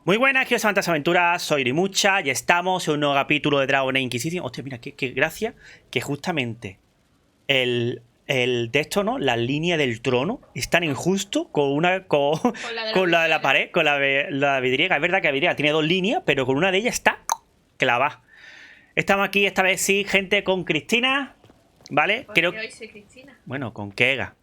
Muy buenas, queridos amantes, aventuras, soy mucha y estamos en un nuevo capítulo de Dragon Age Inquisition. Hostia, mira, qué gracia que justamente el de esto, ¿no? La línea del trono es tan injusto con la de la pared, con la vidriera. Es verdad que la vidriera tiene dos líneas, pero con una de ellas está clavada. Estamos aquí, esta vez sí, gente, con Cristina, ¿vale? Creo que hoy soy Cristina. Bueno, con Kega.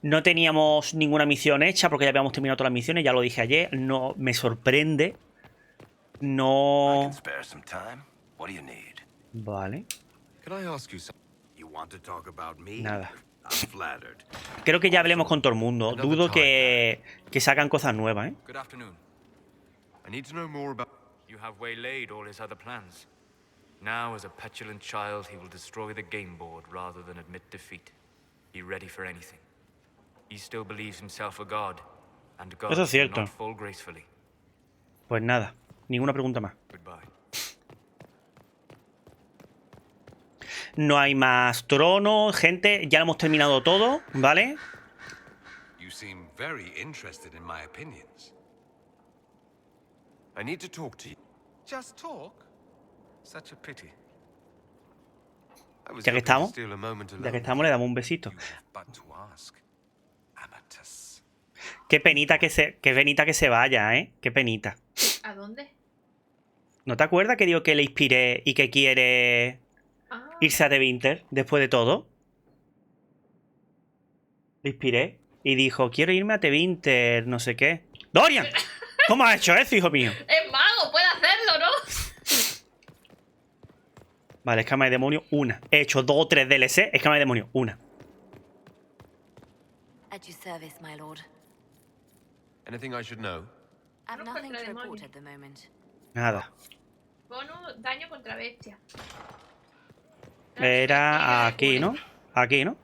No teníamos ninguna misión hecha porque ya habíamos terminado todas las misiones, ya lo dije ayer. No me sorprende. No. Vale. Nada. Creo que ya hablemos con todo el mundo. Dudo que sacan cosas nuevas, ¿eh? You have waylaid all his other plans. Now, as a petulant child, he will destroy the game board rather than admit defeat. Be ready for anything. He still believes himself a god, and gods do not fall gracefully. Pues nada, ninguna pregunta más. Goodbye. No hay más tronos, gente, ya lo hemos terminado todo, ¿vale? You seem very interested in my opinions. I need to talk to you. Just talk? Such a pity. Ya que estamos, le damos un besito. Qué penita que se vaya, ¿eh? Qué penita. ¿A dónde? ¿No te acuerdas que digo que le inspiré y que quiere irse a The Winter después de todo? Le inspiré y dijo, quiero irme a The Winter, no sé qué. ¡Dorian! ¿Cómo has hecho eso, hijo mío? Es mago, puede hacerlo, ¿no? Vale, escama de demonio, una. He hecho 2 o 3 DLC, escama de demonio, una. At your service, my lord. Anything I should know? I've nothing to report at the moment. Nada. Bonus, daño contra bestia. Era aquí, ¿no? Aquí, ¿no?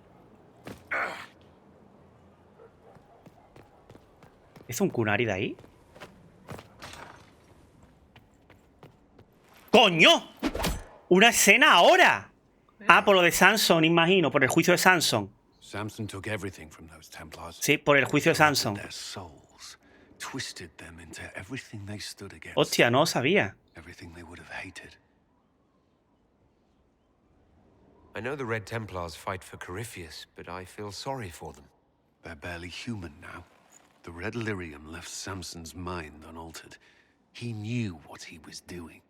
¿Es un kunari de ahí? ¡Coño! ¡Una escena ahora! Ah, por lo de Samson, imagino. Por el juicio de Samson. Samson took everything from those Templars. Sí, por el juicio de Samson. Twisted them into everything they stood against. Hostia, no sabía. Everything they would have hated. I know the Red Templars fight for Corifeus, but I feel sorry for them. They're barely human now. The Red Lyrium left Samson's mind unaltered. He knew what he was doing.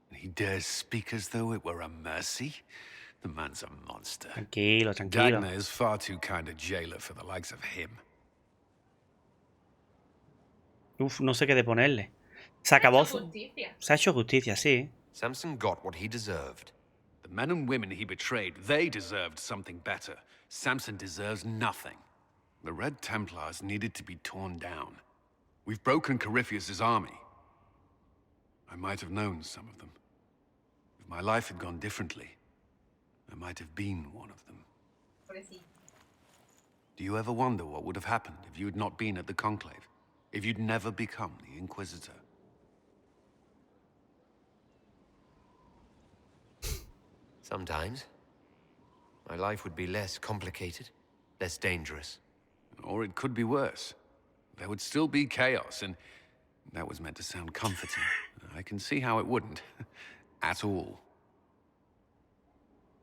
And he dares speak as though it were a mercy? The man's a monster. Tranquilo, tranquilo. Dagna is far too kind a jailer for the likes of him. Uf, no sé qué de ponerle. Sacabozo. Se ha hecho justicia, sí. Samson got what he deserved. The men and women he betrayed, they deserved something better. Samson deserves nothing. The Red Templars needed to be torn down. We've broken Corifeus' army. I might have known some of them. If my life had gone differently, I might have been one of them. Do you ever wonder what would have happened if you had not been at the Conclave? If you'd never become the Inquisitor? Sometimes. My life would be less complicated, less dangerous. Or it could be worse. There would still be chaos, and that was meant to sound comforting. I can see how it wouldn't. At all.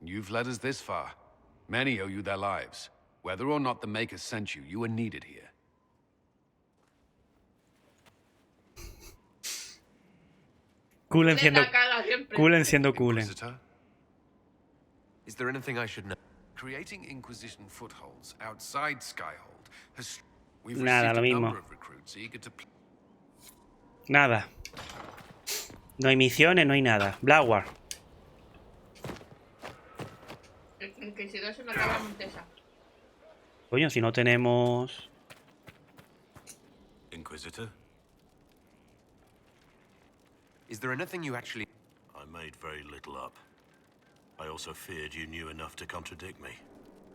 You've led us this far. Many owe you their lives. Whether or not the Maker sent you, you are needed here. Coolen siendo Coolen. Is there anything I should know? Creating Inquisition footholds outside Skyhold has... We've Nada, lo mismo. Nada. No hay misiones, no hay nada. Blackguard. El que si no es una cabra montesa. Coño, si no tenemos... Inquisitor? Is there anything you actually... I made very little up. I also feared you knew enough to contradict me.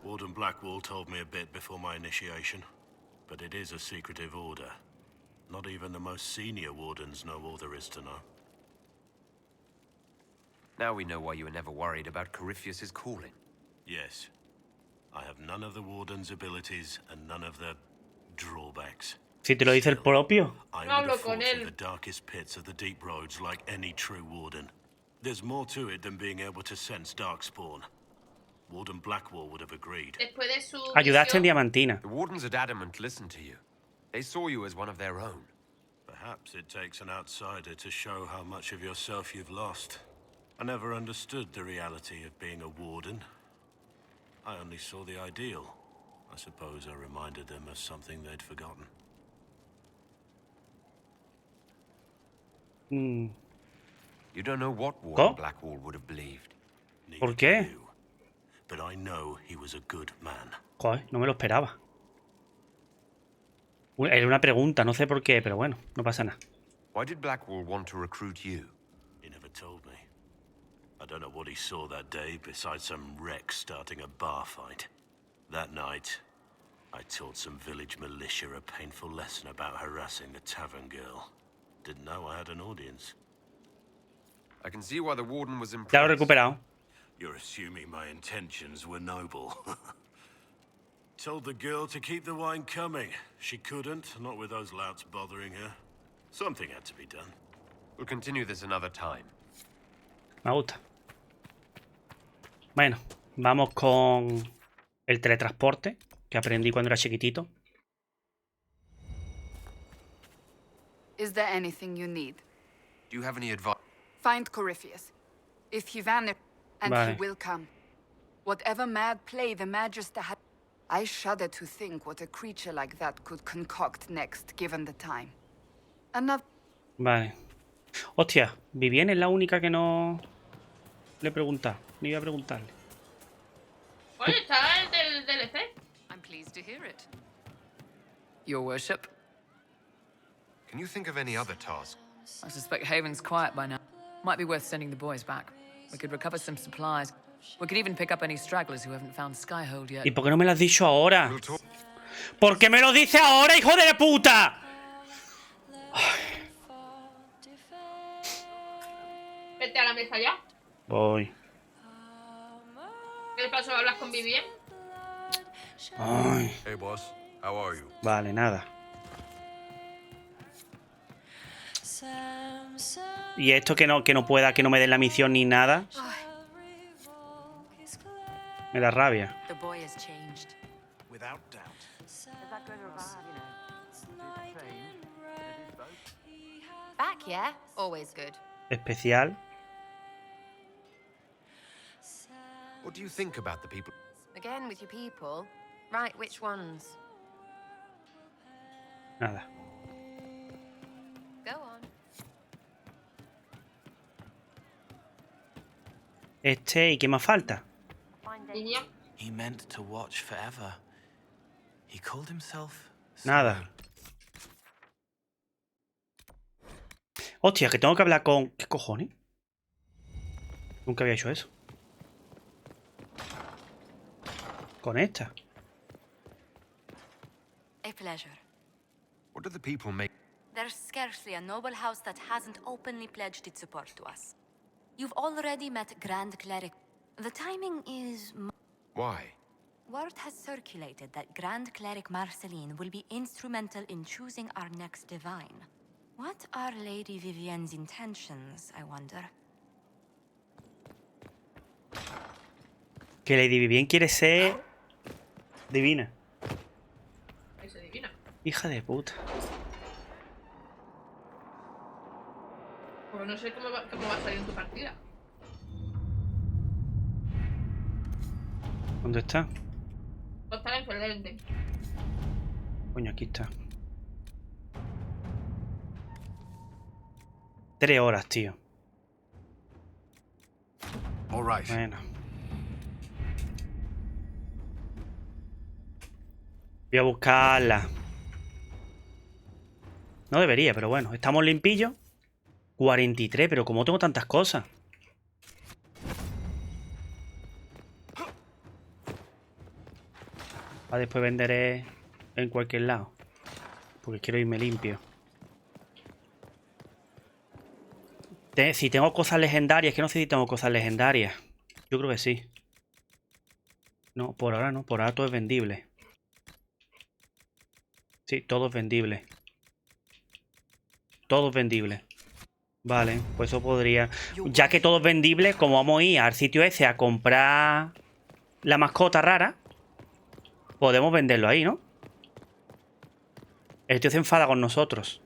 Warden Blackwall told me a bit before my initiation, but it is a secretive order. Not even the most senior wardens know all there is to know. Now we know why you were never worried about Corifeus' calling. Yes. I have none of the warden's abilities and none of the drawbacks. Si te lo dice el propio. I No would hablo have con fought through él. the darkest pits of the deep roads like any true warden. There's more to it than being able to sense darkspawn. Warden Blackwall would have agreed. Después de su Ayudaste en misión, Diamantina. The Wardens at Adamant listened to you. They saw you as one of their own. Perhaps it takes an outsider to show how much of yourself you've lost. I never understood the reality of being a warden. I only saw the ideal. I suppose I reminded them of something they'd forgotten. Mm, You don't know what Warden ¿Cómo? Blackwall would have believed. Neither ¿Por qué? do you. But I know he was a good man. Joder, no me lo esperaba. Era una pregunta, no sé por qué, pero bueno, no pasa nada. Why did Blackwall want to recruit you? He never told me. I don't know what he saw that day besides some wreck starting a bar fight. That night, I taught some village militia a painful lesson about harassing the tavern girl. Didn't know I had an audience. I can see why the Warden was Ya lo he impressed. recuperado. You're assuming my intentions were noble. Told the girl to keep the wine coming. She couldn't, not with those louts bothering her. Something had to be done. We'll continue this another time. Me gusta. Bueno, vamos con el teletransporte que aprendí cuando era chiquitito. Is there anything you need? Do you have any advice? Find Corifeus. If he vanishes, and Vale. he will come. Whatever mad play the Magister had, I shudder to think what a creature like that could concoct next, given the time. Another. Vale. Hostia, Vivienne es la única que no le he preguntado. Ni iba a preguntarle. Oye, está el del DLC. I'm pleased to hear it. Your worship. Can you think of any other tasks? I suspect Haven's quiet by now. Might be worth sending the boys back. We could recover some supplies. We could even pick up any stragglers who haven't found Skyhold yet. ¿Y por qué no me lo has dicho ahora? We'll talk. ¿Por qué me lo dice ahora, hijo de la puta? Vete a la mesa ya. Voy. ¿Qué le pasó? ¿Hablas con Vivienne? Ay. Hey, boss. How are you? Vale, nada. Y esto que no pueda, que no me den la misión ni nada. Me da rabia. The boy has changed. Without doubt. Back, yeah? Always good. Especial. What do you think about the people? Again with your people. Right, which ones? Nada. Go on. ¿Y qué más falta? Niña. He meant to watch forever. He called himself... Nada. Hostia, que tengo que hablar con... ¿Qué cojones? Nunca había hecho eso. Con esta. A pleasure. What do the people make? There's scarcely a noble house that hasn't openly pledged its support to us. You've already met Grand Cleric. The timing is... Why? Word has circulated that Grand Cleric Marceline will be instrumental in choosing our next divine. What are Lady Vivienne's intentions, I wonder? Que Lady Vivienne quiere ser... divina. Es divina. Hija de puta. Pues no sé cómo va a salir en tu partida. ¿Dónde está? O estar en Felden. Coño, aquí está. 3 horas, tío. All right. Bueno. Voy a buscarla. No debería, pero bueno. Estamos limpillos. 43, pero como tengo tantas cosas. Después venderé en cualquier lado. Porque quiero irme limpio. Si tengo cosas legendarias, que no sé si tengo cosas legendarias. Yo creo que sí. No, por ahora no. Por ahora todo es vendible. Sí, todo es vendible. Todos vendibles. Vale, pues eso podría... Ya que todo es vendible, como vamos a ir al sitio ese a comprar la mascota rara, podemos venderlo ahí, ¿no? El tío se enfada con nosotros.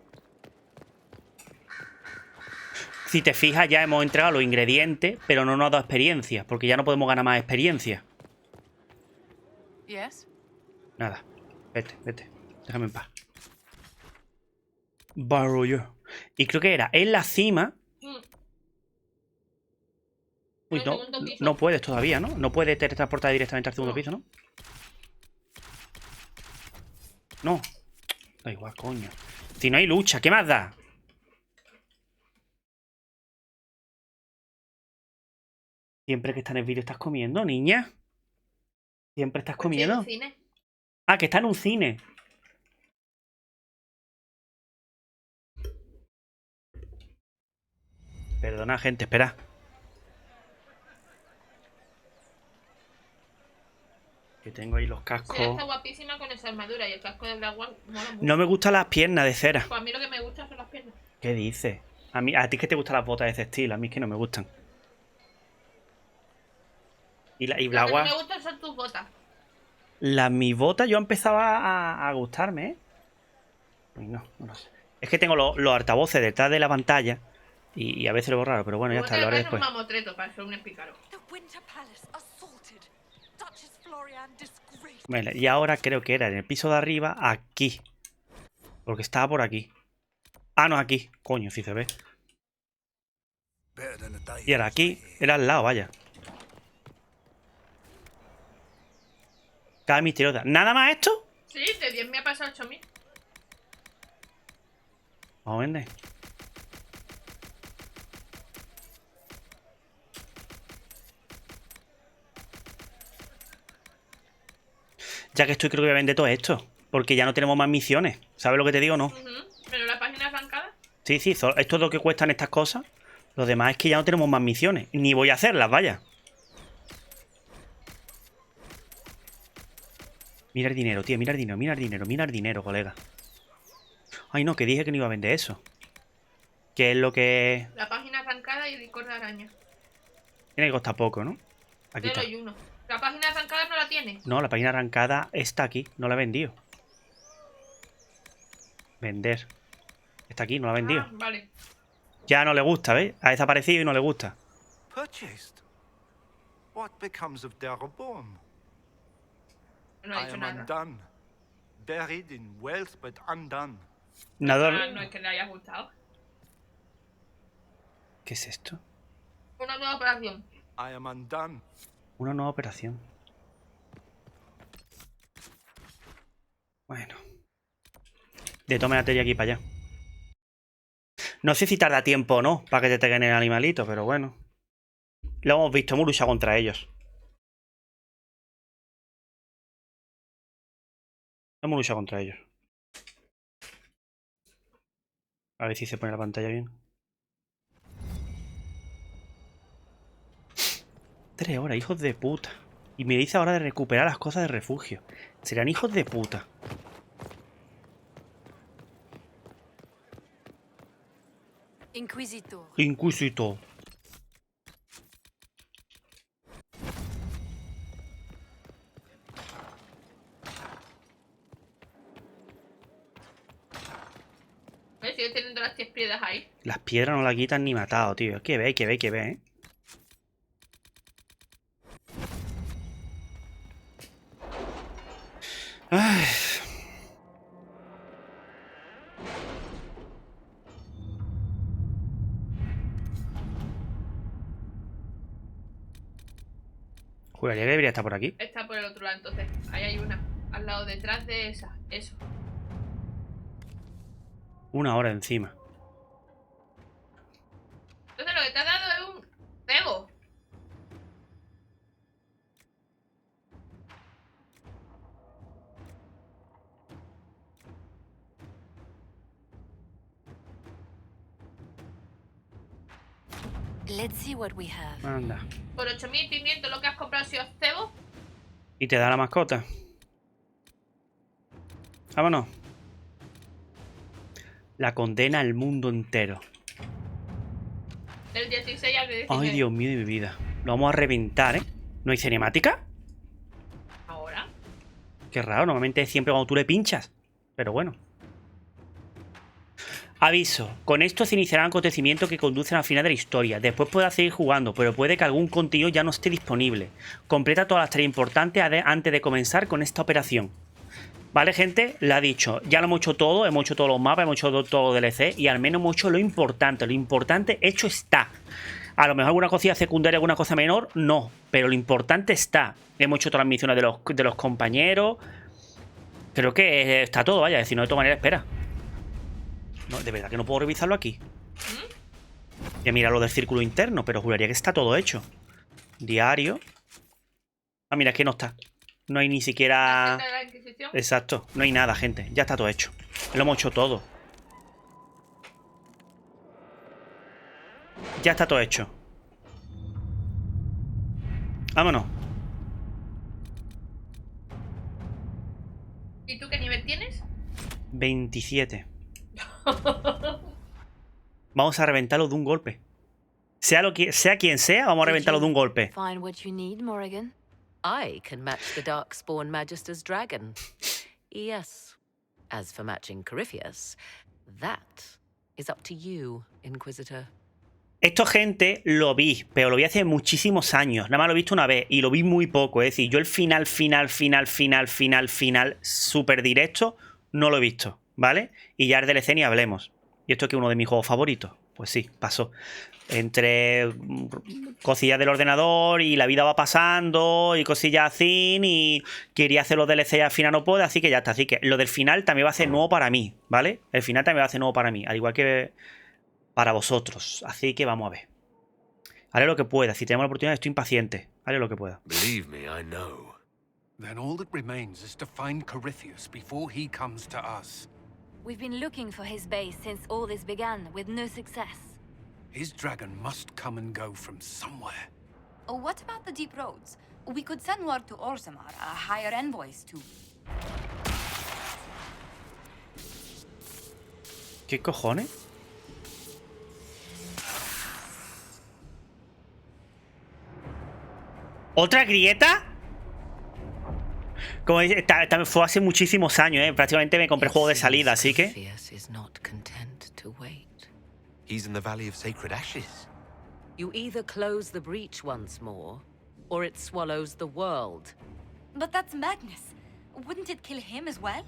Si te fijas, ya hemos entregado los ingredientes, pero no nos ha dado experiencia, porque ya no podemos ganar más experiencia. Yes? Nada. Vete, vete. Déjame en paz. Barroyo. Y creo que era en la cima. Uy, no, no puedes todavía, ¿no? No puedes teletransportar directamente al segundo piso, ¿no? No. Da igual, coño. Si no hay lucha, ¿qué más da? Siempre que está en el vídeo estás comiendo, niña. Siempre estás comiendo. Ah, que está en un cine. Perdona, gente, espera. Que tengo ahí los cascos. Sí, está guapísima con esa armadura y el casco del dragón mola mucho. No me gustan las piernas de cera. Pues a mí lo que me gusta son las piernas. ¿Qué dices? A ti es que te gustan las botas de ese estilo, a mí es que no me gustan. Y Lo que no me gustan son tus botas. Mis botas yo empezaba a gustarme, ¿eh? Uy, no lo sé. Es que tengo los altavoces detrás de la pantalla y a veces lo veo raro, pero bueno, ya está, lo haré después. Un mamotreto para ser un espícaro. Vale, y ahora creo que era en el piso de arriba, aquí. Porque estaba por aquí. Ah, no, aquí. Coño, si se ve. Y era aquí, era al lado, vaya. Cada misteriosa. ¿Nada más esto? Sí, de 10 me ha pasado 8000. Vamos a vender. Ya que estoy, creo que voy a vender todo esto. Porque ya no tenemos más misiones. ¿Sabes lo que te digo o no? ¿Pero la página arrancada? Sí, sí, esto es lo que cuestan estas cosas. Lo demás es que ya no tenemos más misiones. Ni voy a hacerlas, vaya. Mira el dinero, tío, mira el dinero, mira el dinero, mira el dinero, colega. Ay, no, que dije que no iba a vender eso. ¿Qué es lo que...? La página arrancada y el licor de araña. Tiene que costar poco, ¿no? Aquí está. 0 y 1. ¿La página arrancada no la tiene? No, la página arrancada está aquí, no la he vendido. Vender. Está aquí, no la he vendido. Ah, vale. Ya no le gusta, ¿ves? Ha desaparecido y no le gusta. Purchased. What becomes of Darabon? No ha dicho nada. Undone. Buried in wealth, but undone. Nada... No es que le haya gustado. ¿Qué es esto? Una nueva operación. I am undone. Una nueva operación. Bueno. De toma materia aquí para allá. No sé si tarda tiempo o no para que te traigan el animalito, pero bueno. Lo hemos visto, hemos luchado contra ellos. Hemos luchado contra ellos. A ver si se pone la pantalla bien. 3 horas, hijos de puta. Y me dice ahora de recuperar las cosas de refugio. Serán hijos de puta. Inquisitor. Inquisitor. ¿Ves? Sigue teniendo las 10 piedras ahí. Las piedras no la quitan ni matado, tío. Es que ve, ¿eh? Ay. Juraría que debería estar por aquí. Está por el otro lado, entonces. Ahí hay una. Al lado, detrás de esa. Eso. 1 hora encima. Entonces lo que te ha dado es un cebo. Let's see what we have. Anda. Por 8500 lo que has comprado ha sido cebo. Y te da la mascota. Vámonos. La condena al mundo entero. Del 16 al 19. Ay, Dios mío de mi vida. Lo vamos a reventar, ¿eh? ¿No hay cinemática? Ahora. Qué raro, normalmente es siempre cuando tú le pinchas. Pero bueno. Aviso, con esto se iniciarán acontecimientos que conducen al final de la historia. Después podrás seguir jugando, pero puede que algún contenido ya no esté disponible. Completa todas las tareas importantes antes de comenzar con esta operación. Vale, gente, le ha dicho, ya lo hemos hecho todo, hemos hecho todos los mapas, hemos hecho todo DLC y al menos hemos hecho lo importante hecho está. A lo mejor alguna cosilla secundaria, alguna cosa menor, no, pero lo importante está. Hemos hecho todas las misiones de los compañeros. Creo que está todo, vaya, si no, de todas maneras, espera. No, de verdad que no puedo revisarlo aquí. Ya mira lo del círculo interno, pero juraría que está todo hecho. Diario. Ah, mira, es que no está. No hay ni siquiera... ¿La Inquisición? Exacto, no hay nada, gente. Ya está todo hecho. Lo hemos hecho todo. Ya está todo hecho. Vámonos. ¿Y tú qué nivel tienes? 27. Vamos a reventarlo de un golpe. Sea quien sea, vamos a reventarlo de un golpe. Find what you need, Morrigan. I can match the Darkspawn Magister's dragon. Yes. As for matching Corifeus, that is up to you, Inquisitor. Esto, gente, lo vi, pero lo vi hace muchísimos años. Nada más lo he visto una vez y lo vi muy poco. Es decir, yo el final súper directo no lo he visto, ¿vale? Y ya el DLC ni hablemos. ¿Y esto que es uno de mis juegos favoritos? Pues sí, pasó. Entre cosillas del ordenador y la vida va pasando y cosillas así y quería hacer los DLC y al final no puedo, así que ya está. Así que lo del final también va a ser nuevo para mí, ¿vale? El final también va a ser nuevo para mí, al igual que para vosotros. Así que vamos a ver. Haré lo que pueda. Si tenemos la oportunidad, estoy impaciente. Haré lo que pueda. Believe me, I know. Then all that remains is to find Corifeus before he comes to us. We've been looking for his base since all this began, with no success. His dragon must come and go from somewhere. Oh, what about the deep roads? We could send word to Orzammar, hire envoys to... ¿Qué cojones? ¿Otra grieta? Como dice, fue hace muchísimos años, ¿eh? Prácticamente me compré el juego de salida, así que... He's in the Valley of Sacred Ashes. You either close the breach once more, or it swallows the world. But that's madness. Wouldn't it kill him as well?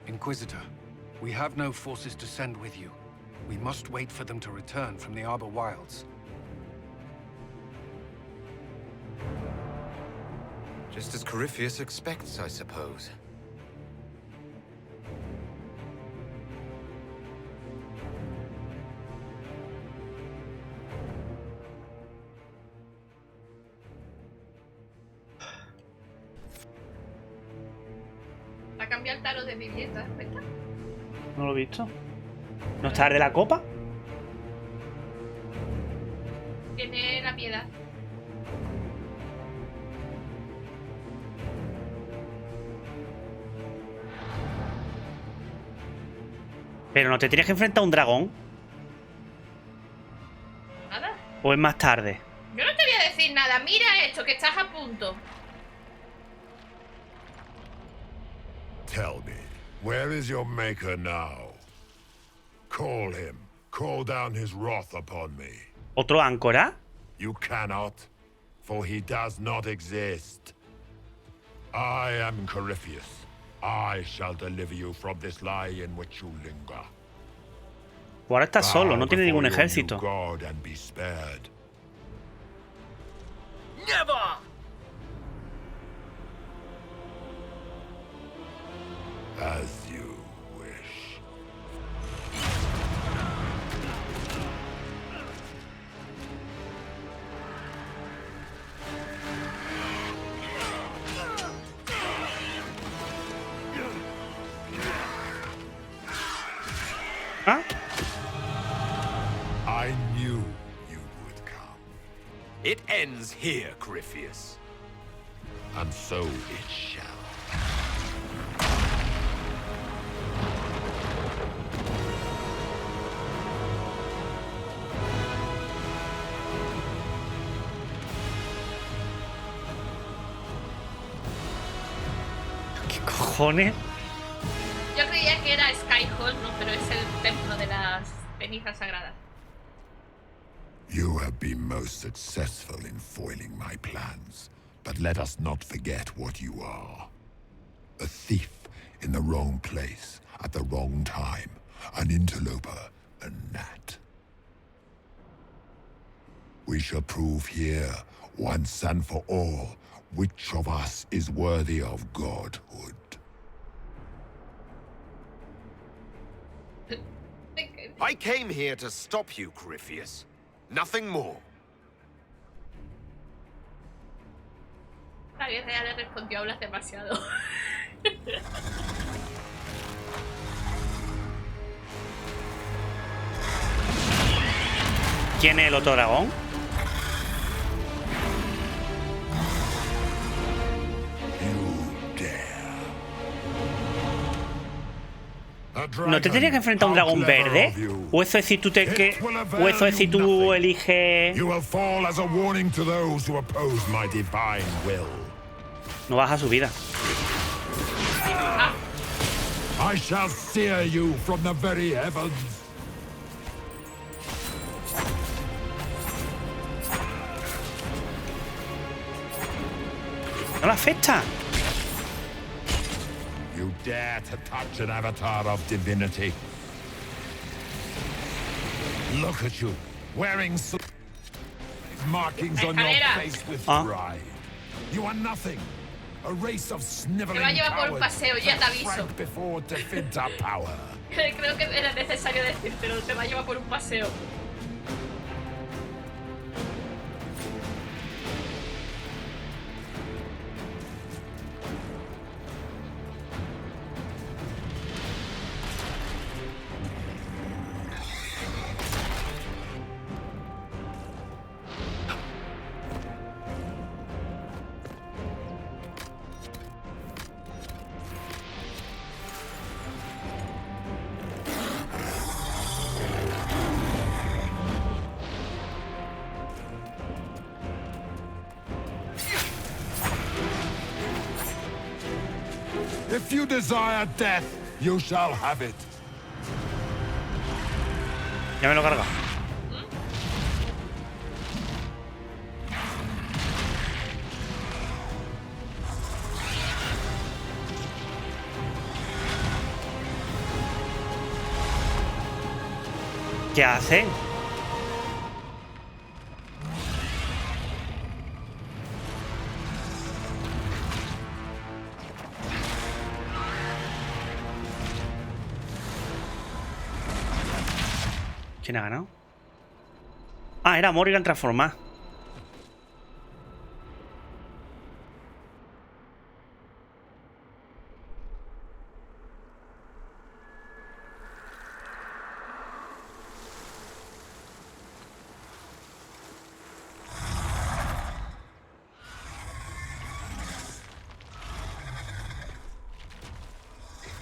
Inquisitor, we have no forces to send with you. We must wait for them to return from the Arbor Wilds. Just as Corifeus expects, I suppose. Ha cambiado el tarot de vivienda, ¿verdad? No lo he visto. ¿No está el de la copa? Tiene la piedad. Pero no te tienes que enfrentar a un dragón. Nada. ¿O es más tarde? Yo no te voy a decir nada. Mira esto, que estás a punto. Tell me, where is your maker now? Call him. Call down his wrath upon me. ¿Otro áncora? You cannot, for he does not exist. I am Corifeus. I shall deliver you from this lie in which you linger. Ahora está solo, no tiene ningún ejército. God and be spared. Never! As you wish. ¿Ah? I knew you would come. It ends here, Corifeus. And so it shall. cojones? Yo creía que era Skyhold, ¿no? Pero es el templo de las cenizas sagradas. You have been most successful in foiling my plans, but let us not forget what you are. A thief in the wrong place at the wrong time, an interloper, a gnat. We shall prove here, once and for all, which of us is worthy of godhood. I came here to stop you, Corifeus. Nothing more. La guerrera le respondió, hablas demasiado. ¿Quién es el otro dragón? ¿No te tendrías que enfrentar a un dragón verde? ¿O eso es si tú o eso es si tú eliges? No baja su vida. I shall sear you from the very heavens. No la afecta. You dare to touch an avatar of divinity. Look at you, wearing markings on your face with pride. You are nothing. A race of sniveling cowards before defeat our power. Creo que era necesario decírtelo, te va a llevar por un paseo. If you desire death, you shall have it. Ya me lo carga. ¿Qué hace? ¿Quién ha ganado? Ah, era Morrigan transformada.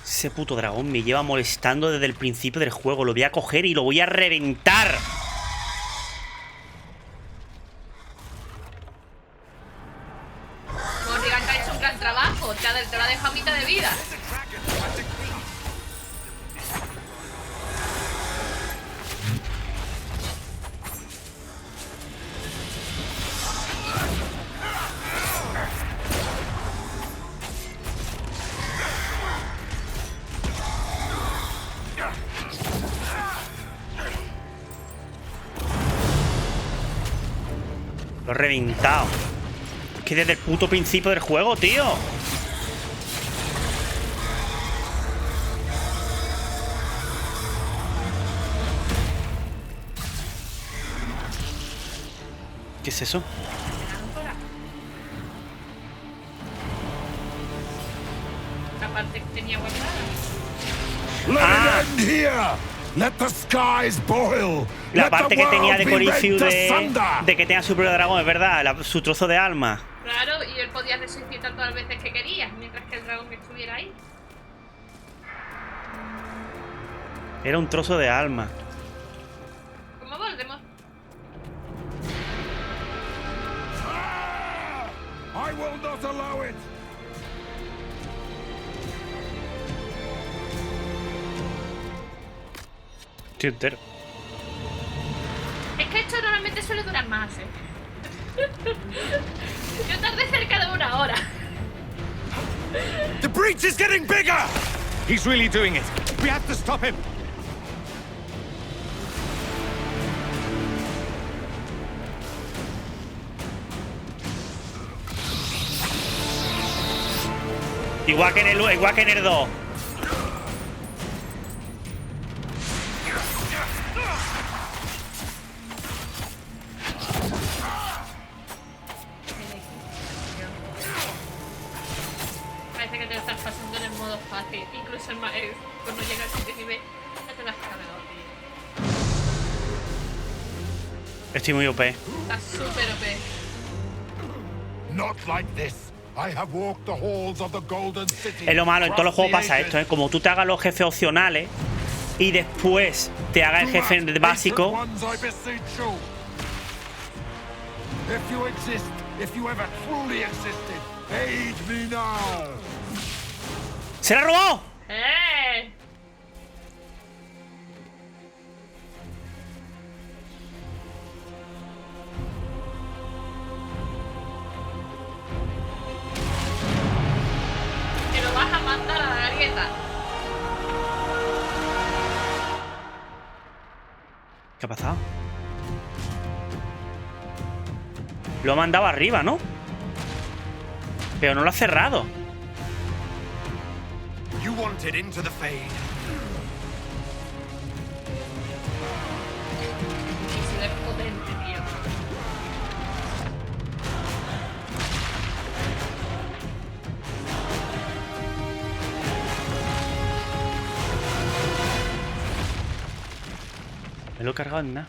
Ese puto dragón me lleva molestando desde el principio del juego. Lo voy a coger y lo voy a reventar. Morrigan te ha hecho un gran trabajo. Te lo ha dejado a mitad de vida. Lo he reventado. Es que desde el puto principio del juego, tío. ¿Qué es eso? La parte que tenía guardada. La parte que tenía de Corifeus de que tenga su propio dragón, es verdad, su trozo de alma. Claro, y él podía resucitar todas las veces que quería, mientras que el dragón estuviera ahí. Era un trozo de alma. ¿Cómo volvemos? I will not allow it. Estoy entero. Es que esto normalmente suele durar más, Yo tardé cerca de 1 hora. The breach is getting bigger! He's really doing it. We have to stop him. Igual que en el 2. Parece que te lo estás pasando en el modo fácil. Incluso cuando llega al siguiente nivel, ya te lo has cargado, tío. Estoy muy OP. Está súper OP. Not like this. I have walked the halls of the Golden City. Es lo malo, en todos los juegos pasa esto, ¿eh? Como tú te hagas los jefes opcionales y después te haga el jefe básico. ¡Se la robó! ¡Eh! Que lo vas a mandar a la galleta. ¿Qué ha pasado? Lo ha mandado arriba, ¿no? Pero no lo ha cerrado. You wanted into the fade. Y si es potente, tío. Me lo he cargado en nada.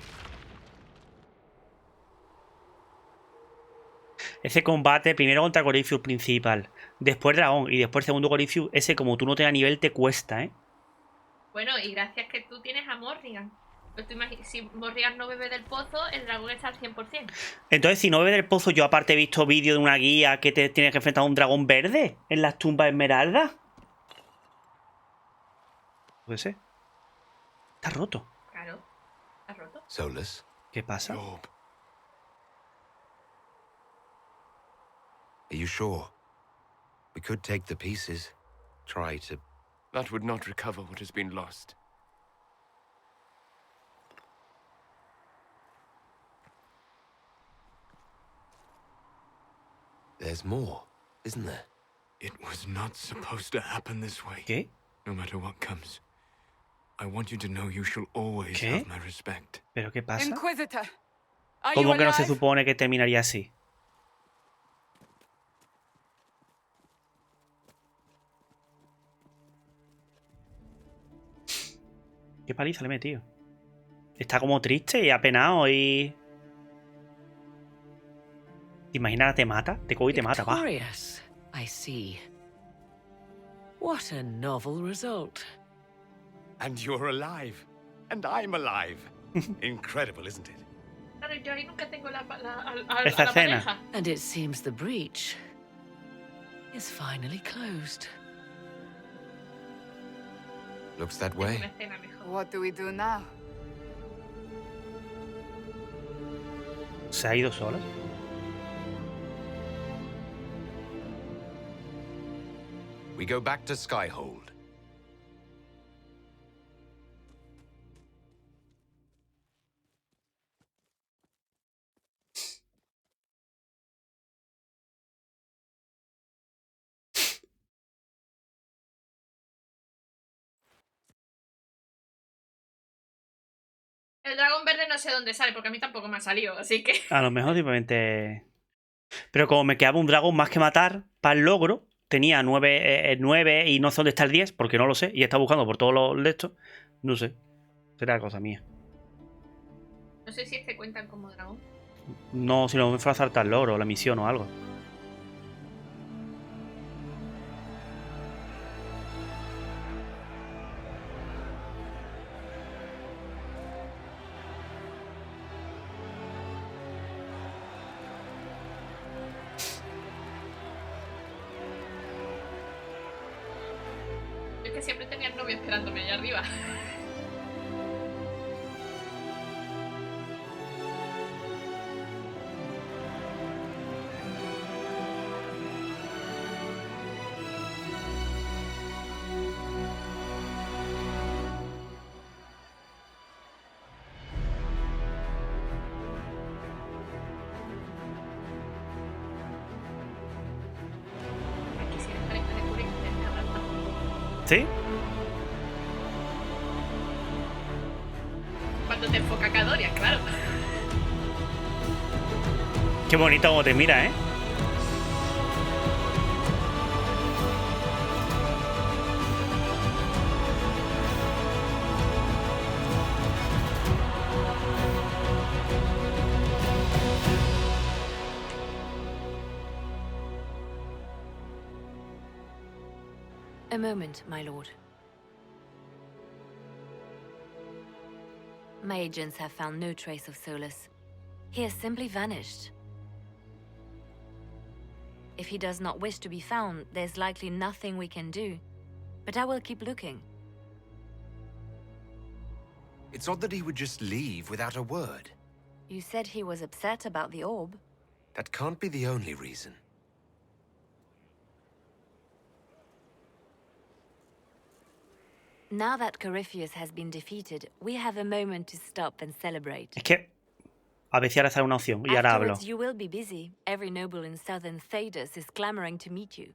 Ese combate, primero contra Corifeus principal, después dragón y después segundo Corifeus, ese como tú no tengas nivel te cuesta, ¿eh? Bueno, y gracias que tú tienes a Morrigan. Pues tú si Morrigan no bebe del pozo, el dragón está al 100%. Entonces, si no bebe del pozo, yo aparte he visto vídeo de una guía que te tienes que enfrentar a un dragón verde en las tumbas esmeraldas. Puede ser. Está roto. Claro, está roto. Solus. ¿Qué pasa? Are you sure? We could take the pieces. Try to... That would not recover what has been lost. There's more, isn't there? It was not supposed to happen this way. ¿Qué? No matter what comes, I want you to know you shall always ¿Qué? have my respect. ¿Pero qué pasa? Inquisitor, are ¿Cómo you que no se alive? supone que terminaría así? Qué paliza le he metido. Está como triste y apenado y... ¿Te imaginas? Te mata, te coge y te mata, va. Victorious, I see. What a novel result. And you're alive. And I'm alive. Incredible, isn't it? Claro, yo ahí nunca tengo a Esa la escena. pareja. And it seems the breach is finally closed. Looks that Es way. una escena mejor. What do we do now? ¿Se ha ido sola? We go back to Skyhold. El dragón verde no sé dónde sale, porque a mí tampoco me ha salido, así que... A lo mejor simplemente... Pero como me quedaba un dragón más que matar para el logro, tenía 9 y no sé dónde está el 10, porque no lo sé, y está buscando por todos los de estos. No sé. Será cosa mía. No sé si este cuentan como dragón. No, si no me fue a saltar el logro, la misión o algo. Es que siempre tenía el novio esperándome allá arriba. andraste. Cuando te enfoca Cadoria, claro. Qué bonito como te mira, ¿eh? A moment, my lord. My agents have found no trace of Solus. He has simply vanished. If he does not wish to be found, there's likely nothing we can do. But I will keep looking. It's odd that he would just leave without a word. You said he was upset about the orb. That can't be the only reason. Now that Corifeus has been defeated, we have a moment to stop and celebrate. Es que a ver si ahora sale una opción y ahora hablo. Afterwards, you will be busy. Every noble in southern Thedas is clamoring to meet you.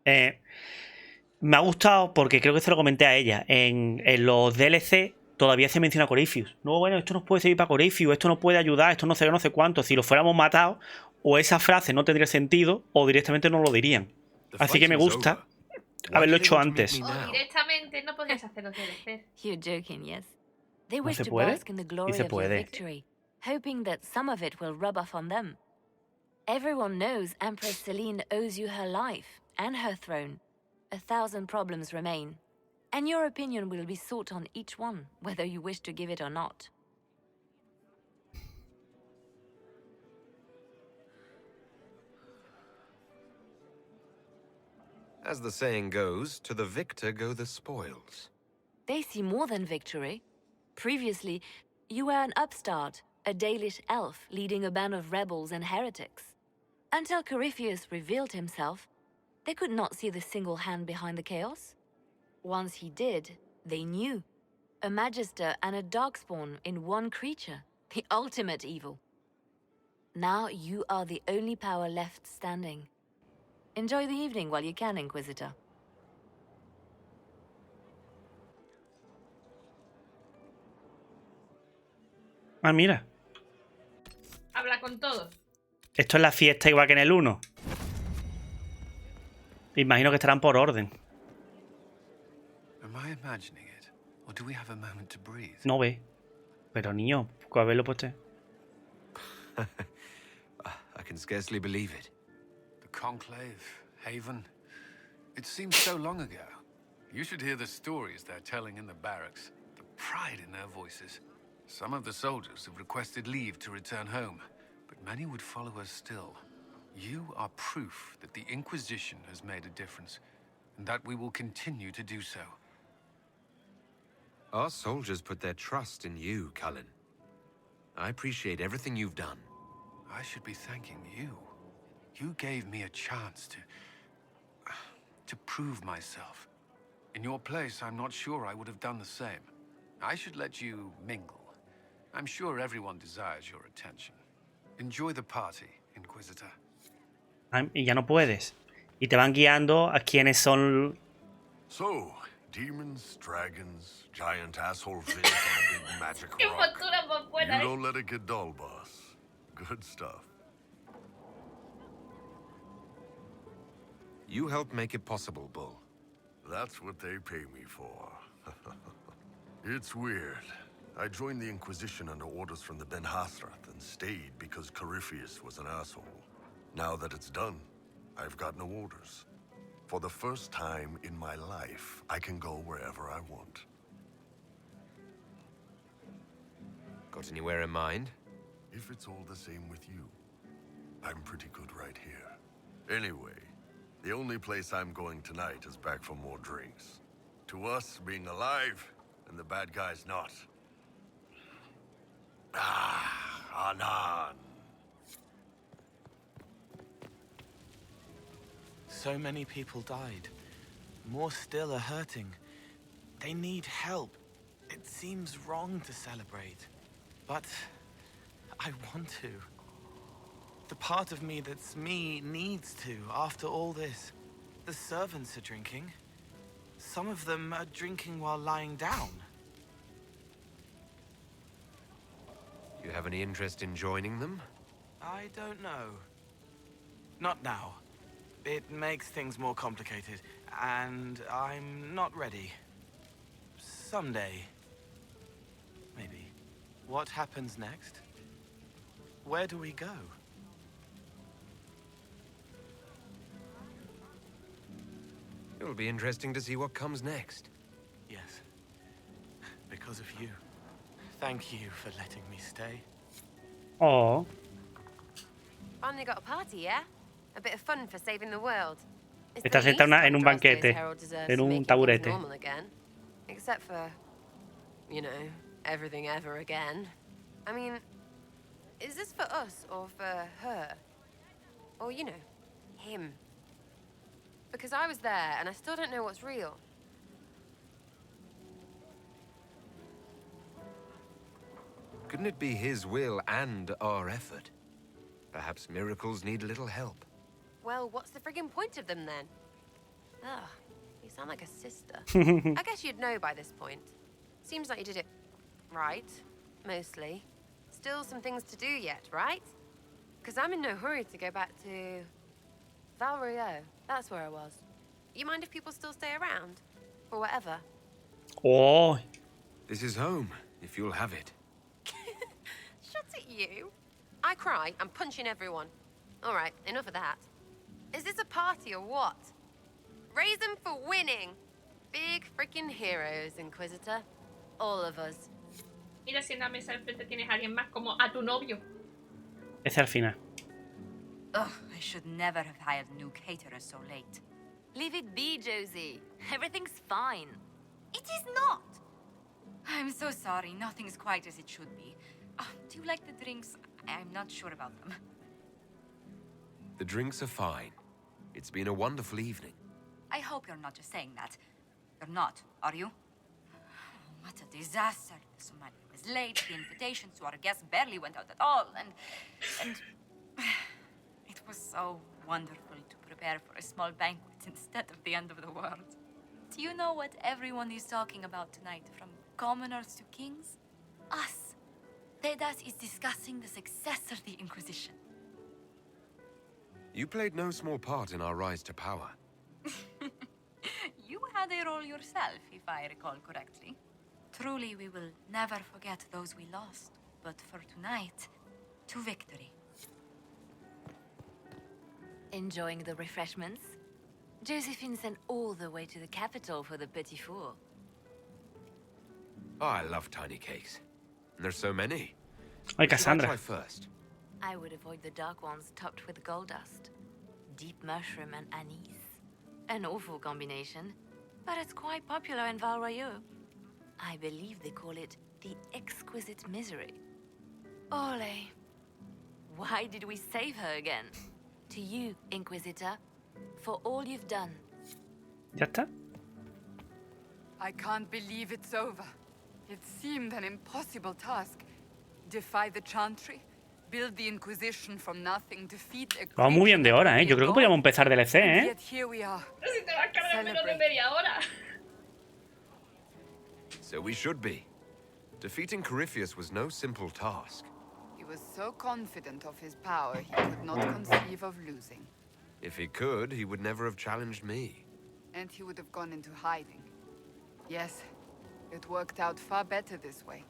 Me ha gustado porque creo que se lo comenté a ella. En los DLC todavía se menciona a Corifeus. No, bueno, esto nos puede servir para Corifeus, esto nos puede ayudar, esto no sé qué, no sé cuánto. Si lo fuéramos matado, o esa frase no tendría sentido, o directamente no lo dirían. Así que me gusta haberlo hecho antes. O directamente no podrías hacer los DLC. You're joking, yes? They ¿No wish se to puede? bask in the glory Sí se of your puede. victory, hoping that some of it will rub off on them. Everyone knows Empress Celine owes you her life and her throne. 1,000 problems remain, and your opinion will be sought on each one, whether you wish to give it or not. As the saying goes, to the victor go the spoils. They see more than victory. Previously, you were an upstart, a Dalish elf leading a band of rebels and heretics. Until Corifeus revealed himself, they could not see the single hand behind the chaos. Once he did, they knew. A magister and a darkspawn in one creature, the ultimate evil. Now you are the only power left standing. Enjoy the evening while you can, Inquisitor. Ah, mira. Habla con todos. Esto es la fiesta igual que en el 1. Imagino que estarán por orden. Am I imagining it? Or do we have a moment to breathe? No ve. Pero niño, ¿cuál haberlo puesto? I can scarcely believe it. The Conclave, Haven. It seems so long ago. You should hear the stories they're telling in the barracks. The pride in their voices. Some of the soldiers have requested leave to return home, but many would follow us still. You are proof that the Inquisition has made a difference, and that we will continue to do so. Our soldiers put their trust in you, Cullen. I appreciate everything you've done. I should be thanking you. You gave me a chance to prove myself. In your place, I'm not sure I would have done the same. I should let you mingle. I'm sure everyone desires your attention. Enjoy the party, Inquisitor. Y ya no puedes. Y te van guiando a quiénes son. So, demons, dragons, giant asshole fish, and a big magic Qué rock. postura más You buena, don't let it get dull, boss. Good stuff. You helped make it possible, Bull. That's what they pay me for. It's weird. I joined the Inquisition under orders from the Ben Hathrath and stayed because Corifeus was an asshole. Now that it's done, I've got no orders. For the first time in my life, I can go wherever I want. Got anywhere in mind? If it's all the same with you, I'm pretty good right here. Anyway, the only place I'm going tonight is back for more drinks. To us, being alive, and the bad guys not. Ah, Anan. So many people died. More still are hurting. They need help. It seems wrong to celebrate. But I want to. The part of me that's me needs to, after all this. The servants are drinking. Some of them are drinking while lying down. You have any interest in joining them? I don't know. Not now. It makes things more complicated, and I'm not ready. Someday. Maybe. What happens next? Where do we go? It'll be interesting to see what comes next. Yes. Because of you. Thank you for letting me stay. Oh. Finally got a party, yeah? A bit of fun for saving the world. Está sentada en un banquete, en un taburete. Again, except for, you know, everything ever again. I mean, is this for us or for her? Or, you know, him? Because I was there and I still don't know what's real. Couldn't it be his will and our effort? Perhaps miracles need a little help. Well, what's the friggin' point of them then? Ugh, you sound like a sister. I guess you'd know by this point. Seems like you did it right, mostly. Still some things to do yet, right? Because I'm in no hurry to go back to Valrio. That's where I was. You mind if people still stay around? Or whatever? Oh. This is home, if you'll have it. Shut it, you. I cry, I'm punching everyone. All right, enough of that. Is this a party or what? Raise them for winning. Big freaking heroes, Inquisitor. All of us. Mira, si en la mesa del frente tienes a alguien más como a tu novio. Ese al final. Ugh, I should never have hired new caterers so late. Leave it be, Josie. Everything's fine. It is not! I'm so sorry, nothing's quite as it should be. Oh, do you like the drinks? I'm not sure about them. The drinks are fine. It's been a wonderful evening. I hope you're not just saying that. You're not, are you? What a disaster. The Somali was late, the invitations to our guests barely went out at all, and it was so wonderful to prepare for a small banquet instead of the end of the world. Do you know what everyone is talking about tonight, from commoners to kings? Us. Thedas is discussing the success of the Inquisition. You played no small part in our rise to power. You had a role yourself, if I recall correctly. Truly, we will never forget those we lost. But for tonight, to victory. Enjoying the refreshments? Josephine sent all the way to the capital for the petit four. Oh, I love tiny cakes. And there's so many. Ay, Cassandra. Try first. I would avoid the dark ones topped with gold dust. Deep mushroom and anise. An awful combination, but it's quite popular in Valrio. I believe they call it the exquisite misery. Ole. Why did we save her again? To you, Inquisitor, for all you've done. ¿Ya está? I can't believe it's over. It seemed an impossible task. Defy the Chantry, build the Inquisition from nothing, defeat a Vamos muy bien de hora, ¿eh? Yo creo que podríamos empezar DLC, ¿eh? yet here we are. Pero si te vas a cargar en menos de media hora. So we should be. Defeating Corifeus was no simple task. He was so confident of his power, he could not conceive of losing. If he could, he would never have challenged me. And he would have gone into hiding. Yes, it worked out far better this way.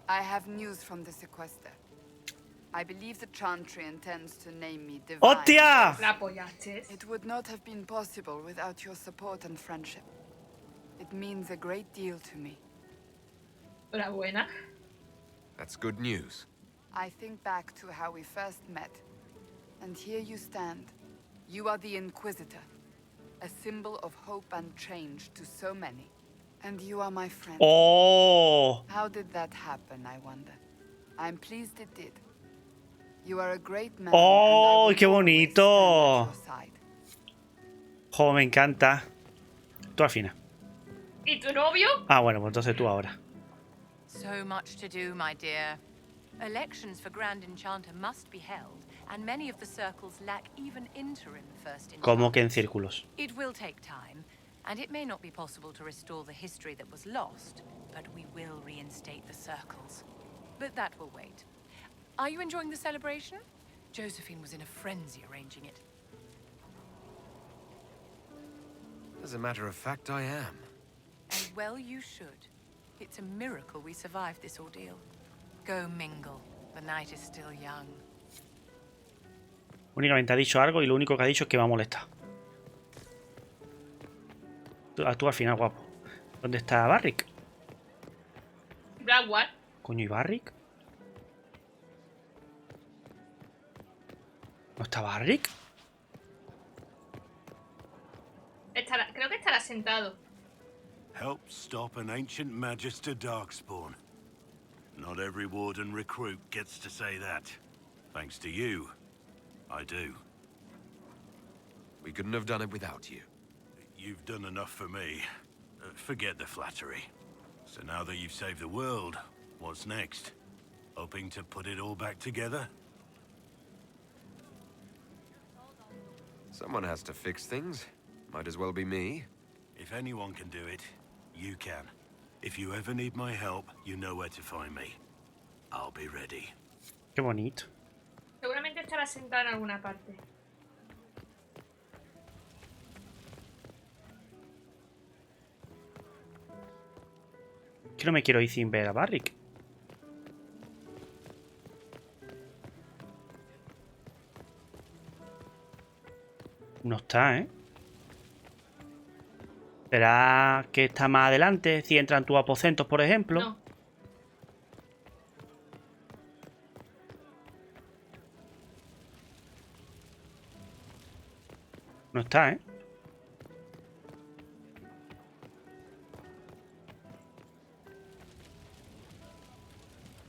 I have news from the sequester. I believe the Chantry intends to name me Divine. ¡Hostia! La apoyaste. It would not have been possible without your support and friendship. It means a great deal to me. Enhorabuena. That's good news. I think back to how we first met. And here you stand. You are the Inquisitor. A symbol of hope and change to so many. And you are my friend. Oh. How did that happen, I wonder? I'm pleased it did. You are a great man. Oh, qué bonito. Jo, me encanta. Tú al final. ¿Y tu novio? Ah, bueno, pues entonces tú ahora. So much to do, my dear. Elections for Grand Enchanter must be held, and many of the circles lack even interim first enchanter. ¿Cómo que en círculos? It will take time, And it may not be possible to restore the history that was lost, but we will reinstate the circles. But that will wait. Are you enjoying the celebration? Josephine was in a frenzy arranging it. As a matter of fact, I am. And well you should. It's a miracle we survived this ordeal. Go mingle. The night is still young. Únicamente ha dicho algo y lo único que ha dicho es que va a molestar. Tú al final, guapo. ¿Dónde está Barrick? Blackwood. Coño, ¿y Barrick? ¿No está Barrick? Creo que estará sentado. Help stop an ancient Magister Darkspawn. Not every Warden recruit gets to say that. Thanks to you, I do. We couldn't have done it without you. You've done enough for me. Forget the flattery. So now that you've saved the world, what's next? Hoping to put it all back together? Someone has to fix things. Might as well be me. If anyone can do it, you can. If you ever need my help, you know where to find me. I'll be ready. Qué bonito. Seguramente estará sentado en alguna parte. Que no me quiero ir sin ver a Barrick. No está, ¿eh? ¿Será que está más adelante? Si entra en tus aposentos, por ejemplo. No. No está, ¿eh?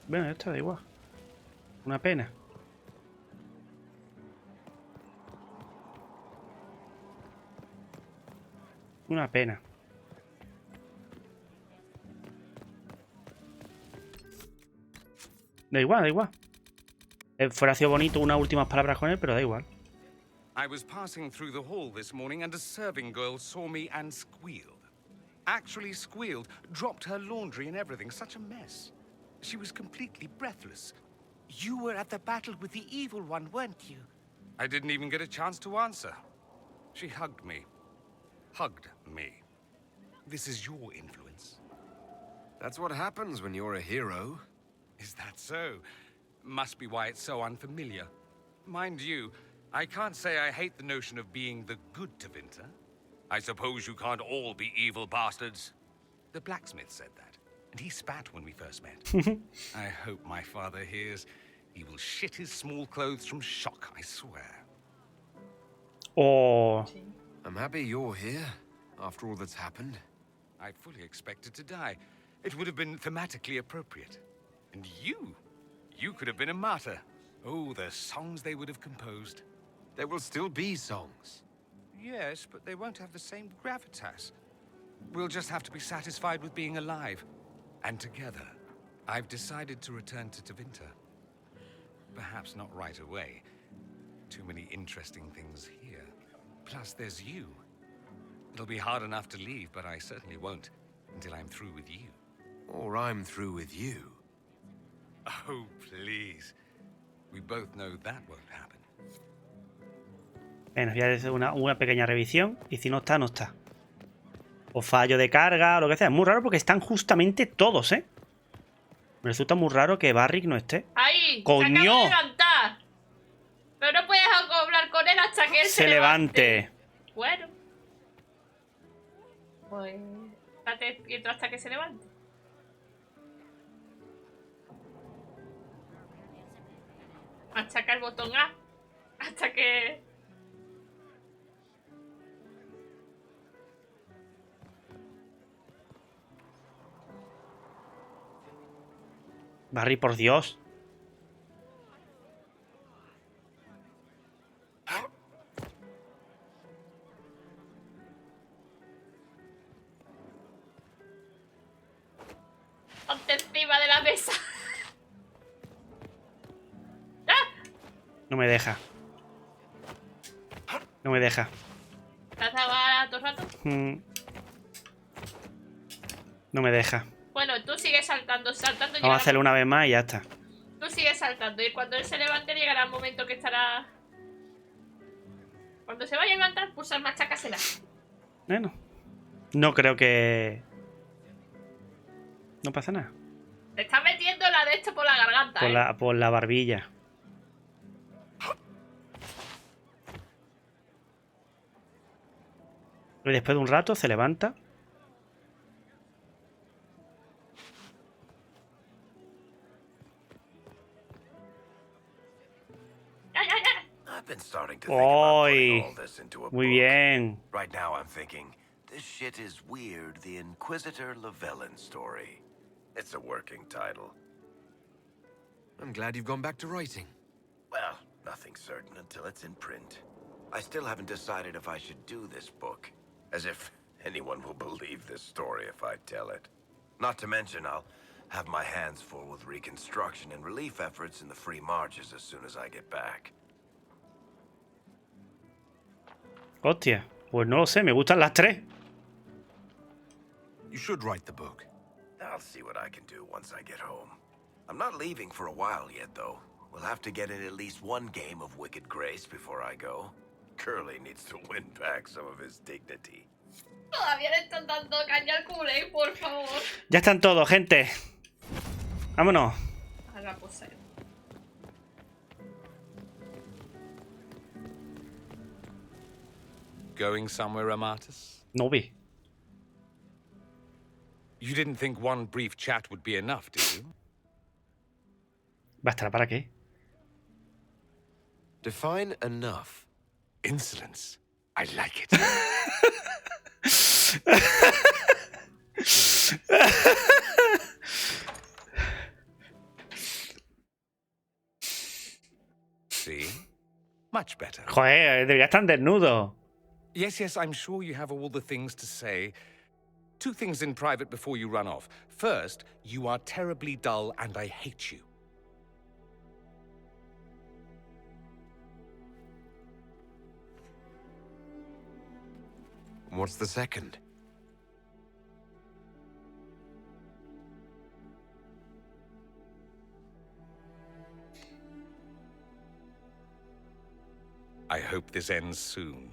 Bueno, esto da igual. Una pena. Una pena. Da igual, da igual. Fuera sido bonito unas últimas palabras con él, pero da igual. I was passing through the hall this morning and a serving girl saw me and squealed. Actually squealed, dropped her laundry and everything. Such a mess. She was completely breathless. You were at the battle with the evil one, weren't you? I didn't even get a chance to answer. She hugged me. Hugged me. This is your influence. That's what happens when you're a hero. Is that so? Must be why it's so unfamiliar. Mind you, I can't say I hate the notion of being the good Tevinter. I suppose you can't all be evil bastards. The blacksmith said that, and he spat when we first met. I hope my father hears. He will shit his small clothes from shock, I swear. Oh. I'm happy you're here, after all that's happened. I fully expected to die. It would have been thematically appropriate. And you could have been a martyr. Oh, the songs they would have composed. There will still be songs. Yes, but they won't have the same gravitas. We'll just have to be satisfied with being alive. And together, I've decided to return to Tevinter. Perhaps not right away. Too many interesting things here. Plus, there's you. It'll be hard enough to leave, but I certainly won't until I'm through with you. Or I'm through with you. Oh, please. We both know that won't happen. Bueno, ya hice una pequeña revisión. Y si no está, no está. O fallo de carga, o lo que sea. Es muy raro porque están justamente todos, ¿eh? Me resulta muy raro que Barrick no esté. ¡Ay! ¡Coño! ¡Se acaba de levantar! Pero no puedes hablar con él hasta que él se levante. Bueno. Pues... estate quieto hasta que se levante. Machaca el botón A. Hasta que... Barry, por Dios. Ponte encima de la mesa. No me deja. No me deja. ¿Te has dado a todo el rato? No me deja. Bueno, tú sigues saltando. Vamos a hacerlo una vez más y ya está. Tú sigues saltando y cuando él se levante llegará el momento que estará... Cuando se vaya a levantar, pulsar machacasela. Bueno. No creo que... No pasa nada. Te está metiendo la de esto por la garganta, Por la barbilla. Y después de un rato se levanta. I've been starting to think about putting ¡Ay! all this into a Muy book. bien. Right now I'm thinking, this shit is weird, the Inquisitor Llewellyn story. It's a working title. I'm glad you've gone back to writing. Well, nothing's certain until it's in print. I still haven't decided if I should do this book. As if anyone will believe this story if I tell it. Not to mention I'll have my hands full with reconstruction and relief efforts in the free marches as soon as I get back. Hostia, pues no lo sé, me gustan las tres. You should write the book. I'll see what I can do once I get home. I'm not leaving for a while yet, though. We'll have to get in at least one game of Wicked Grace before I go. Curly needs to win back some of his dignity. Todavía le están dando caña al culé, por favor. Ya están todos, gente. Vámonos. A la pose. Going somewhere, Amatis? No vi. You didn't think one brief chat would be enough, did you? ¿Bastará para qué? Define enough. Insolence. I like it. See? Much better. Joder, debería estar desnudo. Yes, yes, I'm sure you have all the things to say. Two things in private before you run off. First, you are terribly dull and I hate you. What's the second? I hope this ends soon.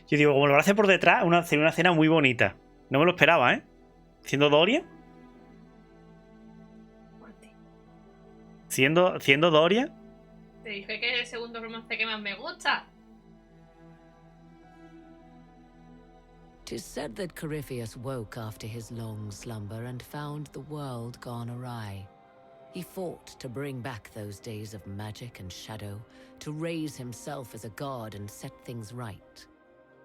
Yo digo, como lo hace por detrás, sería una escena muy bonita. No me lo esperaba, ¿eh? Siendo Doria. Siendo Doria. Te dije que es el segundo romance que más me gusta. 'Tis said that Corifeus woke after his long slumber and found the world gone awry. He fought to bring back those days of magic and shadow, to raise himself as a god and set things right.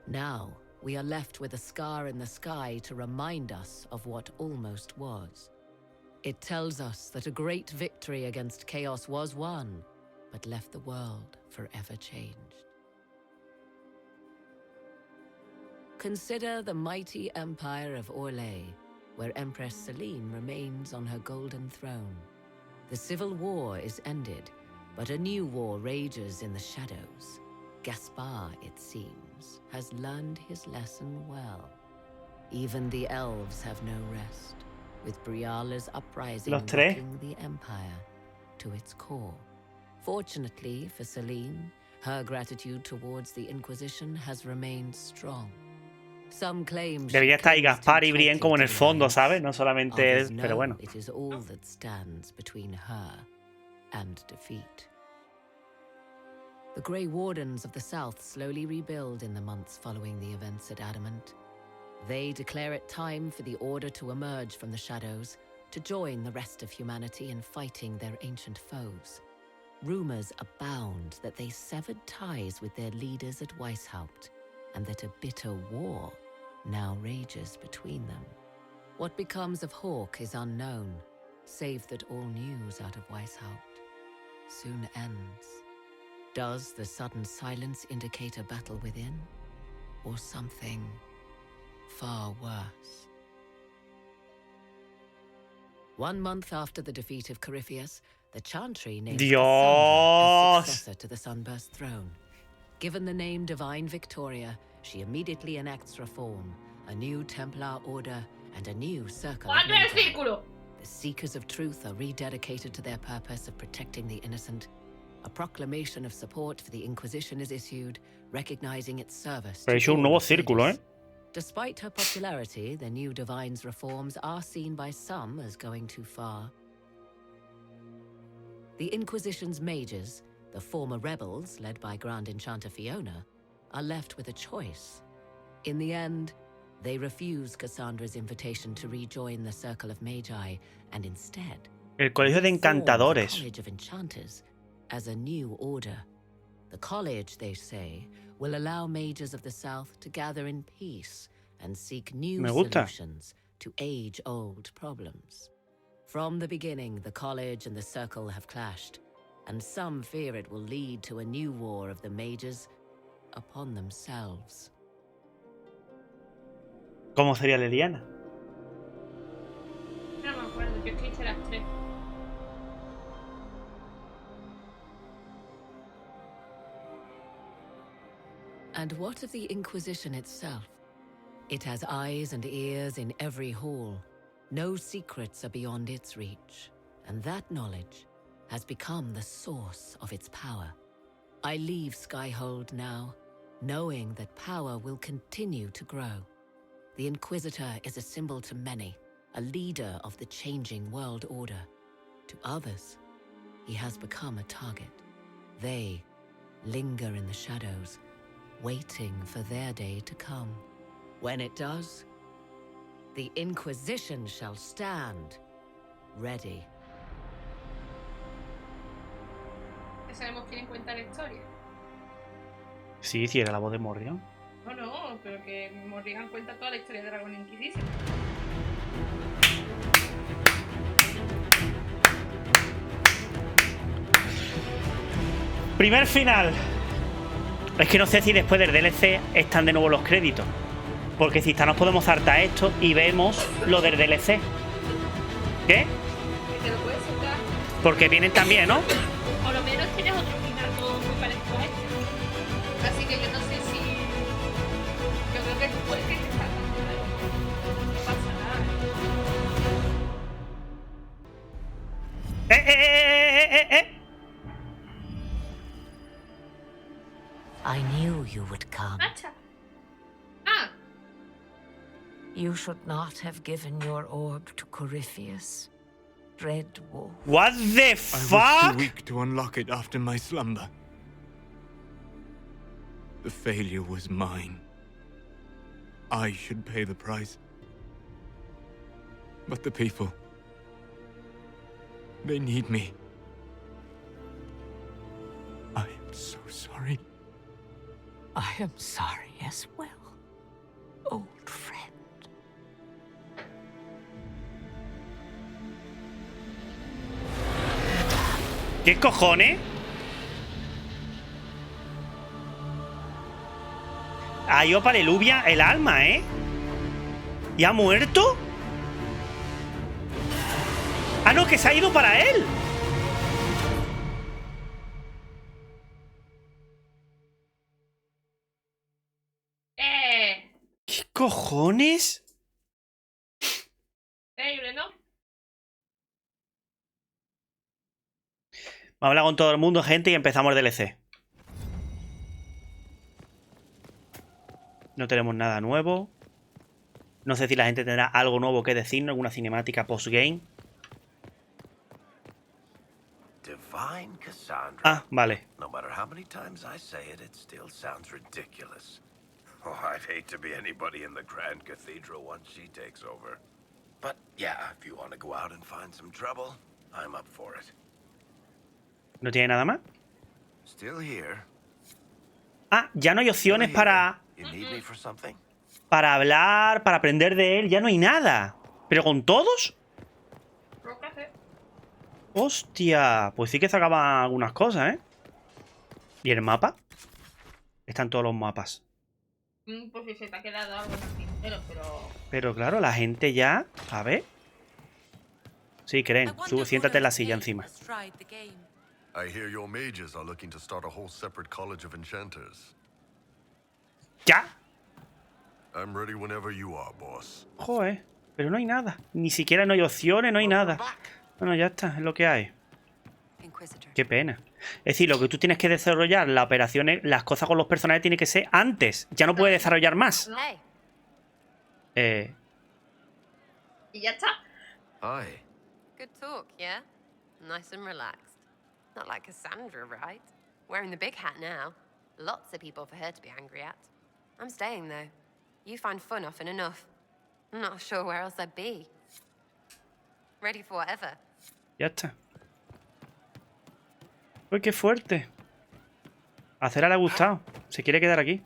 Now, we are left with a scar in the sky to remind us of what almost was. It tells us that a great victory against chaos was won, but left the world forever changed. Consider the mighty empire of Orlais, where Empress Celine remains on her golden throne. The civil war is ended, but a new war rages in the shadows. Gaspar, it seems, has learned his lesson well. Even the elves have no rest, with Briala's uprising rocking the empire to its core. Fortunately for Celine, her gratitude towards the Inquisition has remained strong. Some claim debería estar ahí Gaspar y Brienne como en el fondo, ¿sabes? No solamente él, pero bueno. It is all that stands between her and defeat. The Grey Wardens of the South slowly rebuild in the months following the events at Adamant. They declare it time for the Order to emerge from the shadows, to join the rest of humanity in fighting their ancient foes. Rumors abound that they severed ties with their leaders at Weishaupt, and that a bitter war now rages between them. What becomes of Hawke is unknown, save that all news out of Weishaupt soon ends. Does the sudden silence indicate a battle within, or something far worse? 1 month after the defeat of Corifeus, the Chantry named Cassandra as successor to the Sunburst throne. Given the name Divine Victoria, she immediately enacts reform a new Templar order, and a new circle of ¡Anda el Magi. círculo! The Seekers of Truth are rededicated to their purpose of protecting the innocent. A proclamation of support for the Inquisition is issued, recognizing its service Pero to es un all nuevo credits. círculo, ¿eh? Despite her popularity, the new Divine's reforms are seen by some as going too far. The Inquisition's mages, the former rebels led by Grand Enchanter Fiona, are left with a choice. In the end, they refuse Cassandra's invitation to rejoin the Circle of Magi and instead El colegio de reform the encantadores. College of Enchanters as a new order. The college, they say, will allow mages of the South to gather in peace and seek new Me gusta. solutions to age-old problems. From the beginning, the college and the circle have clashed, and some fear it will lead to a new war of the mages upon themselves. ¿Cómo sería Leliana? No me acuerdo, yo es que hice las 3. And what of the Inquisition itself? It has eyes and ears in every hall. No secrets are beyond its reach, and that knowledge has become the source of its power. I leave Skyhold now, knowing that power will continue to grow. The Inquisitor is a symbol to many, a leader of the changing world order. To others, he has become a target. They linger in the shadows, waiting for their day to come. When it does, the Inquisition shall stand, ready. ¿Ya sabemos quién cuenta la historia? Sí, sí, era la voz de Morrigan. No, no, pero que Morrigan cuenta toda la historia de Dragon Age Inquisition. Primer final. Es que no sé si después del DLC están de nuevo los créditos. Porque si está nos podemos saltar esto y vemos lo del DLC. ¿Qué? Que te lo puedes soltar. Porque vienen también, ¿no? Por lo menos tienes otro final todo muy parecido a este. Así que yo no sé si... Yo creo que puede que te salga. No pasa nada. I knew you would come. Macha. Ah. You should not have given your orb to Corifeus. Dread wolf. What the I was fuck? too weak to unlock it after my slumber. The failure was mine. I should pay the price. But the people... they need me. I am so sorry. I am sorry as well, old friend. ¿Qué cojones? Ha ido para Elubia el alma, ¿eh? ¿Y ha muerto? Ah, no, que se ha ido para él. ¿Qué cojones? Increíble, ¿no? Vamos a hablar con todo el mundo, gente, y empezamos el DLC. No tenemos nada nuevo. No sé si la gente tendrá algo nuevo que decirnos, alguna cinemática post-game. Divine Cassandra. Ah, vale. No matter how many times I say it, it still sounds ridiculous. Oh, I'd hate to be anybody in the Grand Cathedral once she takes over. But yeah, if you want to go out and find some trouble, I'm up for it. ¿No tiene nada más? Still here. Ah, ya no hay opciones para... You need me for something? Para hablar, para aprender de él. Ya no hay nada. ¿Pero con todos? Hostia. Pues sí que sacaban algunas cosas, ¿eh? ¿Y el mapa? Están todos los mapas. Pues si se te ha quedado algo en el tintero, pero... Pero claro, la gente ya... A ver. Sí, creen. Siéntate en la silla encima. I hear your mages are looking to start a whole separate college of enchanters. ¡Ya! I'm ready whenever you are, boss. Joder, pero no hay nada. Ni siquiera no hay opciones, no hay nada. Bueno, ya está, es lo que hay. Qué pena. Es decir, lo que tú tienes que desarrollar, las operaciones, las cosas con los personajes tiene que ser antes. Ya no puedes desarrollar más. Y ya está. Hi. Good talk, yeah? Nice and relaxed. Not like Cassandra, right? Wearing the big hat now. Lots of people for her to be angry at. I'm staying, though. You find fun often enough. I'm not sure where else I'd be. Ready for whatever. Ya está. Uy, qué fuerte. A Cera le ha gustado. Se quiere quedar aquí.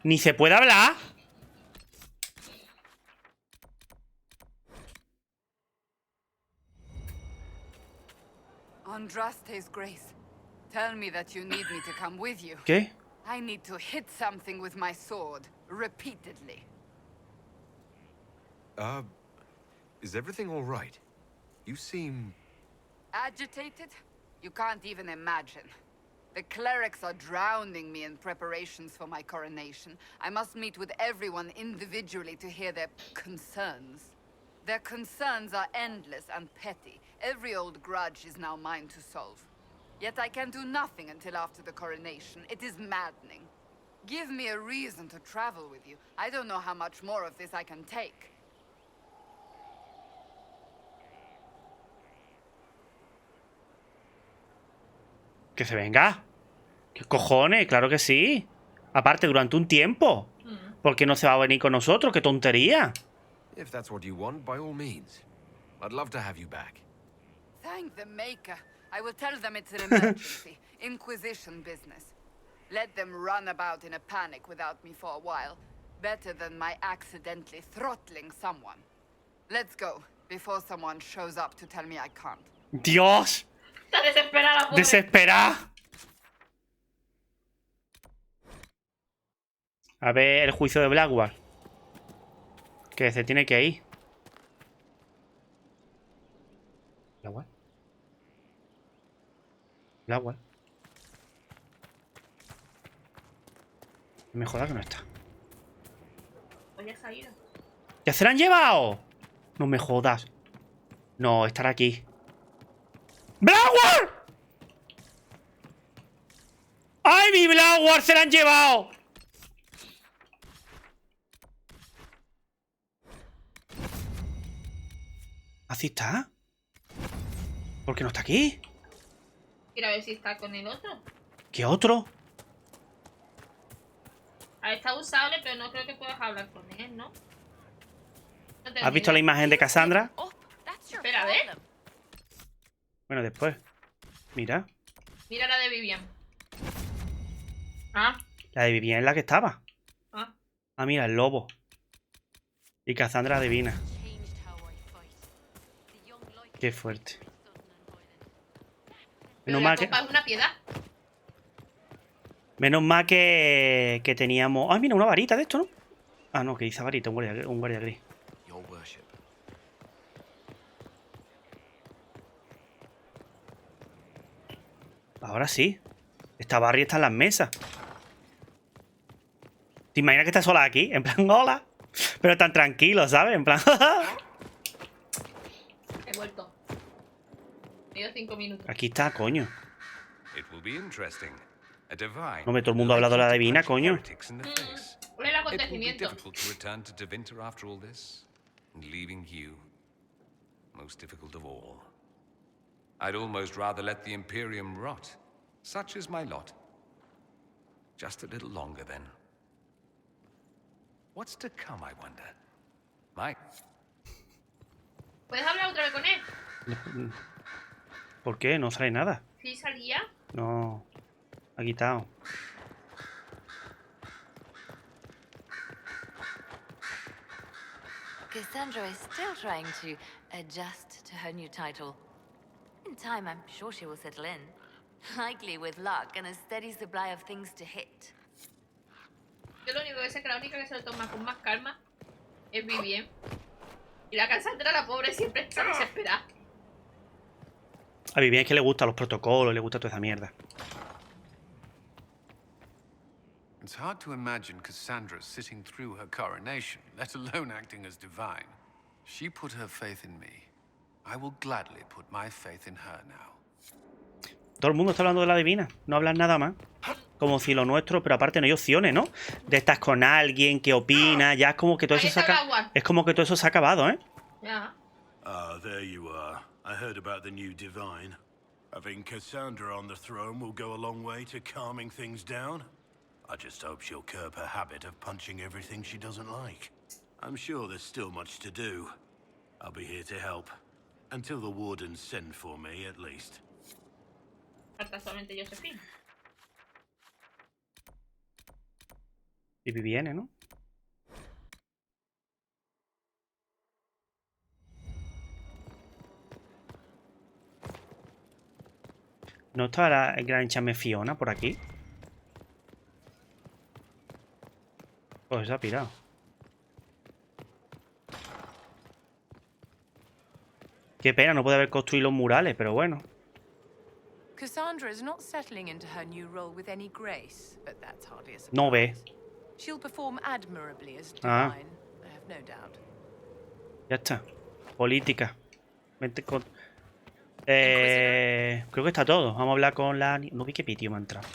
Ni se puede hablar. Andraste's grace. Tell me that you need me to come with you. ¿Qué? I need to hit something with my sword repeatedly. Is everything all right? You seem... Agitated? You can't even imagine. The clerics are drowning me in preparations for my coronation. I must meet with everyone individually to hear their concerns. Their concerns are endless and petty. Every old grudge is now mine to solve. Yet I can do nothing until after the coronation. It is maddening. Give me a reason to travel with you. I don't know how much more of this I can take. Que se venga. ¿Qué cojones? Claro que sí. Aparte, durante un tiempo. ¿Por qué no se va a venir con nosotros? ¡Qué tontería! If that's what you want, by all means. I'd love to have you back. Thank the Maker. I will tell them it's an emergency. Inquisition business. Let them run about in a panic without me for a while. Better than my accidentally throttling someone. Let's go, before someone shows up to tell me I can't. ¡Dios! Está desesperada, pobre. ¡Desesperada! A ver el juicio de Blackwell. Que se tiene que ir. ¿Blackwell? Blackwell. No me jodas que no está. Pues ya se ha ido. ¡Ya se la han llevado! No me jodas. No, estará aquí. ¡Blackwell! ¡Ay, mi Blackwell! ¡Se la han llevado! ¿Así está? ¿Por qué no está aquí? Quiero ver si está con el otro. ¿Qué otro? Está usable, pero no creo que puedas hablar con él, ¿no? ¿Has visto la imagen de Cassandra? Espera, a ver. Bueno, después. Mira. Mira la de Vivian. Ah. La de Vivian es la que estaba. Ah. Ah, mira, el lobo. Y Cassandra adivina. Qué fuerte. Pero la copa es una piedad. Menos mal que teníamos... Ah, mira, una varita de esto, ¿no? Ah, no, que dice varita, un guardia gris. Ahora sí. Esta Barry está en las mesas. ¿Te imaginas que está sola aquí? En plan, hola. Pero tan tranquilo, ¿sabes? En plan... He vuelto. Me dio 5 minutos. Aquí está, coño. It will be interesting. A divine. No, todo el mundo ha hablado de la divina, coño. ¿Cuál es el acontecimiento? It will be difficult to return to Tevinter after all this, and leaving you most difficult of all. I'd almost rather let the Imperium rot. Such is my lot. Just a little longer, then. What's to come, I wonder? Mike. ¿Puedes hablar otra vez con él? ¿Por qué? No sale nada. ¿Sí salía? No. Ha quitado. Cassandra is still trying to adjust to her new title. In time, I'm sure she will settle in. Likely with luck and a steady supply of things to hit. Yo lo único que sé es que la única que se lo toma con más calma es Vivian. Y la Cassandra, la pobre, siempre está desesperada. A Vivian es que le gustan los protocolos, le gusta toda esa mierda. It's hard to imagine Cassandra sitting through her coronation, let alone acting as divine. She put her faith in me. I will gladly put my faith in her now. Todo el mundo está hablando de la divina. No hablan nada más. Como si lo nuestro, pero aparte no hay opciones, ¿no? De estar con alguien que opina. Ya es como que todo eso es como que todo eso se ha acabado, ¿eh? Ya. Ah, there you are. I heard about the new divine. Having Cassandra on the throne will go a long way to calming things down. I just hope she'll curb her habit of punching everything she doesn't like. I'm sure there's still much to do. I'll be here to help. Until the wardens send for me, at least. Falta solamente Josephine. Y viene, ¿no? ¿No está el gran chame Fiona por aquí? Pues se ha pirado. Qué pena, no puede haber construido los murales, pero bueno. Cassandra is not settling into her new role with any grace, but that's hardly a surprise. No ve. She'll perform admirably as Ah. divine, I have no doubt. Ya está. Política. Vente con... creo que está todo. Vamos a hablar con la... No vi qué pitio me ha entrado.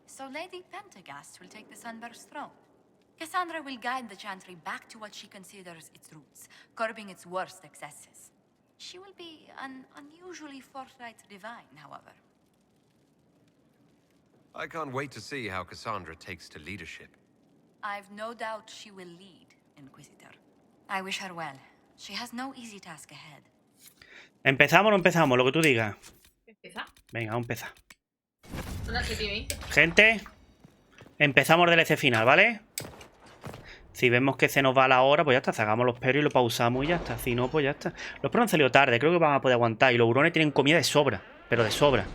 So Lady Pentagast will take the Sunburst throne. Cassandra will guide the Chantry back to what she considers its roots, curbing its worst excesses. She will be an unusually forthright divine, however. I can't wait to see how Cassandra takes to leadership. I've no doubt she will lead, Inquisitor. I wish her well. She has no easy task ahead. ¿Empezamos o no empezamos? Lo que tú digas. ¿Empieza? Venga, vamos a empezar. Son las 7:20. Gente, empezamos del DLC final, ¿vale? Si vemos que se nos va la hora, pues ya está. Sacamos los perros y lo pausamos y ya está. Si no, pues ya está. Los perros han salido tarde, creo que van a poder aguantar. Y los hurones tienen comida de sobra, pero de sobra.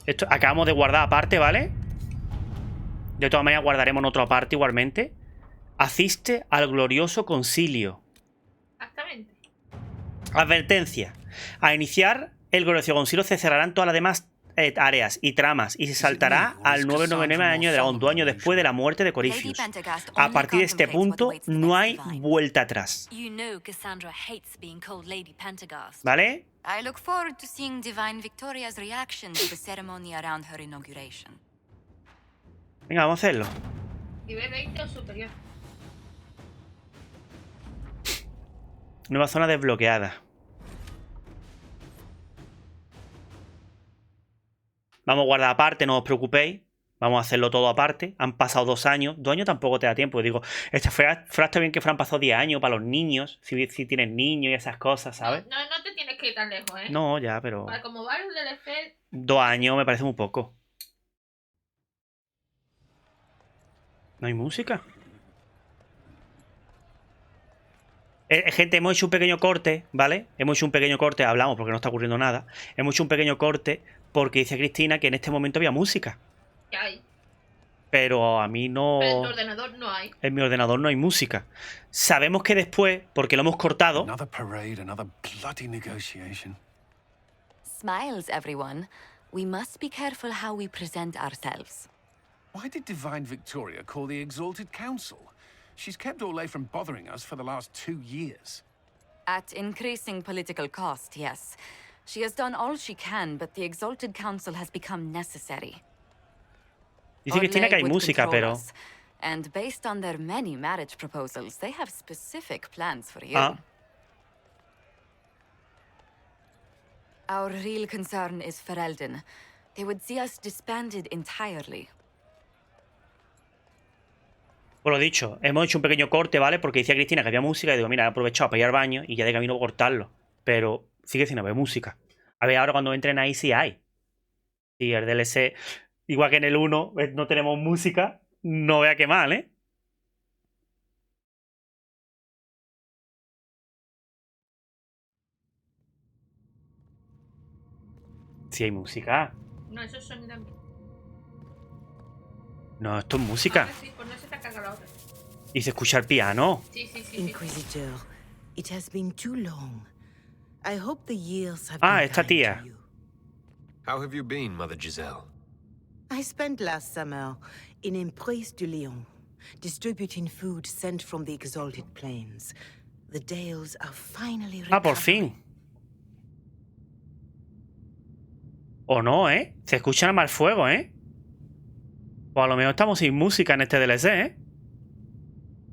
Esto acabamos de guardar aparte, ¿vale? De todas maneras guardaremos en otro aparte igualmente. Asiste al glorioso concilio. Exactamente. Advertencia. Al iniciar el glorioso concilio se cerrarán todas las demás áreas y tramas y se saltará al 999 año de Dragón, 2 años después de la muerte de Corifeus. A partir de este punto no hay vuelta atrás. ¿Vale? I look forward to seeing Divine Victoria's reaction to the ceremony around her inauguration. Venga, vamos a hacerlo. Nivel 20 o superior. Nueva zona desbloqueada. Vamos a guardar aparte, no os preocupéis. Vamos a hacerlo todo aparte. Han pasado 2 años. 2 años tampoco te da tiempo. Digo, fuera está bien que fueran pasado 10 años para los niños. Si tienes niños y esas cosas, ¿sabes? No te tienes que ir tan lejos, ¿eh? No, ya, pero... Para como va el DLC... 2 años me parece muy poco. ¿No hay música? Gente, hemos hecho un pequeño corte, ¿vale? Hemos hecho un pequeño corte, hablamos porque no está ocurriendo nada. Hemos hecho un pequeño corte porque dice Cristina que en este momento había música. ¿Qué hay? Pero a mí no... Pero en tu ordenador no hay. En mi ordenador no hay música. Sabemos que después, porque lo hemos cortado... Another parade, another bloody negotiation. Smiles, everyone. We must be careful how we present ourselves. Why did Divine Victoria call the Exalted Council? She's kept Orlais from bothering us for the last 2 years. At increasing political cost, yes. She has done all she can, but the Exalted Council has become necessary. Dice Cristina que hay música, pero... And based on their many marriage proposals, they have specific plans for you. Ah. Our real concern is Ferelden. They would see us disbanded entirely. Por lo dicho, hemos hecho un pequeño corte, ¿vale? Porque decía Cristina que había música y digo, mira, he aprovechado para ir al baño y ya de camino voy a cortarlo. Pero sigue sin haber música. A ver, ahora cuando entren ahí sí hay. Y el DLC, igual que en el 1 no tenemos música, no vea qué mal, ¿eh? Sí hay música. No, eso es sonido ambiente. No, esto es música. Sí, pues no se te ha cargado la otra. Y se escucha el piano. Sí. Inquisitor, it has been too long. I hope the years have Ah, been esta kind tía. to you. How have you been, Mother Giselle? I spent last summer in Emprise de Lyon, distributing food sent from the exalted plains. The Dales are finally Ah, por fin. O no, ¿eh? Se escucha más fuego, ¿eh? O a lo mejor estamos sin música en este DLC, ¿eh?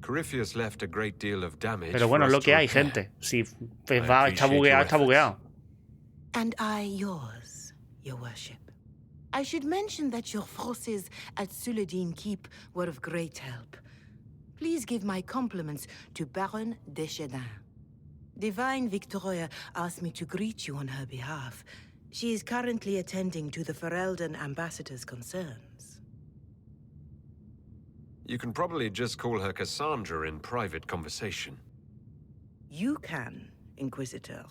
Corifeus left a great deal of damage. Pero bueno, es lo que hay, gente. Si está bugueado, está bugueado. And I yours, your worship. I should mention that your forces at Suladin Keep were of great help. Please give my compliments to Baron Deschedin. Divine Victoria asked me to greet you on her behalf. She is currently attending to the Ferelden ambassador's concerns. You can probably just call her Cassandra in private conversation. You can, Inquisitor.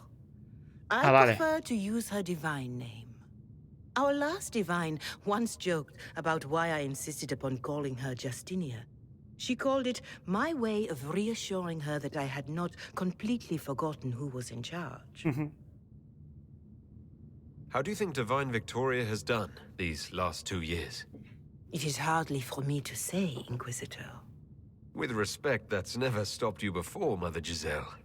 I vale. prefer to use her divine name. Our last divine once joked about why I insisted upon calling her Justinia. She called it my way of reassuring her that I had not completely forgotten who was in charge. How do you think Divine Victoria has done these last 2 years? It is hardly for me to say, Inquisitor. With respect, that's never stopped you before, Mother Giselle.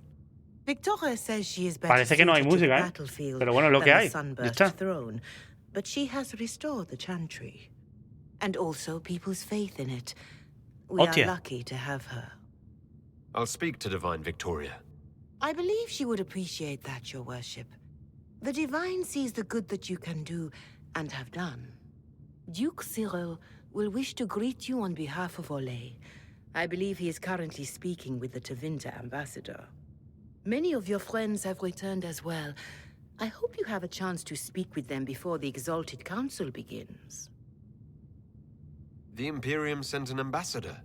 Victoria says she is better Parece que no hay suited to the música, ¿eh? battlefield Pero bueno, es lo que than hay. the Ya sunburst está. throne, but she has restored the chantry, and also people's faith in it. We Hostia. are lucky to have her. I'll speak to Divine Victoria. I believe she would appreciate that, your worship. The divine sees the good that you can do and have done. Duke Cyril will wish to greet you on behalf of Olay. I believe he is currently speaking with the Tevinter ambassador. Many of your friends have returned as well. I hope you have a chance to speak with them before the Exalted Council begins. The Imperium sent an ambassador.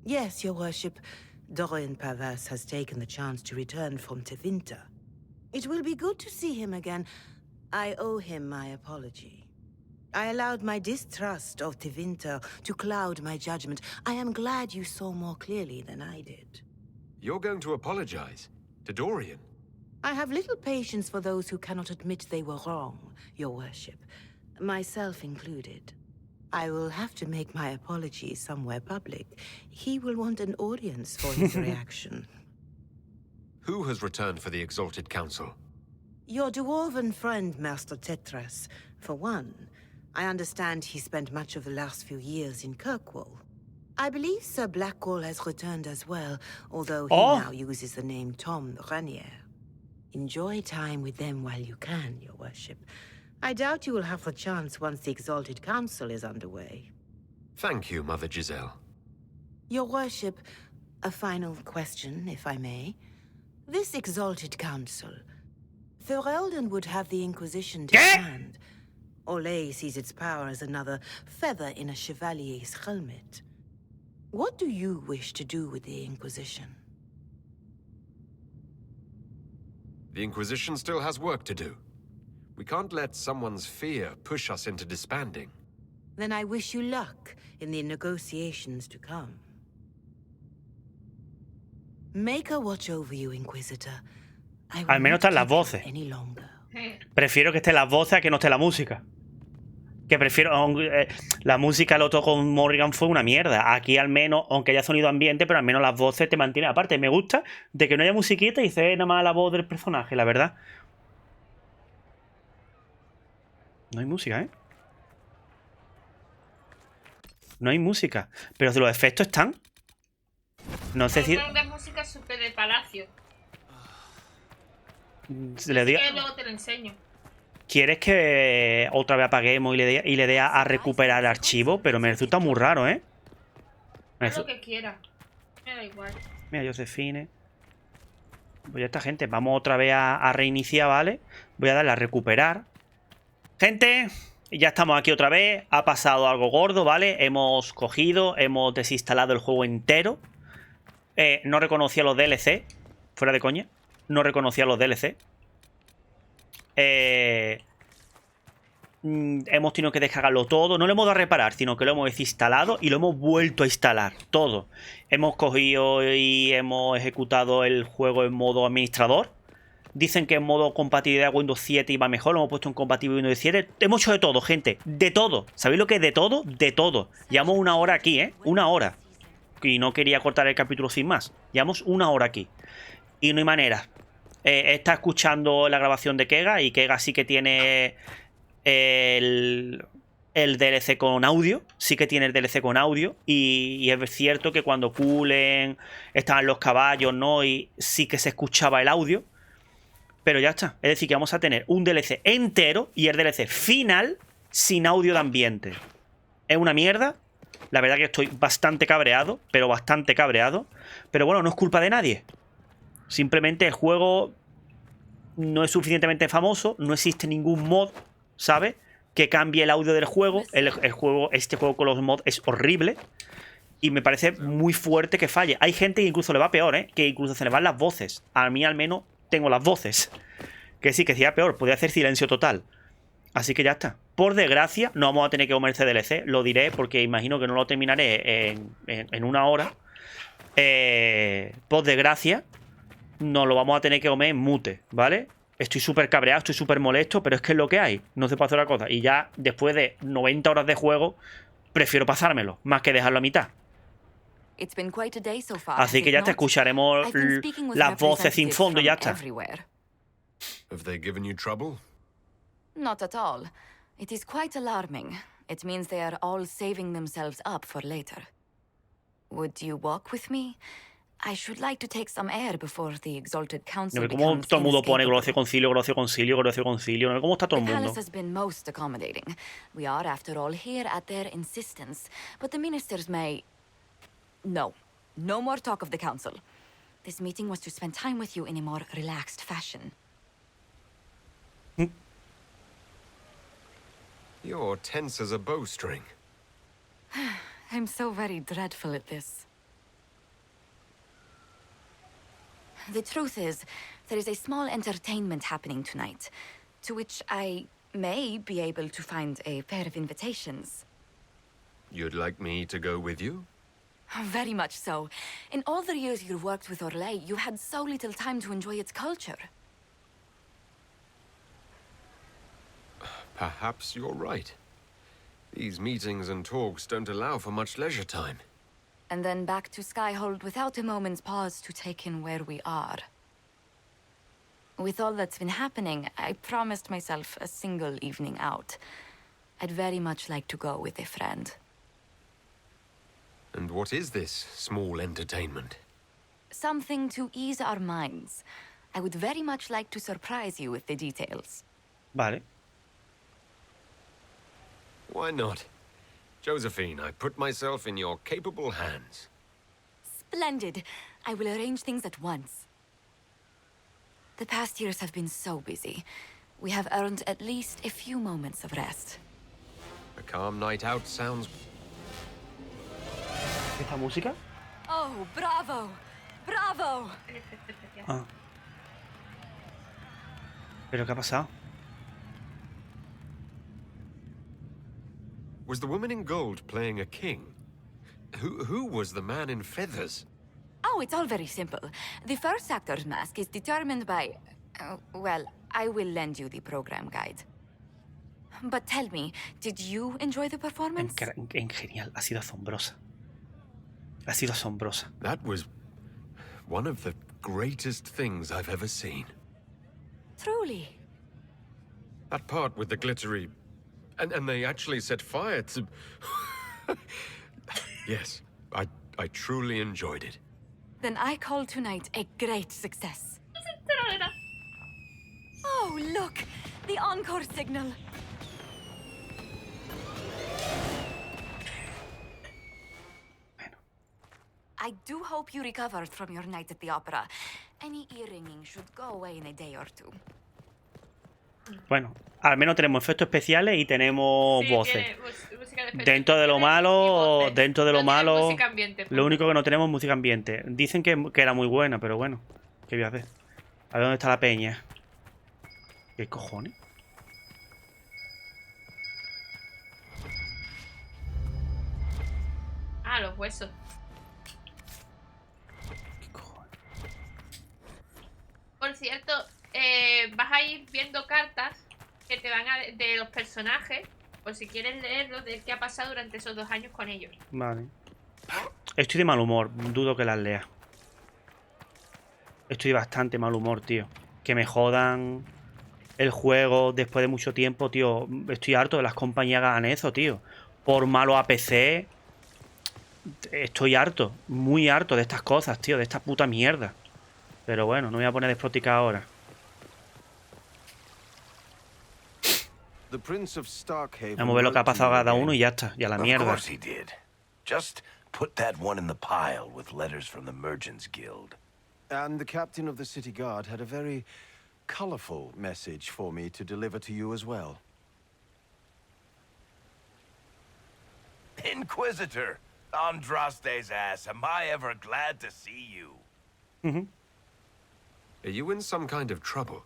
Yes, your worship. Dorian Pavas has taken the chance to return from Tevinter. It will be good to see him again. I owe him my apology. I allowed my distrust of Tevinter to cloud my judgment. I am glad you saw more clearly than I did. You're going to apologize to Dorian? I have little patience for those who cannot admit they were wrong, your worship. Myself included. I will have to make my apology somewhere public. He will want an audience for his reaction. Who has returned for the Exalted Council? Your dwarven friend, Master Tetras, for one. I understand he spent much of the last few years in Kirkwall. I believe Sir Blackwall has returned as well, although he now uses the name Tom Ranier. Enjoy time with them while you can, your worship. I doubt you will have the chance once the Exalted Council is underway. Thank you, Mother Giselle. Your worship, a final question, if I may. This Exalted Council, Ferelden would have the Inquisition disband. Olay sees its power as another feather in a chevalier's helmet. What do you wish to do with the Inquisition? The Inquisition still has work to do. We can't let someone's fear push us into disbanding. Then I wish you luck in the negotiations to come. Maker watch over you, Inquisitor. Al menos están las voces. Prefiero que estén las voces a que no esté la música. Que prefiero... la música, el otro con Morrigan fue una mierda. Aquí al menos, aunque haya sonido ambiente, pero al menos las voces te mantienen. Aparte, me gusta de que no haya musiquita y se nada más la voz del personaje, la verdad. No hay música, ¿eh? No hay música. Pero los efectos están... No sé si... La música súper de palacio. Le diga... Que luego te lo enseño. ¿Quieres que otra vez apaguemos y le dé a recuperar el archivo? Pero me resulta muy raro, ¿eh? Haz lo que quiera. Me da igual. Mira, Josefine. Pues ya está, gente. Vamos otra vez a reiniciar, ¿vale? Voy a darle a recuperar. Gente, ya estamos aquí otra vez. Ha pasado algo gordo, ¿vale? Hemos cogido, hemos desinstalado el juego entero. No reconocía los DLC. Fuera de coña. No reconocía los DLC. Hemos tenido que descargarlo todo. No lo hemos dado a reparar, sino que lo hemos desinstalado y lo hemos vuelto a instalar todo. Hemos cogido y hemos ejecutado el juego en modo administrador. Dicen que en modo compatibilidad Windows 7 iba mejor, lo hemos puesto en compatible Windows 7. Hemos hecho de todo, gente, de todo. ¿Sabéis lo que es de todo? De todo. Llevamos 1 hora aquí, ¿eh? 1 hora. Y no quería cortar el capítulo sin más. Llevamos 1 hora aquí. Y no hay manera. Está escuchando la grabación de Kega y Kega sí que tiene el DLC con audio. Sí que tiene el DLC con audio. Y es cierto que cuando Cullen estaban los caballos, ¿no? Y sí que se escuchaba el audio. Pero ya está. Es decir, que vamos a tener un DLC entero y el DLC final sin audio de ambiente. Es una mierda. La verdad que estoy bastante cabreado, pero bastante cabreado. Pero bueno, no es culpa de nadie. Simplemente el juego no es suficientemente famoso. No existe ningún mod, ¿sabes? Que cambie el audio del juego. Este juego con los mods es horrible. Y me parece muy fuerte que falle. Hay gente que incluso le va peor, ¿eh? Que incluso se le van las voces. A mí al menos tengo las voces. Que sí, que sería peor. Podría hacer silencio total. Así que ya está. Por desgracia, no vamos a tener que comer este DLC. Lo diré porque imagino que no lo terminaré en 1 hora. Por desgracia, no lo vamos a tener que comer en mute, ¿vale? Estoy súper cabreado, estoy súper molesto, pero es que es lo que hay. No se puede hacer otra cosa. Y ya después de 90 horas de juego, prefiero pasármelo, más que dejarlo a mitad. Así que ya te escucharemos las voces sin fondo y ya está. Have they given you trouble? Not at all. It is quite alarming. It means they are all saving themselves up for later. Would you walk with me? I should like to take some air before the exalted council No, como todo el mundo pone gloria concilio, gloria concilio, gloria concilio. No, ¿cómo está todo el The mundo? palace has been most accommodating. We are, after all, here at their insistence. But the ministers may... No. No more talk of the council. This meeting was to spend time with you in a more relaxed fashion. You're tense as a bowstring. I'm so very dreadful at this. The truth is, there is a small entertainment happening tonight, to which I may be able to find a pair of invitations. You'd like me to go with you? Very much so. In all the years you worked with Orlais, you had so little time to enjoy its culture. Perhaps you're right. These meetings and talks don't allow for much leisure time. And then back to Skyhold without a moment's pause to take in where we are. With all that's been happening, I promised myself a single evening out. I'd very much like to go with a friend. And what is this small entertainment? Something to ease our minds. I would very much like to surprise you with the details. Vale. Why not? Josephine, I put myself in your capable hands. Splendid. I will arrange things at once. The past years have been so busy. We have earned at least a few moments of rest. A calm night out sounds... ¿Esta música? Oh, bravo! Bravo! Ah. ¿Pero qué ha pasado? Was the woman in gold playing a king? Who was the man in feathers? Oh, it's all very simple. The first actor's mask is determined by... well, I will lend you the program guide. But tell me, did you enjoy the performance? Genial, ha sido asombrosa. Ha sido asombrosa. That was one of the greatest things I've ever seen. Truly. That part with the glittery... And they actually set fire to... Yes, I truly enjoyed it. Then I call tonight a great success. Oh, look! The encore signal! I do hope you recovered from your night at the opera. Any ear-ringing should go away in a day or two. Bueno, al menos tenemos efectos especiales y tenemos voces. Dentro de lo malo, lo único que no tenemos es música ambiente. Dicen que era muy buena, pero bueno, ¿qué voy a hacer? A ver dónde está la peña. ¿Qué cojones? Ah, los huesos. ¿Qué cojones? Por cierto, vas a ir viendo cartas que te van a de los personajes, por si quieres leerlos, de qué ha pasado durante esos 2 años con ellos. Vale. Estoy de mal humor, dudo que las lea. Estoy de bastante mal humor, tío. Que me jodan el juego después de mucho tiempo, tío. Estoy harto de las compañías que hagan eso, tío. Por malo APC. Estoy harto, muy harto de estas cosas, tío. De esta puta mierda. Pero bueno, no me voy a poner a despotricar ahora. Vamos a ver lo que ha pasado a cada uno y ya está. Y a la mierda. Of course he did. Just put that one in the pile with letters from the Merchants Guild. And the captain of the city guard had a very colorful message for me to deliver to you as well. Inquisitor! Andraste's ass, am I ever glad to see you. Are you in some kind of trouble?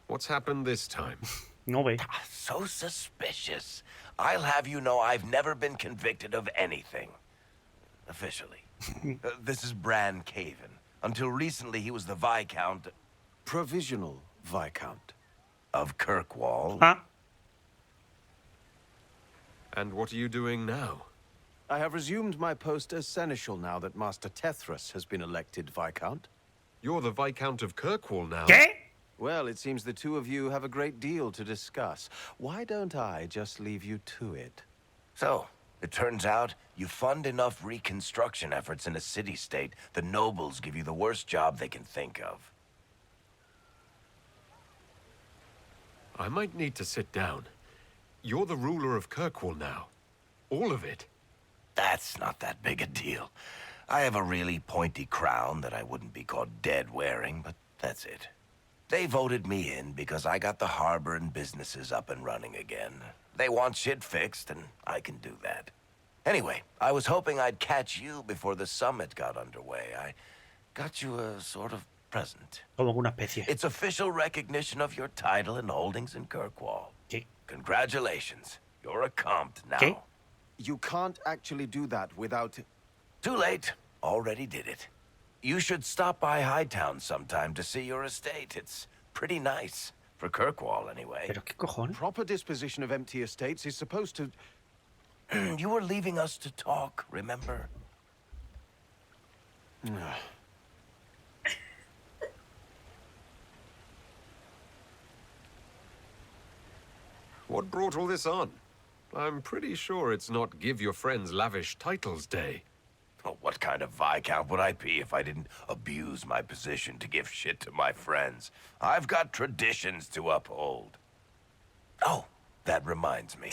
What's happened this time? No way. So suspicious. I'll have you know I've never been convicted of anything. Officially. This is Bran Caven. Until recently, he was the Viscount... Provisional Viscount. Of Kirkwall. Huh? And what are you doing now? I have resumed my post as Seneschal now that Master Thedas has been elected Viscount. You're the Viscount of Kirkwall now. ¿Qué? Well, it seems the two of you have a great deal to discuss. Why don't I just leave you to it? So, it turns out you fund enough reconstruction efforts in a city-state, the nobles give you the worst job they can think of. I might need to sit down. You're the ruler of Kirkwall now. All of it. That's not that big a deal. I have a really pointy crown that I wouldn't be caught dead wearing, but that's it. They voted me in because I got the harbor and businesses up and running again. They want shit fixed, and I can do that. Anyway, I was hoping I'd catch you before the summit got underway. I got you a sort of present. Como una especie. It's official recognition of your title and holdings in Kirkwall. ¿Qué? Congratulations. You're a compt now. ¿Qué? You can't actually do that without... Too late. Already did it. You should stop by Hightown sometime to see your estate. It's pretty nice. For Kirkwall, anyway. ¿Pero qué cojones? Proper disposition of empty estates is supposed to... You were leaving us to talk, remember? What brought all this on? I'm pretty sure it's not give your friends lavish titles day. Well, what kind of Viscount would I be if I didn't abuse my position to give shit to my friends? I've got traditions to uphold. Oh, that reminds me.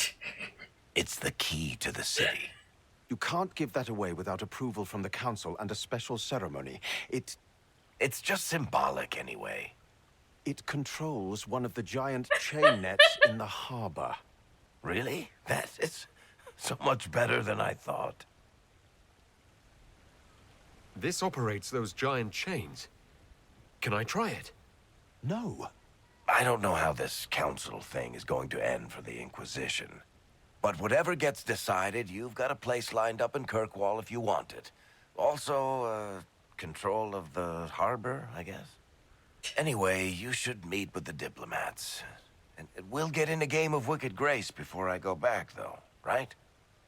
It's the key to the city. You can't give that away without approval from the council and a special ceremony. It's just symbolic anyway. It controls one of the giant chain nets in the harbor. Really? That is so much better than I thought. This operates those giant chains. Can I try it? No. I don't know how this council thing is going to end for the Inquisition. But whatever gets decided, you've got a place lined up in Kirkwall if you want it. Also, control of the harbor, I guess. Anyway, you should meet with the diplomats. And we'll get in a game of Wicked Grace before I go back, though, right?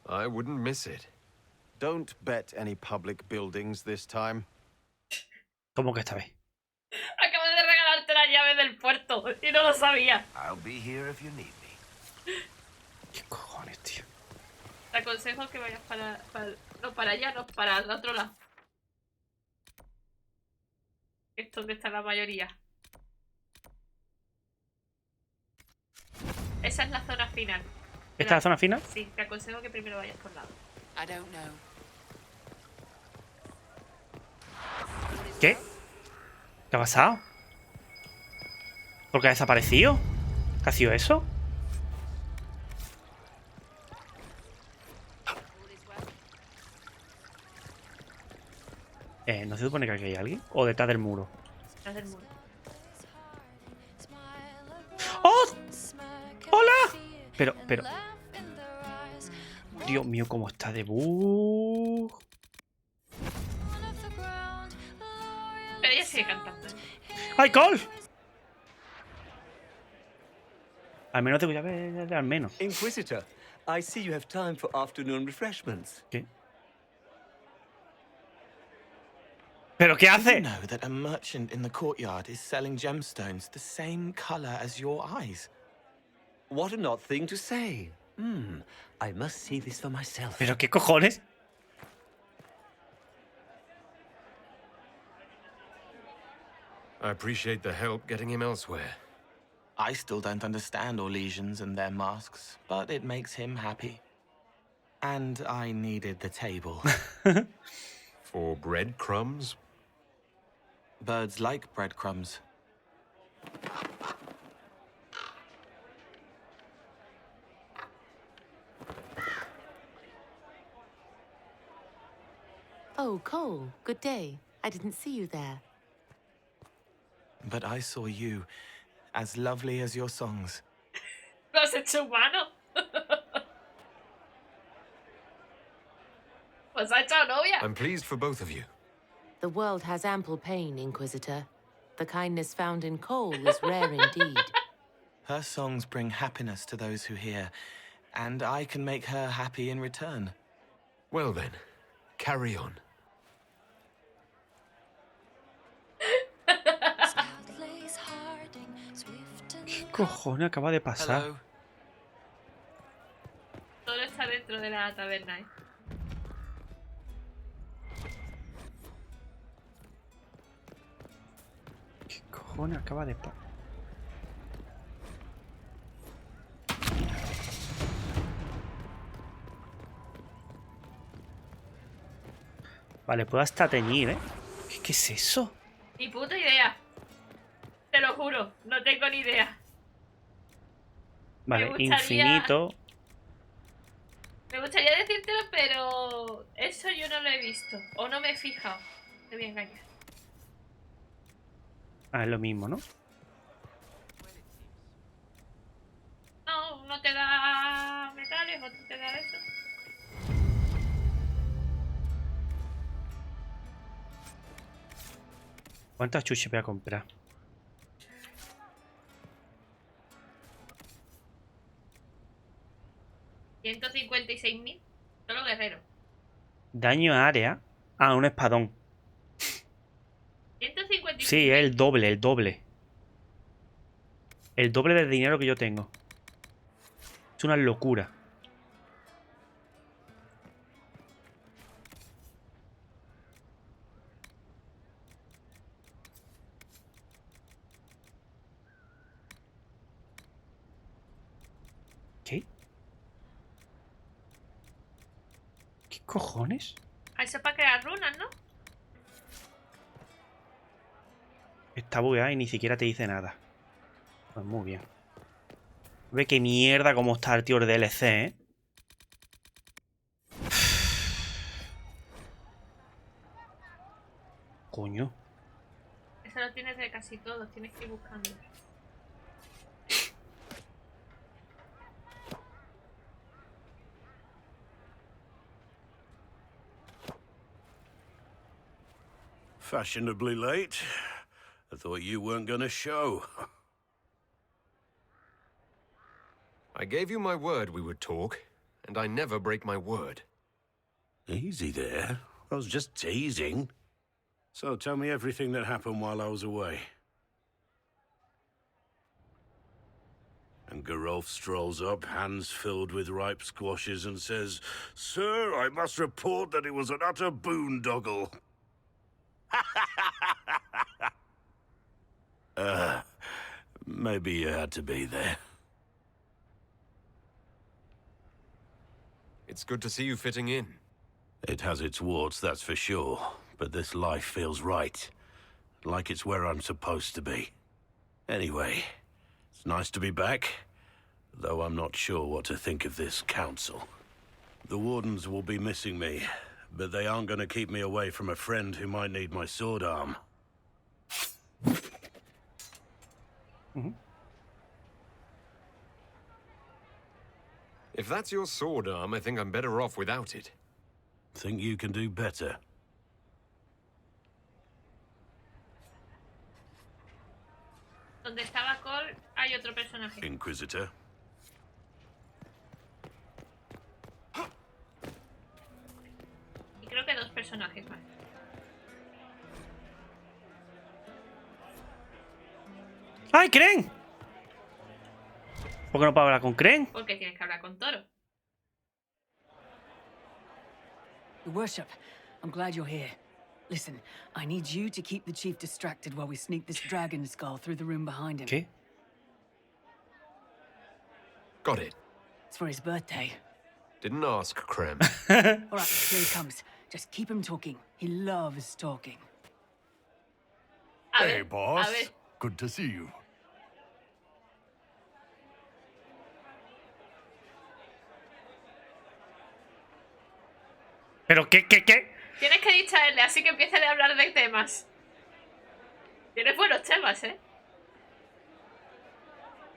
I wouldn't miss it. Don't bet any public buildings this time. ¿Cómo que esta vez? Acabo de regalarte la llave del puerto y no lo sabía. I'll be here if you need me. ¿Qué cojones, tío? Te aconsejo que vayas no para allá, no para el otro lado. Esto es donde está la mayoría. Esa es la zona final. ¿Esta es la zona final? Sí, te aconsejo que primero vayas por lado. I don't know. ¿Qué? ¿Qué ha pasado? ¿Por qué ha desaparecido? ¿Qué ha sido eso? ¿No se supone que aquí hay alguien? ¿O detrás del muro? Detrás del muro. ¡Oh! ¡Hola! Pero... Dios mío, cómo está de bug. Pero ella sigue cantando. ¡Ay, Cole! Al menos te al menos. Inquisitor, I see you have time for afternoon refreshments. ¿Qué? ¿Pero qué Do you hace? know that a merchant in the courtyard is selling gemstones the same color as your eyes? What an odd thing to say. I must see this for myself. ¿Pero qué cojones? I appreciate the help getting him elsewhere. I still don't understand Orlesians and their masks, but it makes him happy. And I needed the table. For breadcrumbs? Birds like breadcrumbs. Oh, Cole, good day. I didn't see you there. But I saw you, as lovely as your songs. Lo has hecho humano. Pues ha hecho novia. I'm pleased for both of you. The world has ample pain, Inquisitor. The kindness found in Cole is rare indeed. Her songs bring happiness to those who hear, and I can make her happy in return. Well then, carry on. ¿Qué cojones acaba de pasar? Hello. Todo está dentro de la taberna, ¿eh? ¿Qué cojones acaba de pasar? Vale, puedo hasta teñir, ¿eh? ¿Qué es eso? Ni puta idea. Te lo juro, no tengo ni idea. Vale, gustaría- infinito. Me gustaría decírtelo, pero eso yo no lo he visto. O no me he fijado. Te voy a engañar. Ah, es lo mismo, ¿no? No, uno te da metales, otro te da eso. ¿Cuántas chuches voy a comprar? $156.000. Solo guerrero. Daño a área. Ah, un espadón. 156. Sí, es el doble, el doble. El doble del dinero que yo tengo. Es una locura. ¿Qué? ¿Qué cojones? Eso es para crear runas, ¿no? Está bugueada y ni siquiera te dice nada. Pues muy bien. Ve qué mierda cómo está el tío de DLC, ¿eh? Coño. Eso lo tienes de casi todos, tienes que ir buscando. Fashionably late. I thought you weren't gonna show. I gave you my word we would talk, and I never break my word. Easy there. I was just teasing. So tell me everything that happened while I was away. And Geralf strolls up, hands filled with ripe squashes, and says, "Sir, I must report that it was an utter boondoggle." Maybe you had to be there. It's good to see you fitting in. It has its warts, that's for sure. But this life feels right. Like it's where I'm supposed to be. Anyway, it's nice to be back. Though I'm not sure what to think of this council. The Wardens will be missing me, but they aren't going to keep me away from a friend who might need my sword arm. If that's your sword arm, I think I'm better off without it. Think you can do better? Donde estaba Cole hay otro personaje. Inquisitor, Creo que 2 personajes más. ¡Ay, Kren! ¿Por qué no puedo hablar con Kren? Porque tienes que hablar con Toro. Your worship, I'm glad you're here. Listen, I need you to keep the chief distracted while we sneak this dragon skull through the room behind him. ¿Qué? Got it. It's for his birthday. Didn't ask, Krem. All right, here he comes. Just keep him talking. He loves talking. Hey, boss. Good to see you. ¿Pero qué? Tienes que distraerle, así que empieza a hablar de temas. Tienes buenos temas, ¿eh?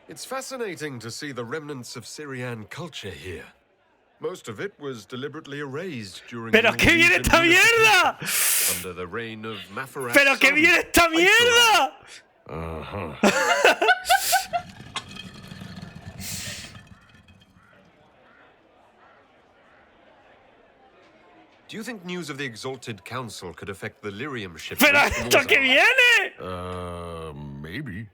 It's fascinating to see the remnants of Syrian culture here. Most of it was deliberately erased during ¿Pero qué viene esta mierda? Under the reign of Mafarat. ¿Pero qué viene esta mierda? Do you think news of the Exalted Council could affect the lyrium ship? ¿Pero esto qué viene? Maybe.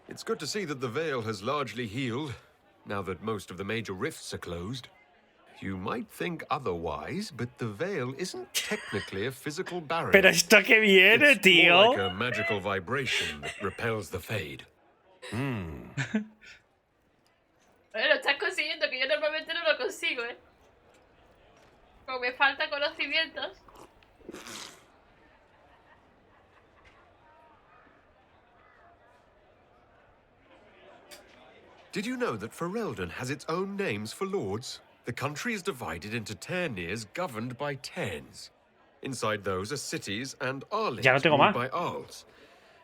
It's good to see that the veil has largely healed, now that most of the major rifts are closed. You might think otherwise, but the veil isn't technically a physical barrier. ¿Pero esto qué viene, It's tío? more like a magical vibration that repels the fade. Lo estás consiguiendo, que yo normalmente no lo consigo, ¿eh? Como me falta conocimientos. Did you know that Ferelden has its own names for lords? The country is divided into terniers governed by terns. Inside those are cities and arlings Ya no tengo ruled más. by arls.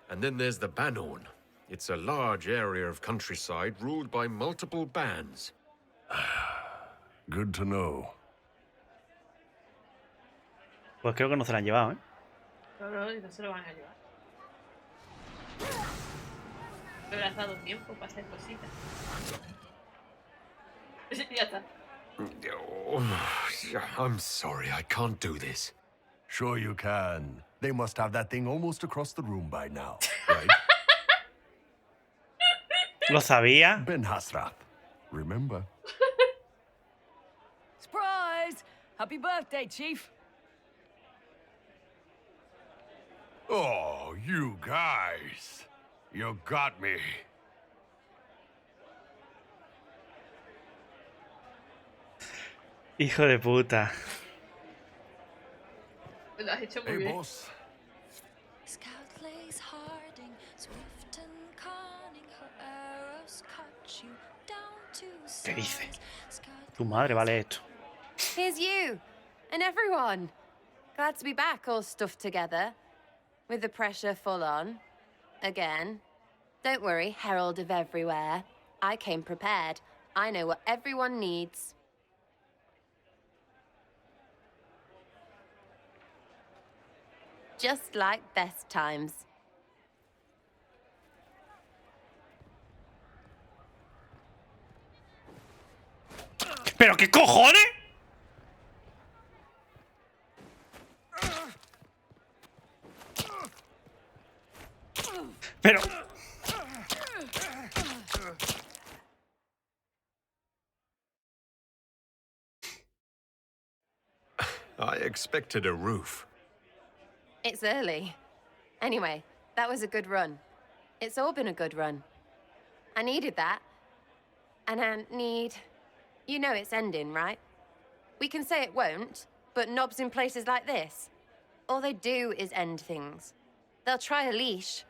And then there's the Banorn. It's a large area of countryside ruled by multiple bands. Good to know. Pues creo que no se la han llevado, ¿eh? No, no se lo van a llevar. Me habrás dado tiempo para hacer cositas. Ya está. I'm sorry, I can't do this. Sure you can. They must have that thing almost across the room by now, right? Lo sabía. Ben Hasrath. Remember? Surprise! Happy birthday, Chief. Oh, you guys. You got me. Hijo de puta. Lo has hecho muy Hey, bien. boss. ¿Qué dice? Tu madre vale esto. Here's you and everyone. Glad to be back, all stuffed together, with the pressure full on. Again. Don't worry, herald of everywhere. I came prepared. I know what everyone needs. Just like best times. ¿Pero qué cojones? Pero... I expected a roof. It's early. Anyway, that was a good run. It's all been a good run. I needed that. And I need... You know it's ending, right? We can say it won't, but knobs in places like this, all they do is end things. They'll try a leash.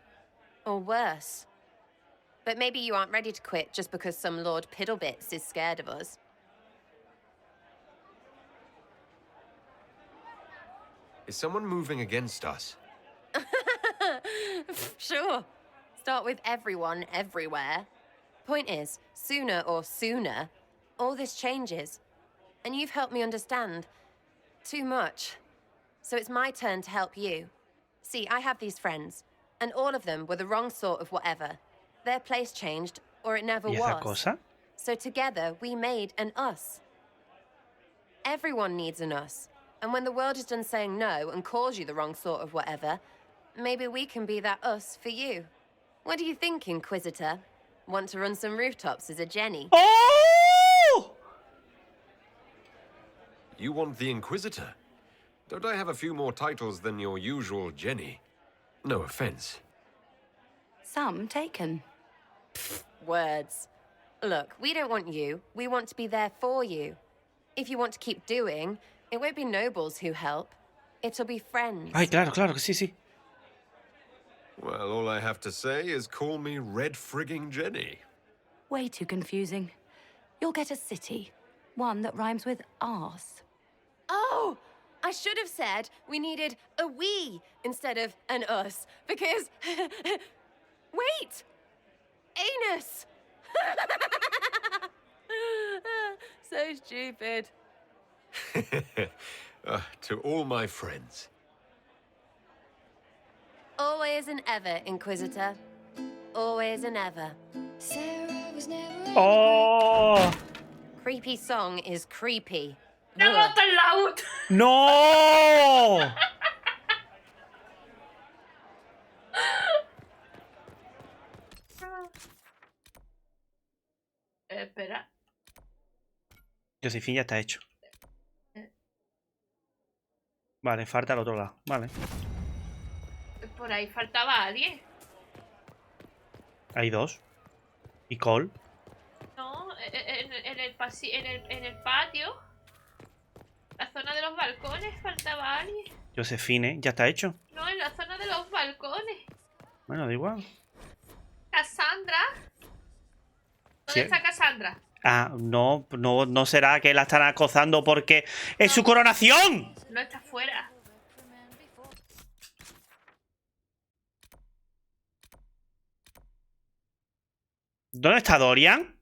Or worse. But maybe you aren't ready to quit just because some Lord Piddlebits is scared of us. Is someone moving against us? Sure. Start with everyone, everywhere. Point is, sooner, all this changes. And you've helped me understand. Too much. So it's my turn to help you. See, I have these friends, and all of them were the wrong sort of whatever. Their place changed, or it never ¿Y esa was. cosa? So together, we made an us. Everyone needs an us. And when the world is done saying no and calls you the wrong sort of whatever, maybe we can be that us for you. What do you think, Inquisitor? Want to run some rooftops as a Jenny? ¡Oh! You want the Inquisitor? Don't I have a few more titles than your usual Jenny? No offense. Some taken. Words. Look, we don't want you. We want to be there for you. If you want to keep doing, it won't be nobles who help. It'll be friends. Ay, claro, claro que sí, sí. Well, all I have to say is call me Red Frigging Jenny. Way too confusing. You'll get a city. One that rhymes with arse. Oh! I should have said we needed a we instead of an us, because... Wait! Anus! So stupid. To all my friends. Always and ever, Inquisitor. Always and ever. ¡Oh! Creepy song is creepy. ¡No Ugh. tan loud! ¡No! Espera. Josefina ya está hecho. Vale, falta al otro lado. Vale. Por ahí faltaba alguien. Hay dos. ¿Y Cole? No, en el patio. La zona de los balcones faltaba alguien. Josefine, ya está hecho. No, en la zona de los balcones. Bueno, da igual. Cassandra. ¿Dónde Sí. está Cassandra? Ah, no será que la están acosando porque es su coronación. No está fuera. ¿Dónde está Dorian?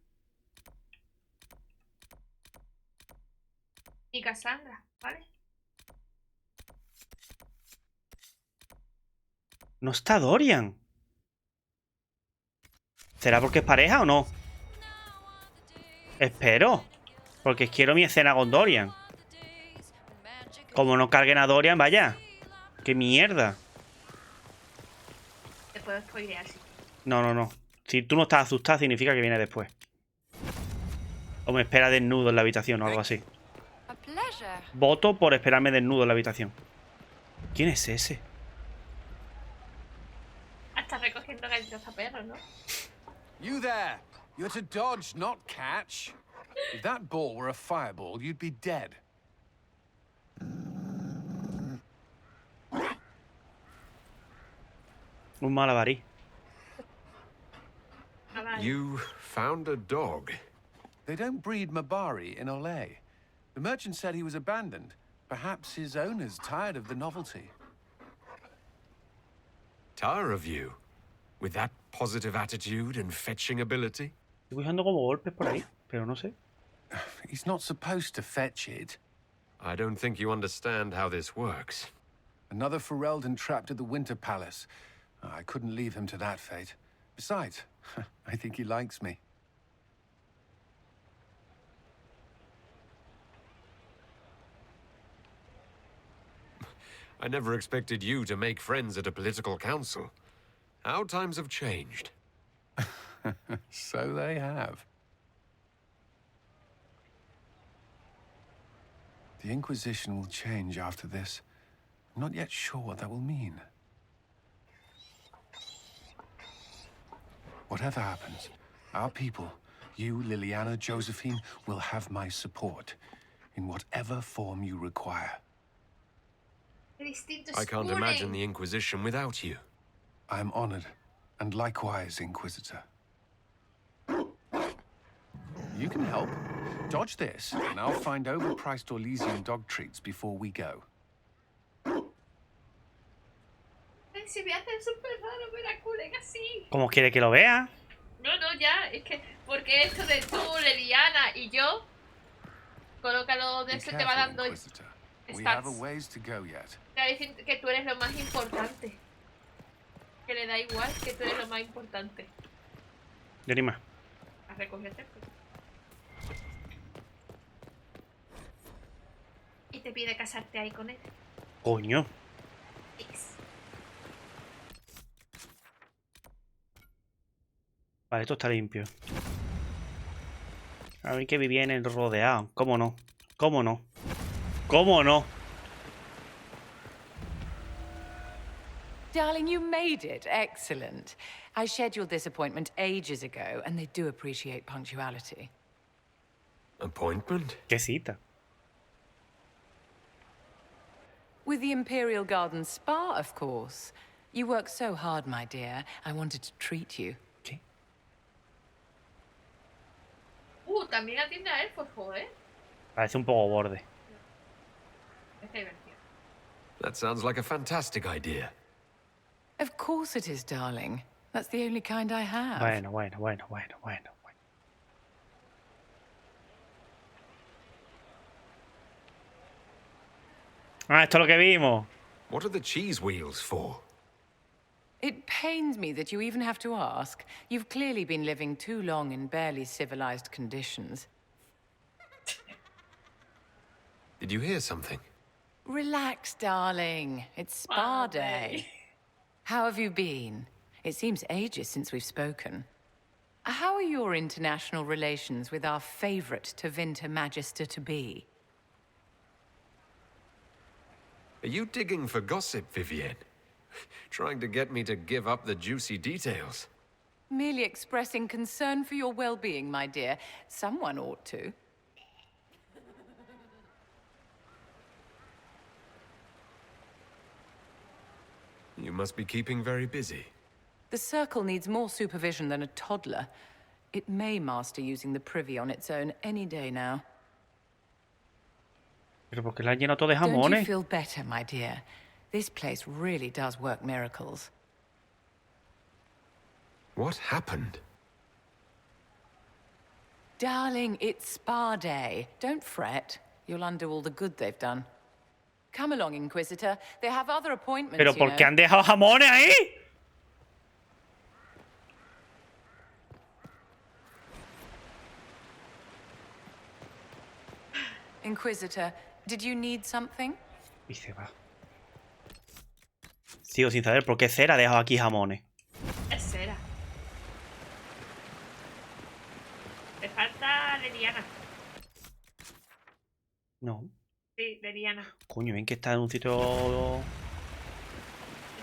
Y Cassandra, ¿vale? No está Dorian. ¿Será porque es pareja o no? Espero. Porque quiero mi escena con Dorian. Como no carguen a Dorian, vaya. ¡Qué mierda! Te puedo spoilear, sí. No. Si tú no estás asustado, significa que viene después. O me espera desnudo en la habitación o algo así. Voto por esperarme desnudo en la habitación. ¿Quién es ese? Hasta recogiendo gallitos a perros, ¿no? You there! You're to dodge, not catch. If that ball were a fireball, you'd be dead. Un malabarí. You found a dog. They don't breed Mabari in Olay. The merchant said he was abandoned. Perhaps his owner's tired of the novelty. Tire of you? With that positive attitude and fetching ability? Estoy buscando como golpes por ahí, pero no sé. He's not supposed to fetch it. I don't think you understand how this works. Another Ferelden trapped at the Winter Palace. I couldn't leave him to that fate. Besides, I think he likes me. I never expected you to make friends at a political council. How times have changed. So they have. The Inquisition will change after this. I'm not yet sure what that will mean. Whatever happens, our people, you, Liliana, Josephine, will have my support in whatever form you require. I can't imagine the Inquisition without you. I am honored, and likewise, Inquisitor. You can help. Dodge this, and I'll find overpriced Orlesian dog treats before we go. Se me hace súper raro ver a Cullen así. ¿Cómo quiere que lo vea? No, ya, es que porque esto de tú, Liliana y yo, colócalo de Be eso te va careful, dando Inquisitor. We have a stats. ways to go yet. Te va a decir que tú eres lo más importante. Que le da igual que tú eres lo más importante. Yo ni más. A recogerte. Y te pide casarte ahí con él. Coño. Vale, esto está limpio. A ver que vivía en el rodeado. ¿Cómo no? ¿Cómo no? ¿Cómo no? Darling, you made it. Excellent. I scheduled this appointment ages ago, and they do appreciate punctuality. Appointment? ¿Qué cita? With the Imperial Garden Spa, of course. You work so hard, my dear. I wanted to treat you. También atiende a elfos, joder. Parece un poco borde. Está divertido. That sounds like a fantastic idea. Of course it is, darling. That's the only kind I have. Bueno. Ah, esto es lo que vimos. What are the cheese wheels for? It pains me that you even have to ask. You've clearly been living too long in barely civilized conditions. Did you hear something? Relax, darling. It's spa day. How have you been? It seems ages since we've spoken. How are your international relations with our favorite Tevinter Magister-to-be? Are you digging for gossip, Vivienne? Trying to get me to give up the juicy details? Merely expressing concern for your well-being, my dear. Someone ought to. You must be keeping very busy. The Circle needs more supervision than a toddler. It may master using the privy on its own any day now. Pero ¿por qué la han llenado todo de Don't you jamones? feel better, my dear? This place really does work miracles. What happened? Darling, it's spa day. Don't fret. You'll undo all the good they've done. Come along, Inquisitor. They have other appointments, Pero you ¿por know. qué han dejado jamones ahí? Inquisitor, did you need something? Y se va. Sigo sin saber por qué Cera ha dejado aquí jamones. Es cera. Te falta Leliana. No. Sí, Leliana. Coño, ven que está en un sitio...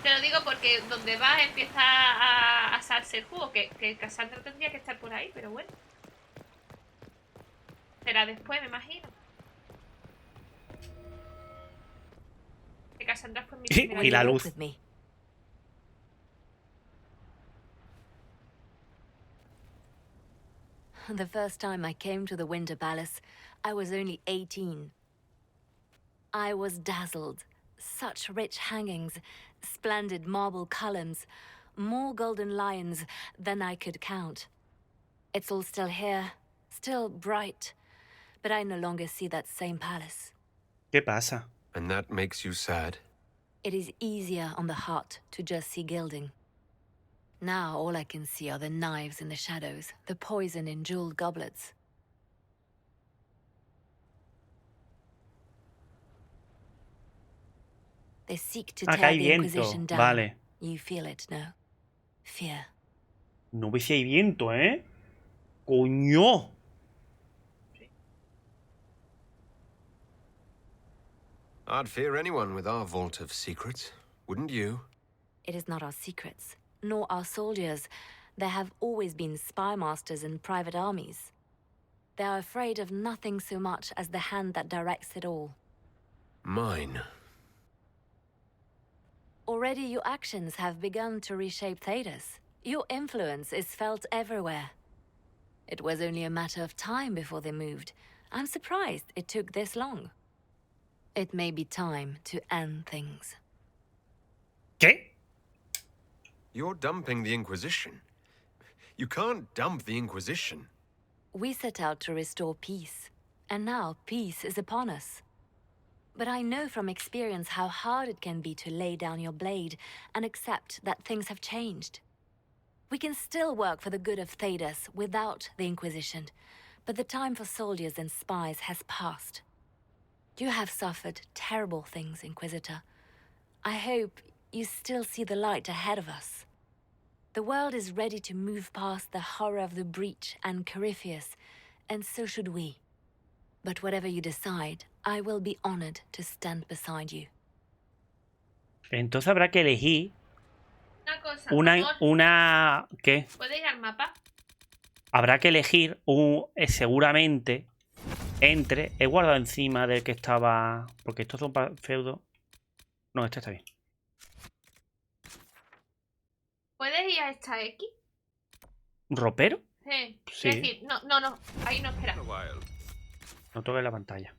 Te lo digo porque donde vas empieza a asarse el jugo. Que Cassandra tendría que estar por ahí, pero bueno. Será después, me imagino. Que Cassandra fue mi primera. Y la luz. The first time I came to the Winter Palace, I was only 18. I was dazzled. Such rich hangings, splendid marble columns, more golden lions than I could count. It's all still here, still bright, but I no longer see that same palace. ¿Qué pasa? And that makes you sad? It is easier on the heart to just see gilding. Now all I can see are the knives in the shadows, the poison in jeweled goblets. They seek to Acá tear hay the viento. Inquisition down. Vale. You feel it, no? Fear. No ve si hay viento, ¿eh? ¡Coño! I'd fear anyone with our vault of secrets, wouldn't you? It is not our secrets, nor our soldiers. There have always been spy masters and private armies. They are afraid of nothing so much as the hand that directs it all. Mine. Already your actions have begun to reshape Thedas. Your influence is felt everywhere. It was only a matter of time before they moved. I'm surprised it took this long. It may be time to end things. ¿Qué? You're dumping the Inquisition. You can't dump the Inquisition. We set out to restore peace, and now peace is upon us. But I know from experience how hard it can be to lay down your blade and accept that things have changed. We can still work for the good of Thedas without the Inquisition, but the time for soldiers and spies has passed. You have suffered terrible things, Inquisitor. I hope you still see the light ahead of us. The world is ready to move past the horror of the breach and Corifeus, and so should we. But whatever you decide, I will be honored to stand beside you. Entonces habrá que elegir Una cosa, una ¿qué? ¿puedes ir al mapa? Habrá que elegir seguramente entre... He guardado encima del que estaba... Porque estos son feudos. No, este está bien. ¿Puedes ir a esta X? ¿Un ropero? Sí. Sí. Es decir, no, ahí no, espera. No toques la pantalla.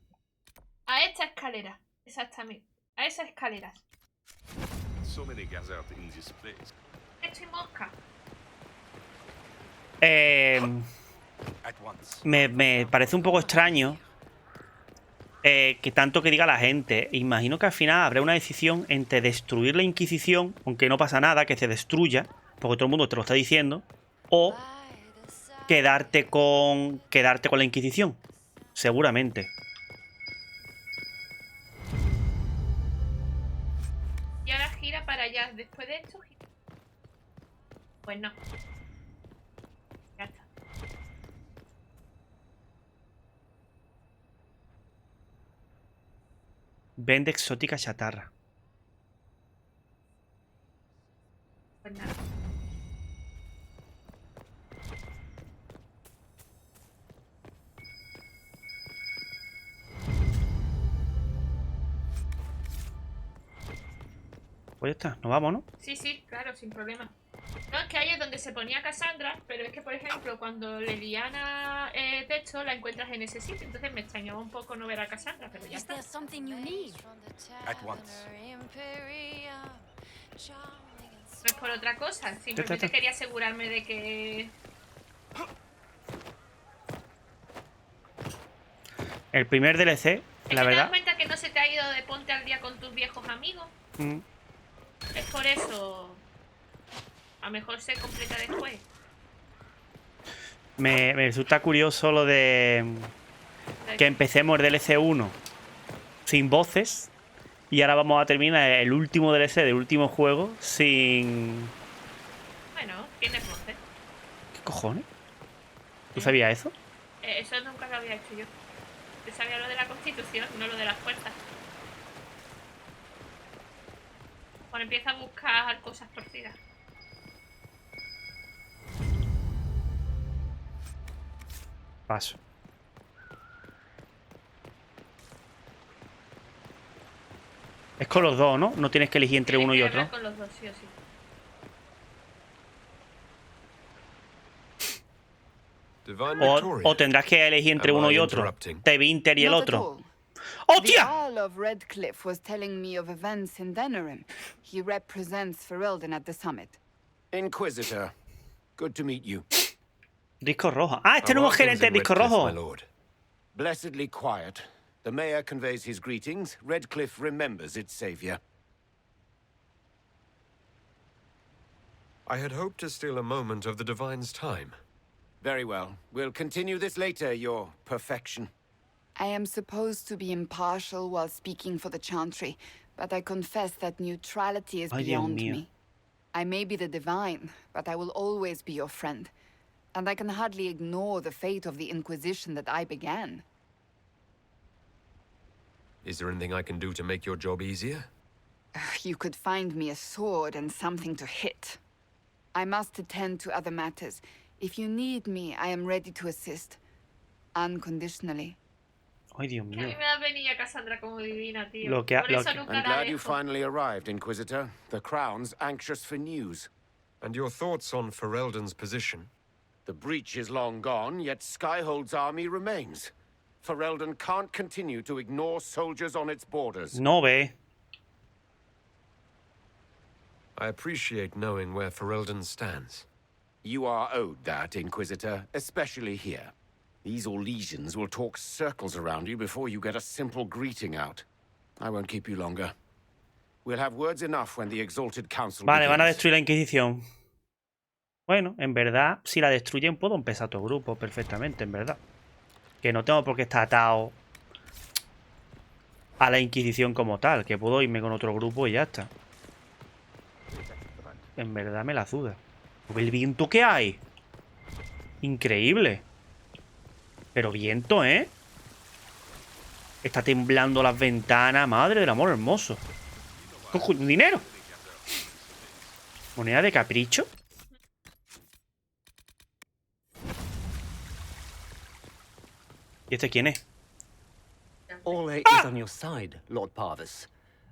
A esta escalera, exactamente. A esas escaleras. Estoy mosca. Me parece un poco extraño que tanto que diga la gente. Imagino que al final habrá una decisión entre destruir la Inquisición, aunque no pasa nada, que se destruya, porque todo el mundo te lo está diciendo, o quedarte con la Inquisición. Seguramente. Y ahora gira para allá. Después de esto, gira. Pues no. Ya está. Vende exótica chatarra. Pues nada. Pues ya está, nos vamos, ¿no? Sí, claro, sin problema. No, es que ahí es donde se ponía Cassandra, pero es que, por ejemplo, cuando Leliana texto la encuentras en ese sitio, entonces me extrañaba un poco no ver a Cassandra, pero ya está. At once. No es por otra cosa, simplemente quería asegurarme de que... El primer DLC, la ¿Te verdad. das cuenta que no se te ha ido de ponte al día con tus viejos amigos? Es por eso. A lo mejor se completa después. Me resulta curioso lo de que empecemos el DLC 1 sin voces y ahora vamos a terminar el último DLC del último juego sin... Bueno, tienes voces. ¿Qué cojones? ¿Tú sabías eso? Eso nunca lo había hecho yo. Yo sabía lo de la Constitución, no lo de las fuerzas. Cuando empieza a buscar cosas torcidas. Paso. Es con los dos, ¿no? No tienes que elegir entre uno y otro. Con los dos, sí o sí. O tendrás que elegir entre uno y otro. De Winter y el otro. The Earl of Redcliffe was telling me of events in Denerim. He represents Ferelden at the summit. Inquisitor, good to meet you. Disco rojo. Ah, este nuevo gerente del disco rojo. Blessedly quiet. The mayor conveys his greetings. Redcliffe remembers its savior. I had hoped to steal a moment of the Divine's time. Very well. We'll continue this later, your perfection. I am supposed to be impartial while speaking for the Chantry, but I confess that neutrality is beyond me. I may be the Divine, but I will always be your friend. And I can hardly ignore the fate of the Inquisition that I began. Is there anything I can do to make your job easier? You could find me a sword and something to hit. I must attend to other matters. If you need me, I am ready to assist. Unconditionally. Ay, Dios mío. A mí me da penilla Cassandra como divina, tío. I'm glad you finally arrived, Inquisitor. The Crown's anxious for news. And your thoughts on Ferelden's position? The breach is long gone, yet Skyhold's army remains. Ferelden can't continue to ignore soldiers on its borders. No ve. I appreciate knowing where Ferelden stands. You are owed that, Inquisitor, especially here. These Orlesians will talk circles around you before you get a simple greeting out. I won't keep you longer. We'll have words enough when the Exalted Council Vale, begins. van a destruir la Inquisición. Bueno, en verdad, si la destruyen puedo empezar otro grupo perfectamente, en verdad. Que no tengo por qué estar atado a la Inquisición como tal. Que puedo irme con otro grupo y ya está. En verdad me la suda. ¿El viento que hay? Increíble. Pero viento, ¿eh? Está temblando las ventanas. Madre del amor hermoso. Cojo dinero. Moneda de capricho. ¿Y este quién es? Ole is on your side, Lord Parvis.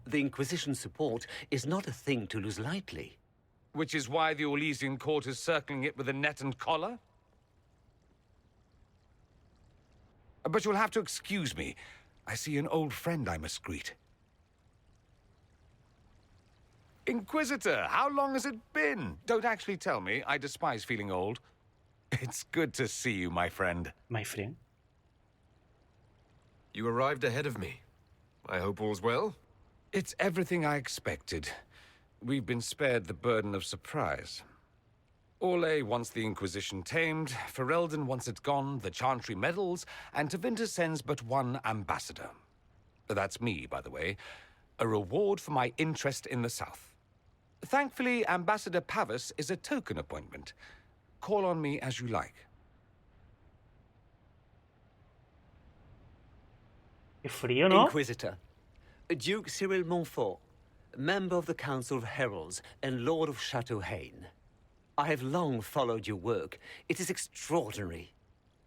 The Inquisition's support is not a thing to lose lightly. Which is why the Orlesian court is circling it with a net and collar? But you'll have to excuse me. I see an old friend I must greet. Inquisitor, how long has it been? Don't actually tell me. I despise feeling old. It's good to see you, my friend. My friend? You arrived ahead of me. I hope all's well? It's everything I expected. We've been spared the burden of surprise. Orlais wants the Inquisition tamed, Ferelden wants it gone, the Chantry meddles, and Tevinter sends but one ambassador. That's me, by the way. A reward for my interest in the South. Thankfully, Ambassador Pavis is a token appointment. Call on me as you like. Qué frío, ¿no? Inquisitor, Duke Cyril Montfort, member of the Council of Heralds and Lord of Chateau Haine. I have long followed your work. It is extraordinary.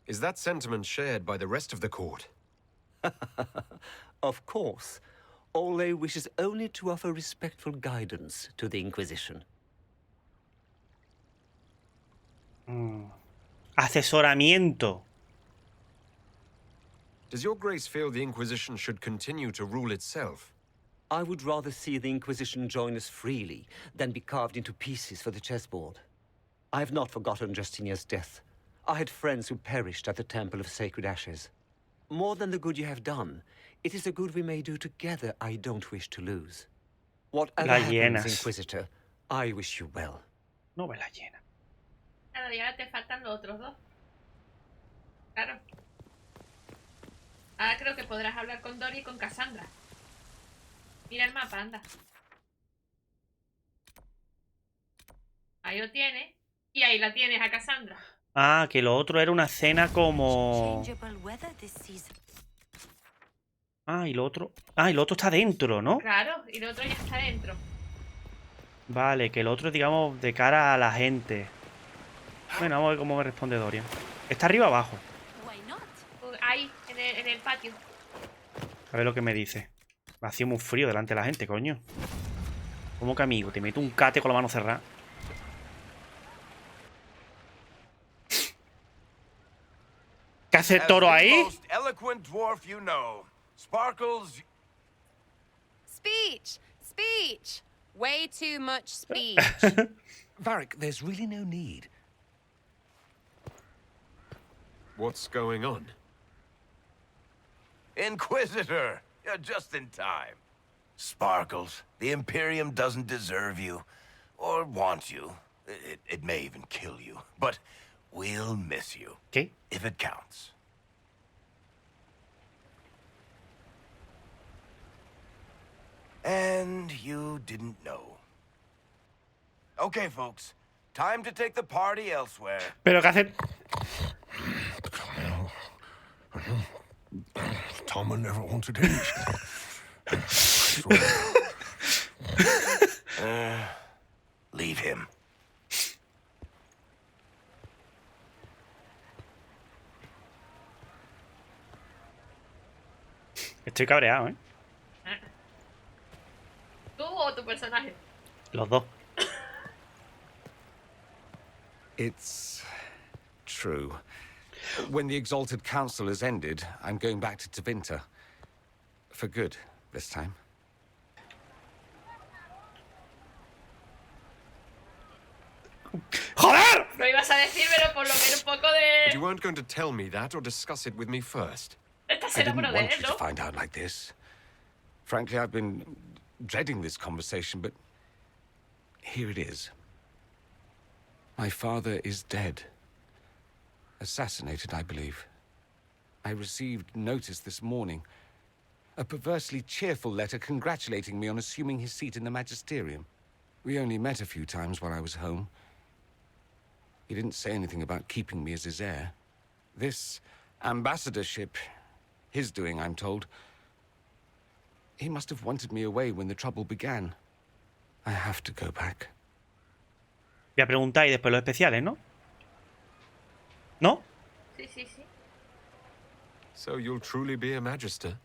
Is that sentiment shared by the rest of the court? Of course. Ole wishes only to offer respectful guidance to the Inquisition. Asesoramiento. Does your grace feel the Inquisition should continue to rule itself? I would rather see the Inquisition join us freely than be carved into pieces for the chessboard. I have not forgotten Justinia's death. I had friends who perished at the Temple of Sacred Ashes. More than the good you have done, it is a good we may do together I don't wish to lose. Whatever happens, Inquisitor, I wish you well. No me la llena. Claro, ya te faltan los otros dos. Claro. Ahora creo que podrás hablar con Dori y con Cassandra. Mira el mapa, anda. Ahí lo tienes. Y ahí la tienes a Cassandra. Ah, que lo otro era una cena como... Ah, y lo otro... Ah, y lo otro está dentro, ¿no? Claro, y el otro ya está dentro. Vale, que el otro es, digamos, de cara a la gente. Bueno, vamos a ver cómo me responde Dorian. ¿Está arriba o abajo? Ahí, en el patio. A ver lo que me dice. Me hacía muy frío delante de la gente, coño. ¿Cómo que amigo? Te meto un cate con la mano cerrada. ¿Qué hace el toro ahí? Sparkles. Speech! Speech! Way too much speech. Varric, there's really no need. What's going on? Inquisitor! You're just in time. Sparkles, the Imperium doesn't deserve you. Or want you. It may even kill you. But we'll miss you. ¿Qué? If it counts. And you didn't know. Okay, folks. Time to take the party elsewhere. ¿Pero qué hace? Tom never wanted any. Leave him. Estoy cabreado, ¿eh? ¿Tú o tu personaje? Los dos. It's true. When the Exalted Council has ended, I'm going back to Tevinter. For good, this time. ¡Joder! Lo ibas a decir, pero por lo menos un poco de... But you weren't going to tell me that or discuss it with me first. Esta I será didn't por want de you él, to ¿no? find out like this. Frankly, I've been dreading this conversation, but here it is. My father is dead. Assassinated, I believe. I received notice this morning. A perversely cheerful letter congratulating me on assuming his seat in the magisterium. We only met a few times while I was home. He didn't say anything about keeping me as his heir. This ambassadorship, his doing, I'm told. He must have wanted me away when the trouble began. I have to go back. Voy a preguntar y después los especiales, ¿no? ¿No? Sí, sí, sí. So you'll truly be a magister?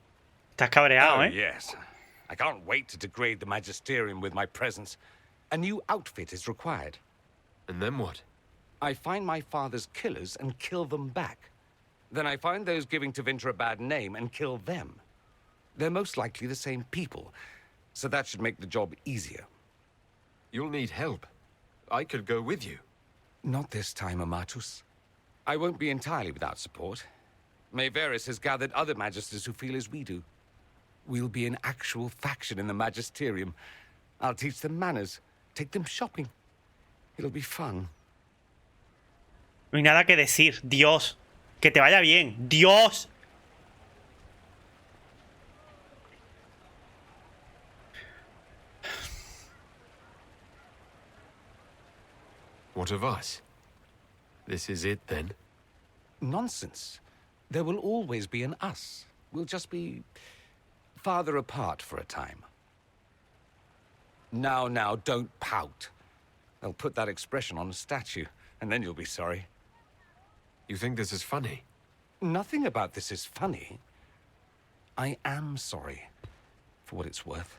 Estás cabreado, ¿eh? Yes. I can't wait to degrade the magisterium with my presence. A new outfit is required. And then what? I find my father's killers and kill them back. Then I find those giving Tevinter a bad name and kill them. They're most likely the same people, so that should make the job easier. You'll need help. I could go with you. Not this time, Amatus. I won't be entirely without support. Mayveris has gathered other magisters who feel as we do. We'll be an actual faction in the magisterium. I'll teach them manners, take them shopping. It'll be fun. No hay nada que decir. Dios. Que te vaya bien. Dios. What of us? This is it, then? Nonsense. There will always be an us. We'll just be farther apart for a time. Now, don't pout. They'll put that expression on a statue, and then you'll be sorry. You think this is funny? Nothing about this is funny. I am sorry, for what it's worth.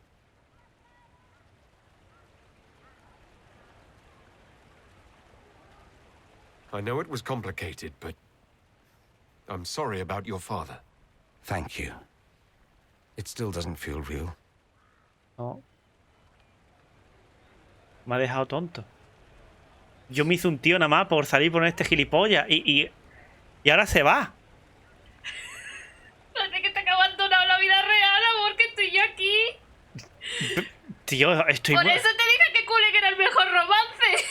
I know it was complicated, but I'm sorry about your father. Thank you. It still doesn't feel real. No. Me ha dejado tonto. Yo me hice un tío nada más por salir por este gilipollas y ahora se va. Parece que te ha abandonado la vida real, amor, que estoy yo aquí. Tío, estoy Por muy... eso te dije que Cullen era el mejor romance.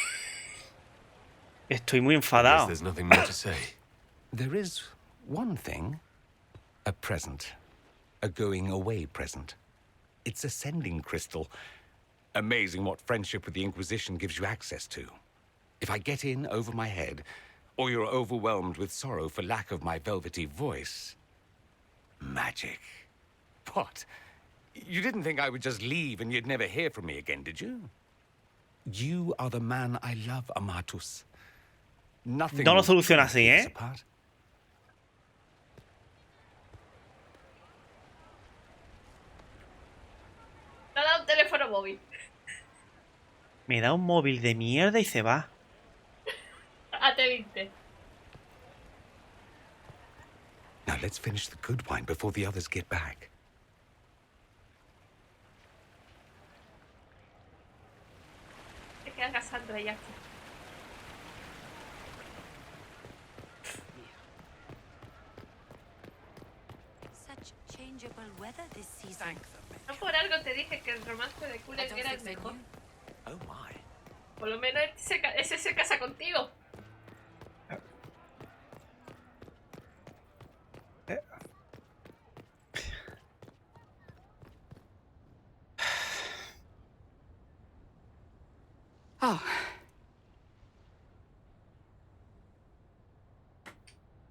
Estoy muy enfadado. There's nothing more to say. There is one thing. A present. A going away present. It's a sending crystal. Amazing what friendship with the Inquisition gives you access to. If I get in over my head, or you're overwhelmed with sorrow for lack of my velvety voice... Magic. What? You didn't think I would just leave and you'd never hear from me again, did you? You are the man I love, Amatus. Nothing no lo soluciona así, ¿eh? Me ha dado un teléfono móvil. Me da un móvil de mierda y se va. AT20. Now let's finish the good wine before the others get back. Es que haga Sandra ya aquí. Such changeable weather this season. No por algo te dije que el romance de Cullen era el mejor. Oh my. Por lo menos ese se casa contigo. Oh.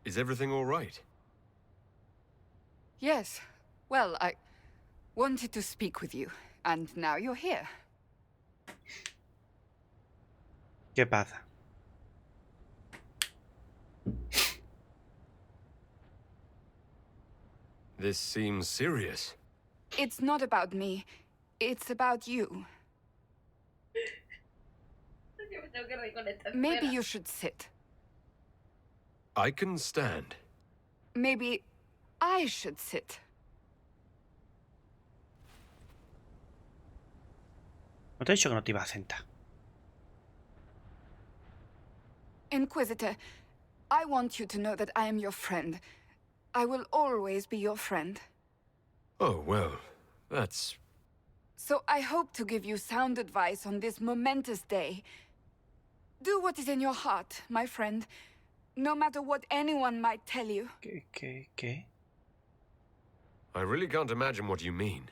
Is everything all right? Yes. Well, I wanted to speak with you, and now you're here. ¿Qué pasa? This seems serious. It's not about me. It's about you. Maybe you should sit. I can stand. Maybe I should sit. No te he dicho que no te iba a sentar. Inquisitor, I want you to know that I am your friend. I will always be your friend. Oh, well, that's... So I hope to give you sound advice on this momentous day. Do what is in your heart, my friend. No matter what anyone might tell you. ¿Qué? I really can't imagine what you mean.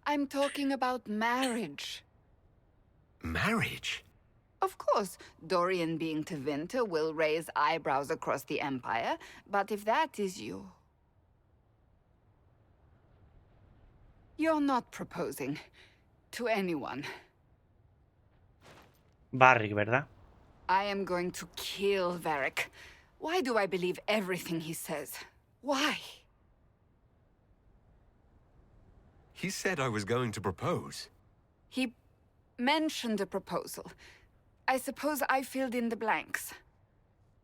I'm talking about marriage. Marriage? Of course, Dorian being Tevinter will raise eyebrows across the Empire, but if that is you... You're not proposing to anyone. Barrick, ¿verdad? I am going to kill Varric. Why do I believe everything he says? Why? He said I was going to propose. He mentioned a proposal. I suppose I filled in the blanks.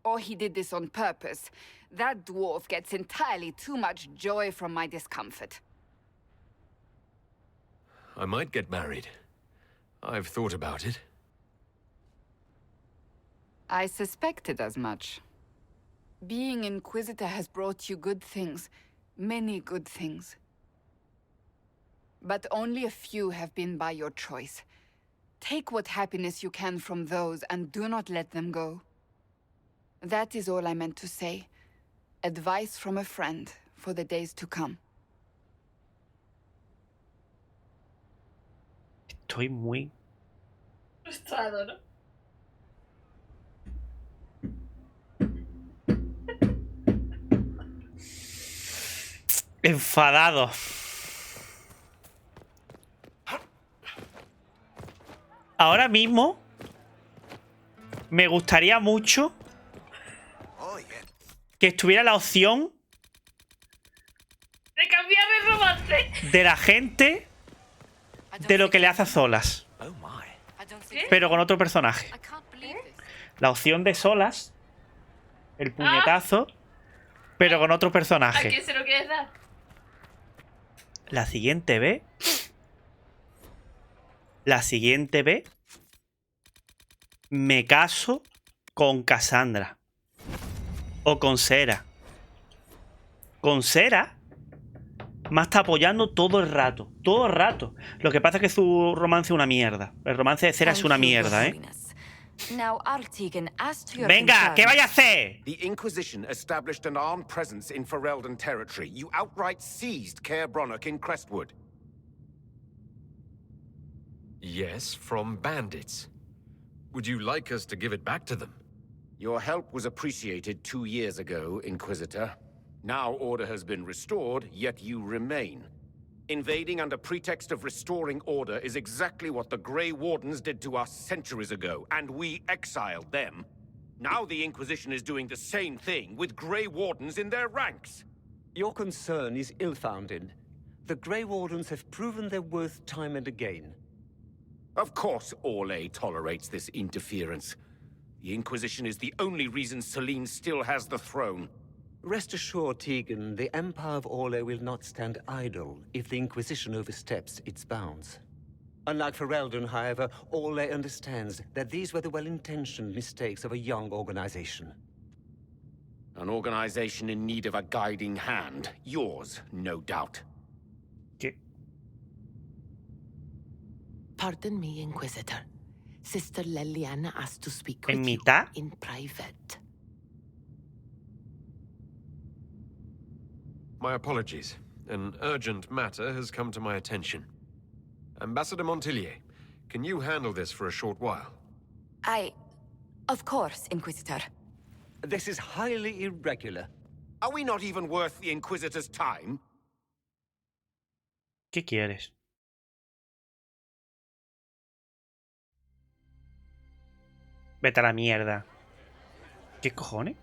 Or he did this on purpose. That dwarf gets entirely too much joy from my discomfort. I might get married. I've thought about it. I suspected as much. Being Inquisitor has brought you good things. Many good things. But only a few have been by your choice. Take what happiness you can from those and do not let them go. That is all I meant to say. Advice from a friend for the days to come. Estoy muy... Frustrado, ¿no? enfadado. Ahora mismo me gustaría mucho que estuviera la opción de cambiar de romance. de la gente de lo que le hace a solas, pero con otro personaje. La opción de solas, el puñetazo, pero con otro ¿A personaje. quién se lo quieres dar? La siguiente vez. La siguiente vez. Me caso con Cassandra. O con Sera. Con Sera me está apoyando todo el rato. Todo el rato. Lo que pasa es que su romance es una mierda. El romance de Sera es una mierda, ¿eh? Venga, ¿qué vaya a hacer? The Inquisition established an armed presence in Ferelden territory. You outright seized Caer Bronach in Crestwood. Yes, from bandits. Would you like us to give it back to them? Your help was appreciated 2 years ago, Inquisitor. Now order has been restored, yet you remain. Invading under pretext of restoring order is exactly what the Grey Wardens did to us centuries ago, and we exiled them. Now the Inquisition is doing the same thing with Grey Wardens in their ranks. Your concern is ill-founded. The Grey Wardens have proven their worth time and again. Of course Orlais tolerates this interference. The Inquisition is the only reason Selene still has the throne. Rest assured, Tegan, the Empire of Orlais will not stand idle if the Inquisition oversteps its bounds. Unlike Ferelden, however, Orlais understands that these were the well-intentioned mistakes of a young organization. An organization in need of a guiding hand. Yours, no doubt. Pardon me, Inquisitor. Sister Leliana asked to speak with you in private. My apologies. An urgent matter has come to my attention. Ambassador Montillier, can you handle this for a short while? Of course, Inquisitor. This is highly irregular. Are we not even worth the Inquisitor's time? ¿Qué quieres? Vete a la mierda. ¿Qué cojones?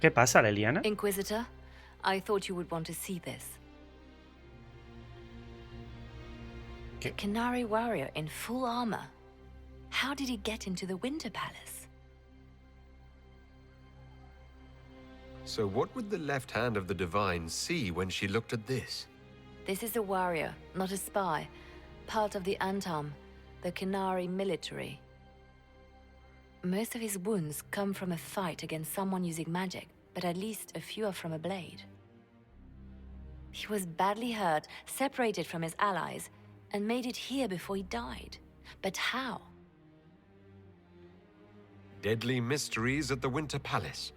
¿Qué pasa, Leliana? Inquisitor, I thought you would want to see this. The Canary warrior in full armor. How did he get into the Winter Palace? So what would the left hand of the Divine see when she looked at this? This is a warrior, not a spy. Part of the Antam, the Canary military. Most of his wounds come from a fight against someone using magic, but at least a few are from a blade. He was badly hurt, separated from his allies, and made it here before he died. But how? Deadly mysteries at the Winter Palace.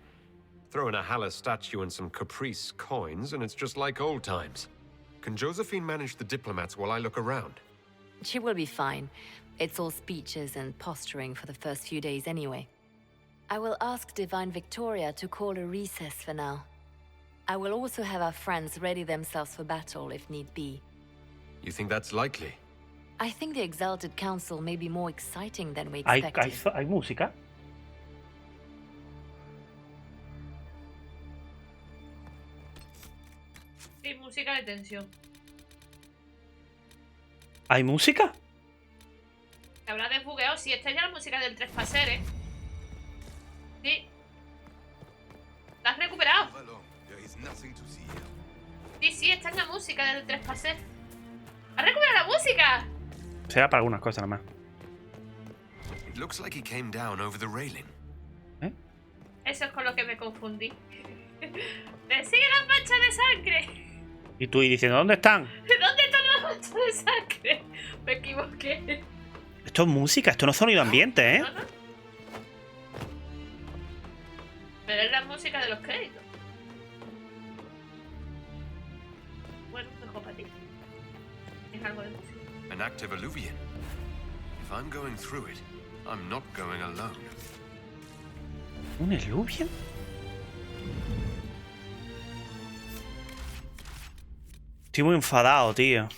Throw in a Halla statue and some Caprice coins, and it's just like old times. Can Josephine manage the diplomats while I look around? She will be fine. It's all speeches and posturing for the first few days anyway. I will ask Divine Victoria to call a recess for now. I will also have our friends ready themselves for battle if need be. You think that's likely? I think the Exalted Council may be more exciting than we ¿Hay expected. música? Sí, música de tensión. ¿Hay música? Te habrá desbugueado. Sí, esta es ya la música del Trespaser, ¿eh? Sí. ¿La has recuperado? Sí, esta es la música del Trespaser. ¿Has recuperado la música? Será para algunas cosas nada más. It looks like he came down over the railing. Eso es con lo que me confundí. ¡Me sigue la mancha de sangre! Y tú diciendo, ¿dónde están? ¿Dónde están las manchas de sangre? Me equivoqué. Esto es música, esto no es sonido ambiente, ¿eh? No, no. Pero es la música de los créditos. Bueno, mejor para ti. Es algo de música. An active alluvian. If I'm going through it, I'm not going alone. ¿Un alluvian? Estoy muy enfadado, tío.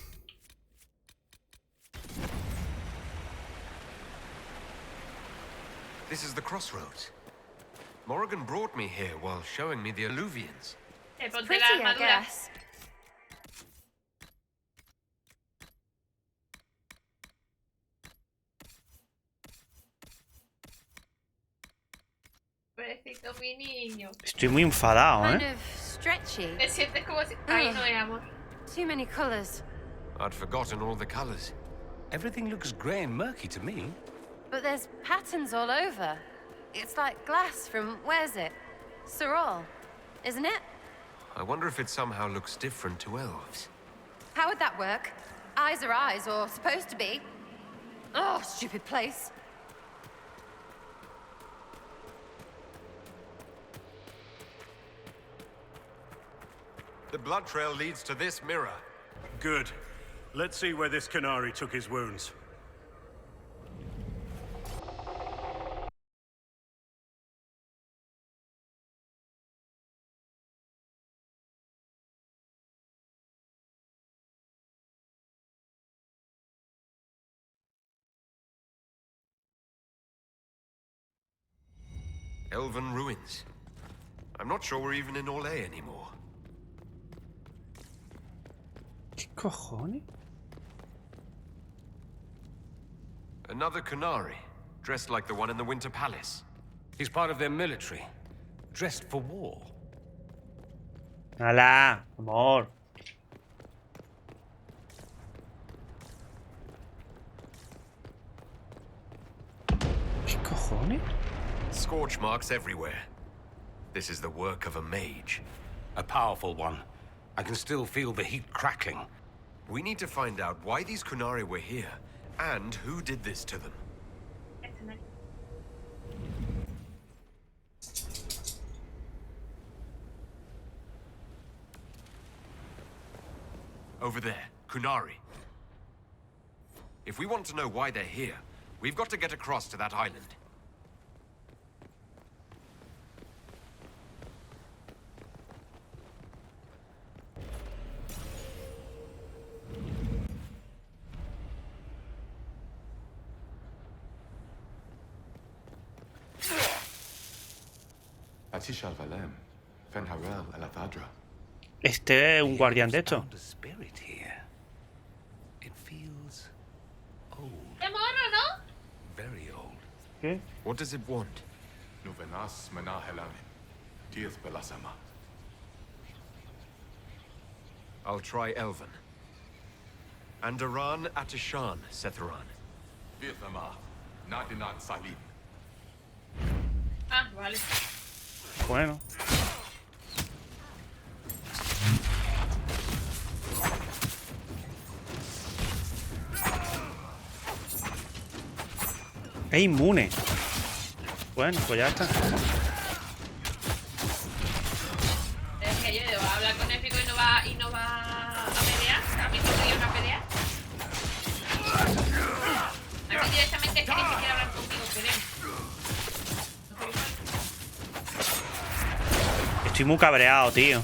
This is the crossroads. Morrigan brought me here while showing me the alluvians. Ponte la armadura. Pobrecito mi niño. Estoy muy enfadado, Kind ¿eh? of stretchy. Te sientes como si... Ay, no es amor. Too many colors. I'd forgotten all the colors. Everything looks grey and murky to me. But there's patterns all over. It's like glass from, where's it? Cerrar, isn't it? I wonder if it somehow looks different to elves. How would that work? Eyes are eyes, or supposed to be. Oh, stupid place. The blood trail leads to this mirror. Good. Let's see where this canary took his wounds. Elven ruins. I'm not sure we're even in Orlais anymore. ¿Qué cojones? Another canary, dressed like the one in the Winter Palace. He's part of their military, dressed for war. ¡Hala! Amor. ¿Qué cojones? Scorch marks everywhere. This is the work of a mage. A powerful one. I can still feel the heat crackling. We need to find out why these Kunari were here, and who did this to them. Over there, Kunari. If we want to know why they're here, we've got to get across to that island. Este es un guardián de esto. ¡Qué mono, ¿no? Very old. ¿Qué? What does it want? I'll try Elven. Andaran Atishan, Setharan. Ah, vale. Bueno. Es inmune. Bueno, pues ya está. Es que yo debo hablar con Épico y no va a pelear. A mí no me dio una pelea. A mí directamente es que ni siquiera hablan conmigo, pelea. Estoy muy cabreado, tío.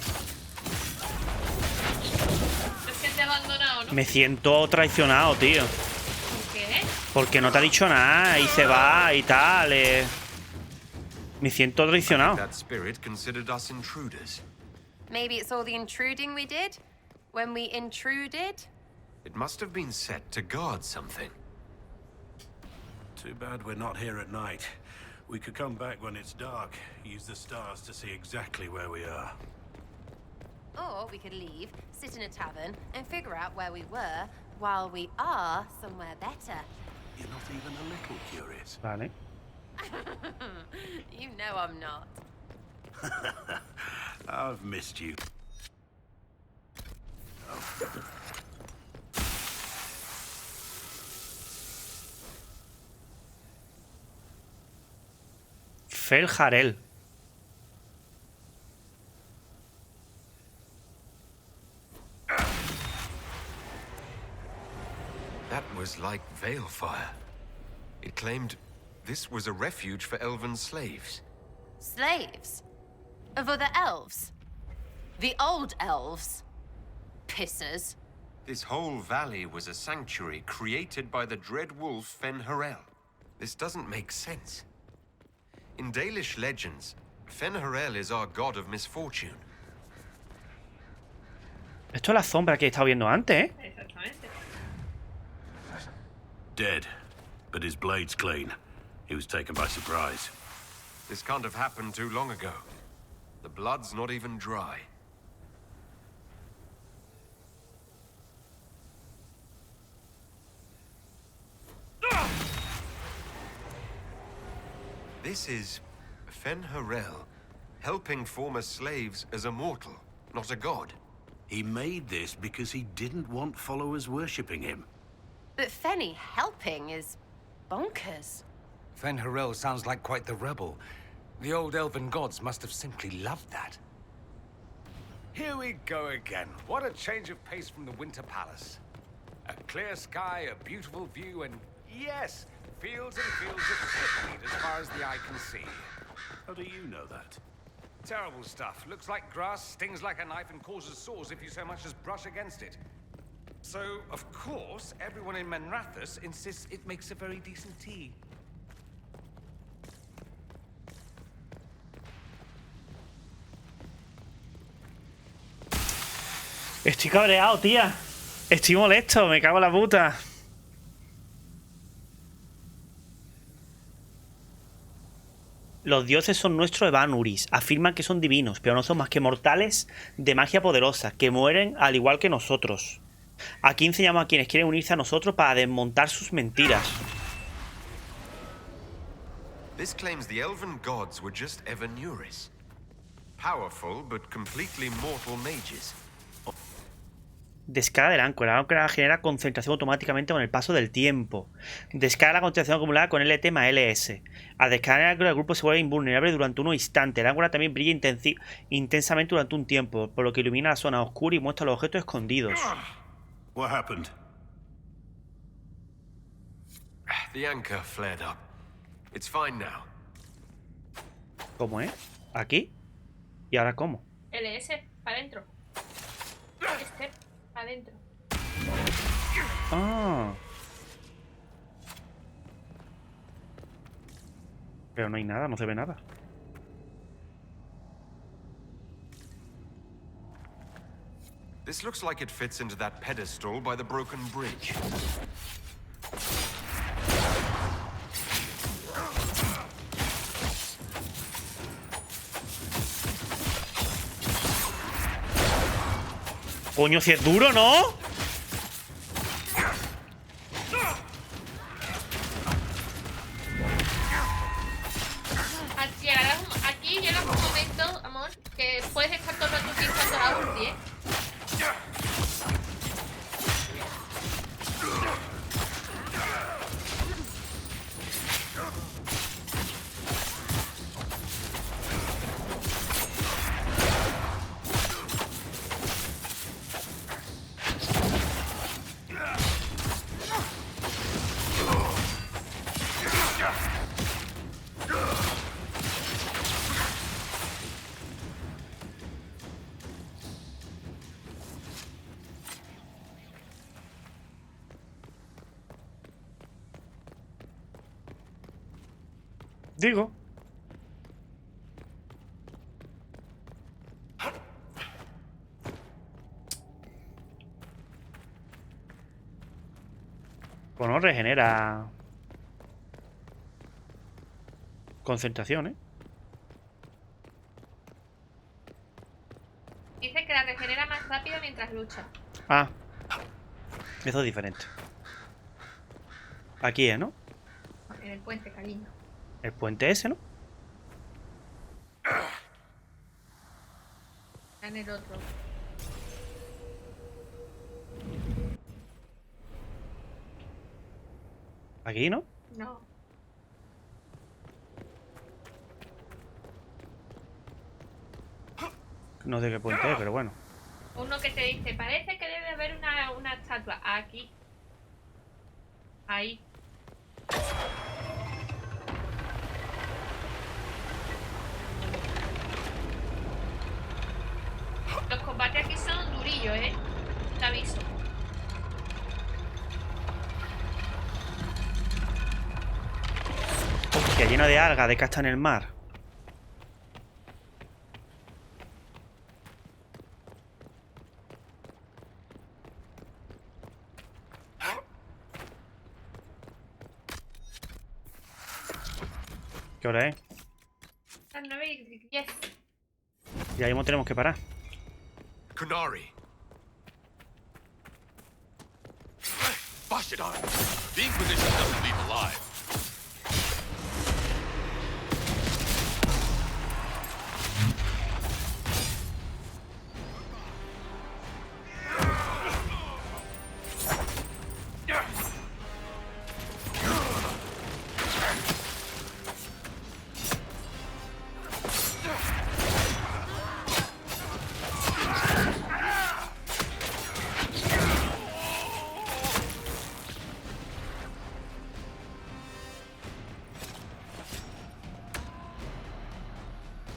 ¿Te sientes abandonado, no? Me siento traicionado, tío. ¿Por qué? Porque no te ha dicho nada y se va y tal. Me siento traicionado. That spirit considered us intruders. Maybe it's all the intruding we did? When we intruded? It must have been set to guard something. Too bad we're not here at night. We could come back when it's dark, use the stars to see exactly where we are. Or we could leave, sit in a tavern, and figure out where we were while we are somewhere better. You're not even a little curious. Vale. You know I'm not. I've missed you. Feljarel. That was like Veilfire. It claimed this was a refuge for elven slaves. Slaves? Of other elves? The old elves? Pissers. This whole valley was a sanctuary created by the dread wolf Fen'Harel. This doesn't make sense. In Dalish legends, Fen'Harel is our god of misfortune. Esto es la sombra que he estado viendo antes, ¿eh? Exactamente. Dead, but his blade's clean. He was taken by surprise. This can't have happened too long ago. The blood's not even dry. This is Fen'Harel helping former slaves as a mortal, not a god. He made this because he didn't want followers worshipping him. But Fenny helping is bonkers. Fen'Harel sounds like quite the rebel. The old elven gods must have simply loved that. Here we go again. What a change of pace from the Winter Palace. A clear sky, a beautiful view, and yes, fields and fields of swiftmeat as far as the eye can see. How do you know that? Terrible stuff. Looks like grass, stings like a knife, and causes sores if you so much as brush against it. So, of course, everyone in Menrathus insists it makes a very decent tea. Estoy cabreado, tía. Estoy molesto, me cago en la puta. Los dioses son nuestros Evanuris. Afirman que son divinos, pero no son más que mortales de magia poderosa, que mueren al igual que nosotros. Aquí enseñamos a quienes quieren unirse a nosotros para desmontar sus mentiras. This claims the elven gods were just Evanuris. Powerful but completely mortal mages. Descarga del áncora. El áncora genera concentración automáticamente con el paso del tiempo. Descarga la concentración acumulada con LT más LS. Al descargar el áncora, el grupo se vuelve invulnerable durante unos instantes. El áncora también brilla intensamente durante un tiempo, por lo que ilumina la zona oscura y muestra los objetos escondidos. What happened? The anchor flared up. It's fine now. ¿Cómo es? ¿Aquí? ¿Y ahora cómo? LS, para adentro. Step, para adentro. Ah. Pero no hay nada, no se ve nada. This looks like it fits into that pedestal by the broken bridge. Coño, si es duro, ¿no? Aquí llega un momento, amor, que puedes estar todo el rato utilizando la ulti, ¿eh? Digo. Bueno, regenera concentración, ¿eh? Dice que la regenera más rápido mientras lucha. Ah. Eso es diferente. Aquí es, ¿no? En el puente, cariño. El puente ese, ¿no? En el otro. Aquí, ¿no? No. No sé qué puente es, pero bueno. Uno que te dice, parece que debe haber una estatua. Aquí. Ahí. Los combates aquí son durillos, ¿eh? Te aviso. Hostia, lleno de algas, de casta en el mar. ¿Qué hora es? Las 9:10. Ya mismo tenemos que parar. Kunari. Bash it on. The Inquisition doesn't leave alive.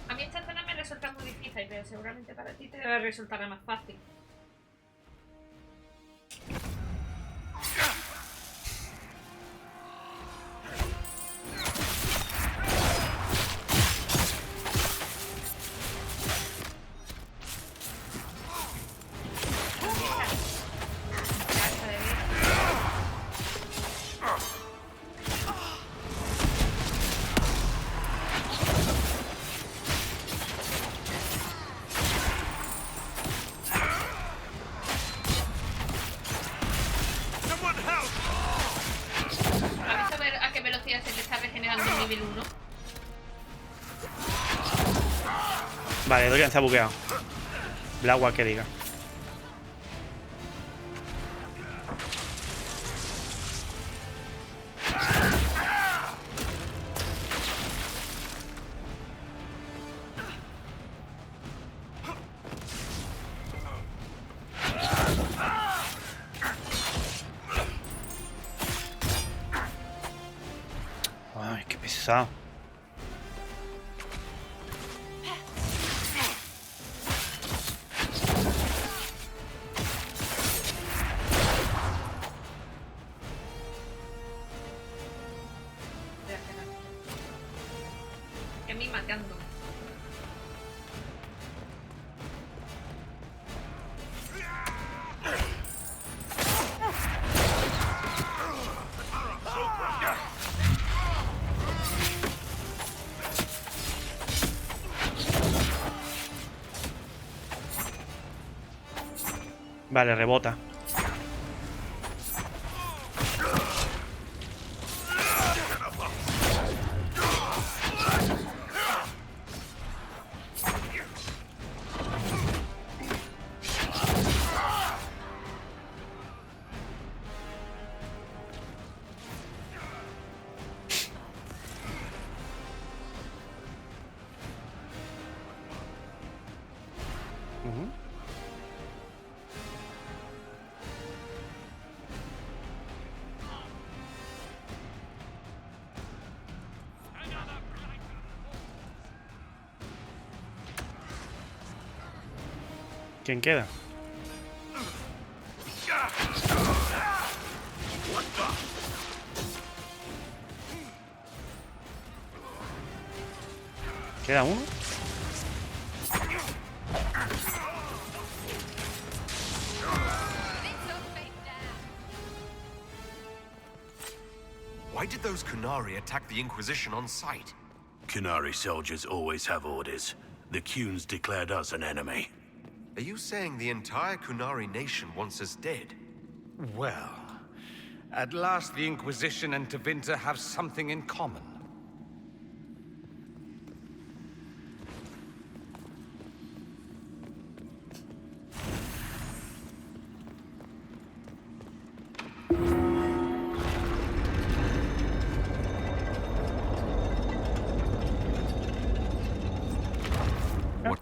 A mí esta zona me resulta muy difícil, pero seguramente para ti te debe resultar más fácil. ¿Has visto ver a qué velocidad se le está regenerando el nivel 1? Vale, Dorian se ha bugueado. El agua que diga. Ay, qué pesado. Que me matando. Vale, rebota. Ujú. ¿Quién queda? Queda uno. Why did those Kunari attack the Inquisition on sight? Kunari soldiers always have orders. The Kunes declared us an enemy. Are you saying the entire Kunari nation wants us dead? Well, at last the Inquisition and Tevinter have something in common.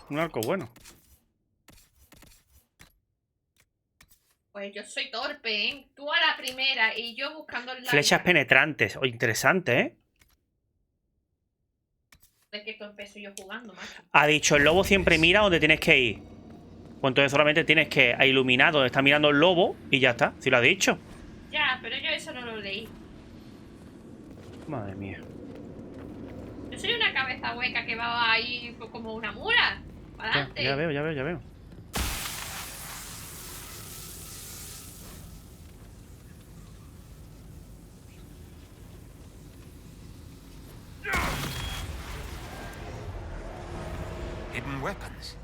Un arco bueno. Pues yo soy torpe, ¿eh? Tú a la primera y yo buscando el Flechas penetrantes. Oh, interesante, ¿eh? ¿De qué torpe soy yo jugando, macho? Ha dicho, el lobo siempre mira donde tienes que ir. Pues entonces solamente tienes que iluminar donde está mirando el lobo y ya está. Si lo ha dicho. Ya, pero yo eso no lo leí. Madre mía. Yo soy una cabeza hueca que va ahí como una mula. Para adelante. Ya veo, ya veo, ya veo. Hidden weapons.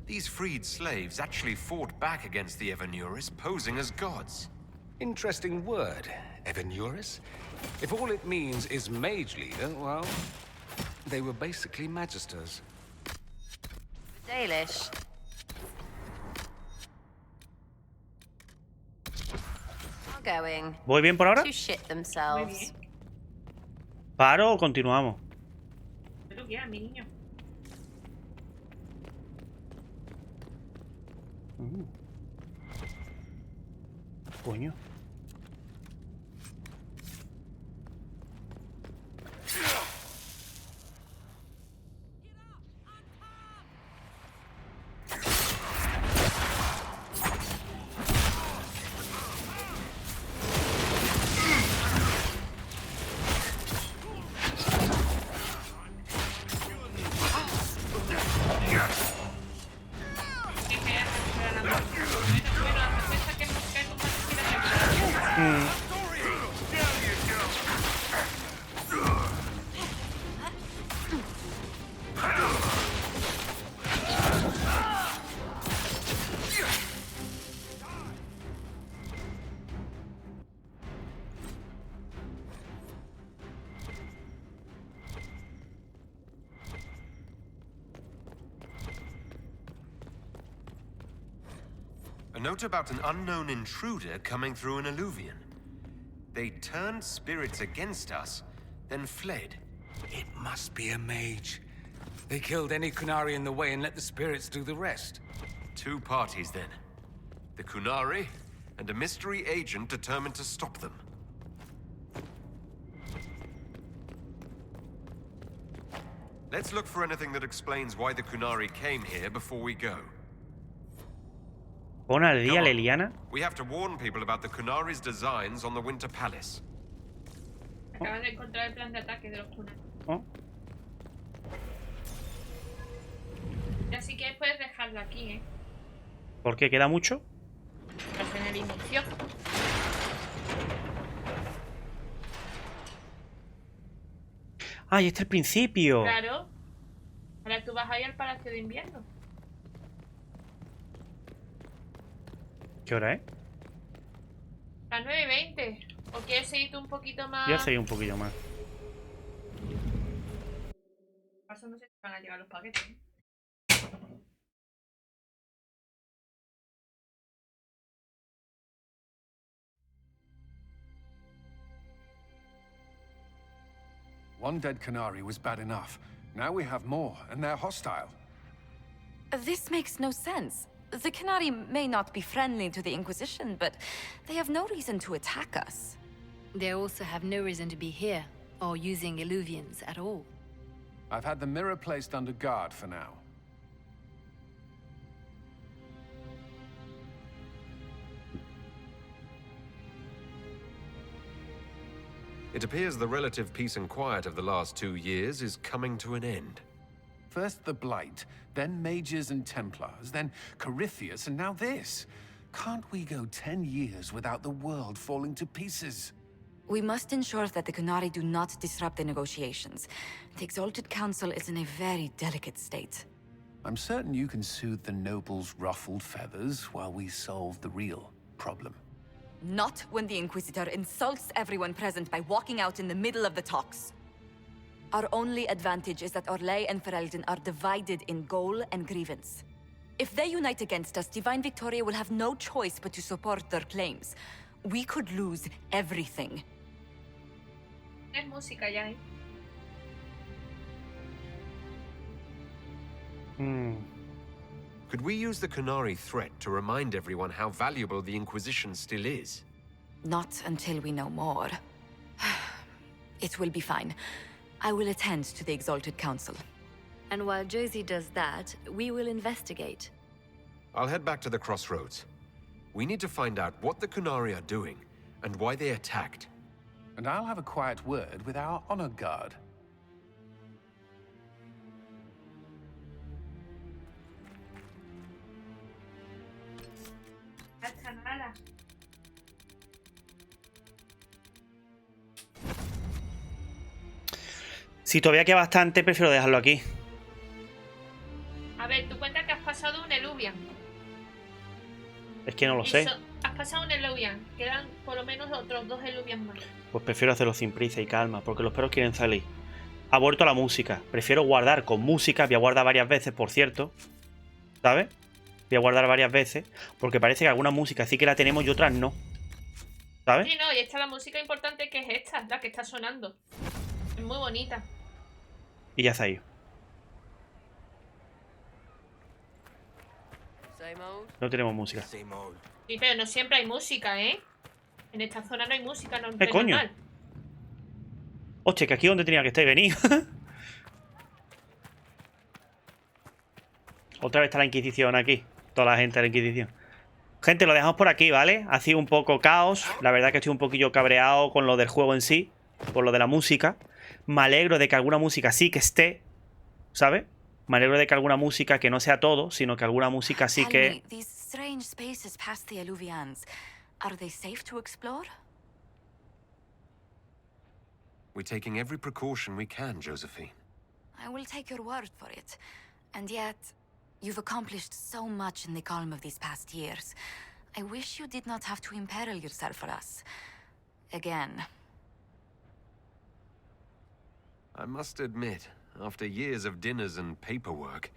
These freed slaves actually fought back against the Evenuris, posing as gods. Interesting word, Evenuris. If all it means is mage leader, well, they were basically magisters. Dalish. Going. ¿Voy bien por ahora? To shit themselves. ¿Paro o continuamos? Pero ya, mi niño. Coño. A note about an unknown intruder coming through an alluvion. They turned spirits against us, then fled. It must be a mage. They killed any Kunari in the way and let the spirits do the rest. Two parties, then. The Kunari, and a mystery agent determined to stop them. Let's look for anything that explains why the Kunari came here before we go. Pon al día, Leliana. We have to warn people about the Kunari's designs on the Winter Palace. Acabas de encontrar el plan de ataque de los Kunari. Oh. Ya sí que puedes dejarlo aquí, ¿eh? ¿Por qué? ¿Queda mucho? Pues en el inicio. Ah, y este es el principio. Claro. Ahora tú vas ahí al Palacio de Invierno. ¿Qué hora es? Las 9:20. ¿O quieres seguirte un poquito más? Voy a seguir un poquillo más. Paso no sé si van a llegar los paquetes, ¿eh? One dead Kunari was bad enough. Now we have more, and they're hostile. This makes no sense. The Kunari may not be friendly to the Inquisition, but they have no reason to attack us. They also have no reason to be here, or using illuvians at all. I've had the mirror placed under guard for now. It appears the relative peace and quiet of the last 2 years is coming to an end. First the Blight, then Mages and Templars, then Corifeus, and now this. Can't we go 10 years without the world falling to pieces? We must ensure that the Qunari do not disrupt the negotiations. The Exalted Council is in a very delicate state. I'm certain you can soothe the nobles' ruffled feathers while we solve the real problem. Not when the Inquisitor insults everyone present by walking out in the middle of the talks. Our only advantage is that Orlais and Ferelden are divided in goal and grievance. If they unite against us, Divine Victoria will have no choice but to support their claims. We could lose everything. Es música ya, Could we use the Qunari threat to remind everyone how valuable the Inquisition still is? Not until we know more. It will be fine. I will attend to the Exalted Council. And while Josie does that, we will investigate. I'll head back to the crossroads. We need to find out what the Qunari are doing and why they attacked. And I'll have a quiet word with our honor guard. Hasta nada. Si todavía queda bastante, prefiero dejarlo aquí. A ver, tú cuenta que has pasado un Eluvian. Es que no lo sé. Has pasado un Eluvian. Quedan por lo menos otros 2 Eluvian más. Pues prefiero hacerlo sin prisa y calma, porque los perros quieren salir. Ha vuelto la música. Prefiero guardar con música. Voy a guardar varias veces, por cierto. ¿Sabes? Voy a guardar varias veces, porque parece que alguna música sí que la tenemos y otras no. ¿Sabes? Sí, no, y esta la música importante que es esta, la que está sonando. Es muy bonita. Y ya se ha ido. No tenemos música. Sí, pero no siempre hay música, ¿eh? En esta zona no hay música, no es coño. normal. Hostia, que aquí donde tenía que estar y venir. Otra vez está la Inquisición aquí. Toda la gente de la Inquisición. Gente, lo dejamos por aquí, ¿vale? Ha sido un poco caos. La verdad que estoy un poquillo cabreado con lo del juego en sí. Por lo de la música. Me alegro de que alguna música sí que esté. ¿Sabes? Me alegro de que alguna música, que no sea todo, sino que alguna música sí que... These strange spaces past the Eluvians, are they safe to explore? We're taking every precaution we can, Josephine. I will take your word for it. And yet, you've accomplished so much in the calm of these past years. I wish you did not have to imperil yourself for us. Again. I must admit, after years of dinners and paperwork,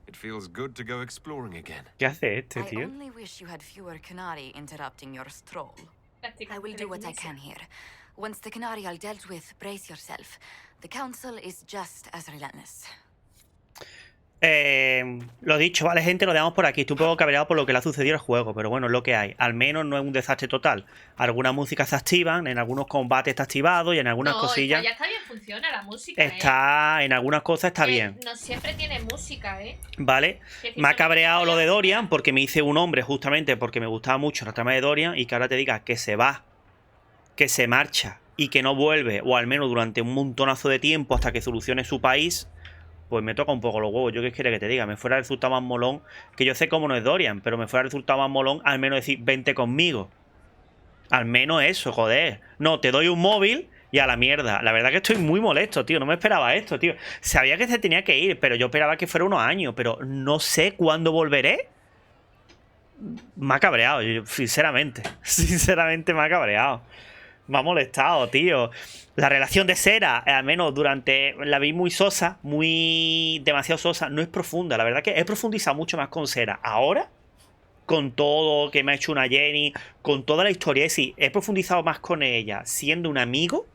it feels good to go exploring again. ¿Qué hace este, I tío? only wish you had fewer Qunari interrupting your stroll. I will do what I can here. Once the Qunari are dealt with, brace yourself. The council is just as relentless. Lo dicho, vale, gente, lo dejamos por aquí. Estoy un poco cabreado por lo que le ha sucedido al juego, pero bueno, es lo que hay. Al menos no es un desastre total. Algunas músicas se activan, en algunos combates está activado y en algunas cosillas... Ya está bien, funciona la música, Está, en algunas cosas está bien. No siempre tiene música, Vale, me ha cabreado lo de Dorian porque me hice un hombre justamente porque me gustaba mucho la trama de Dorian y que ahora te diga que se va, que se marcha y que no vuelve, o al menos durante un montonazo de tiempo hasta que solucione su país... Pues me toca un poco los huevos. Yo qué quiere que te diga. Me fuera resultado más molón. Que yo sé cómo no es Dorian. Pero me fuera resultado más molón. Al menos decir, vente conmigo. Al menos eso, joder. No, te doy un móvil y a la mierda. La verdad que estoy muy molesto, tío. No me esperaba esto, tío. Sabía que se tenía que ir. Pero yo esperaba que fuera unos años. Pero no sé cuándo volveré. Me ha cabreado, sinceramente. Sinceramente me ha cabreado. Me ha molestado, tío. La relación de Cera, al menos durante... La vi muy sosa, demasiado sosa. No es profunda, la verdad que he profundizado mucho más con Cera. Ahora, con todo que me ha hecho una Jenny, con toda la historia, sí, he profundizado más con ella siendo un amigo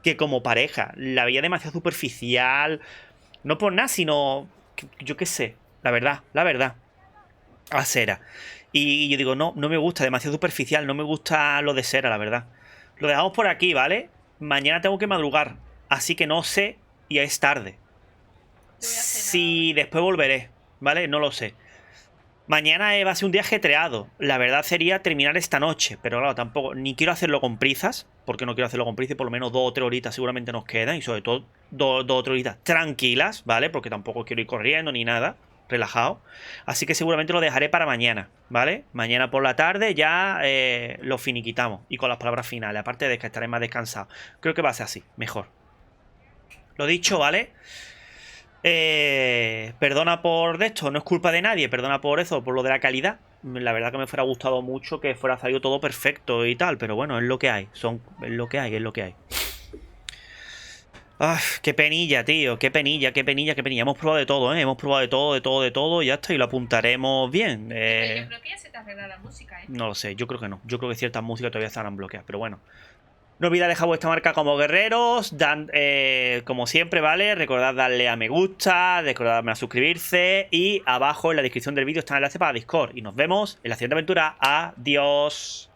que como pareja. La veía demasiado superficial. No por nada, sino... Yo qué sé, la verdad. A Cera. Y yo digo, no me gusta, demasiado superficial. No me gusta lo de Cera, la verdad. Lo dejamos por aquí, ¿vale? Mañana tengo que madrugar, así que no sé y es tarde. Si después volveré, ¿vale? No lo sé. Mañana va a ser un día ajetreado. La verdad sería terminar esta noche. Pero claro, tampoco. Ni quiero hacerlo con prisas. Porque no quiero hacerlo con prisas. Y por lo menos 2 o 3 horitas seguramente nos quedan. Y sobre todo 2 o 3 horitas tranquilas, ¿vale? Porque tampoco quiero ir corriendo ni nada. Relajado. Así que seguramente lo dejaré para mañana, ¿vale? Mañana por la tarde ya lo finiquitamos. Y con las palabras finales. Aparte de que estaré más descansado. Creo que va a ser así. Mejor. Lo dicho, ¿vale? Perdona por esto, no es culpa de nadie, perdona por eso, por lo de la calidad. La verdad que me fuera gustado mucho que fuera salido todo perfecto y tal, pero bueno, es lo que hay, es lo que hay, es lo que hay. Ah, qué penilla, tío, qué penilla. Hemos probado de todo, hemos probado de todo, y ya está, y lo apuntaremos bien. Yo creo que ya se te arregla la música, No lo sé, yo creo que no. Yo creo que ciertas músicas todavía estarán bloqueadas, pero bueno. No olvidéis dejar vuestra marca como guerreros, como siempre, ¿vale? Recordad darle a me gusta, recordad a suscribirse y abajo en la descripción del vídeo está el enlace para Discord. Y nos vemos en la siguiente aventura. Adiós.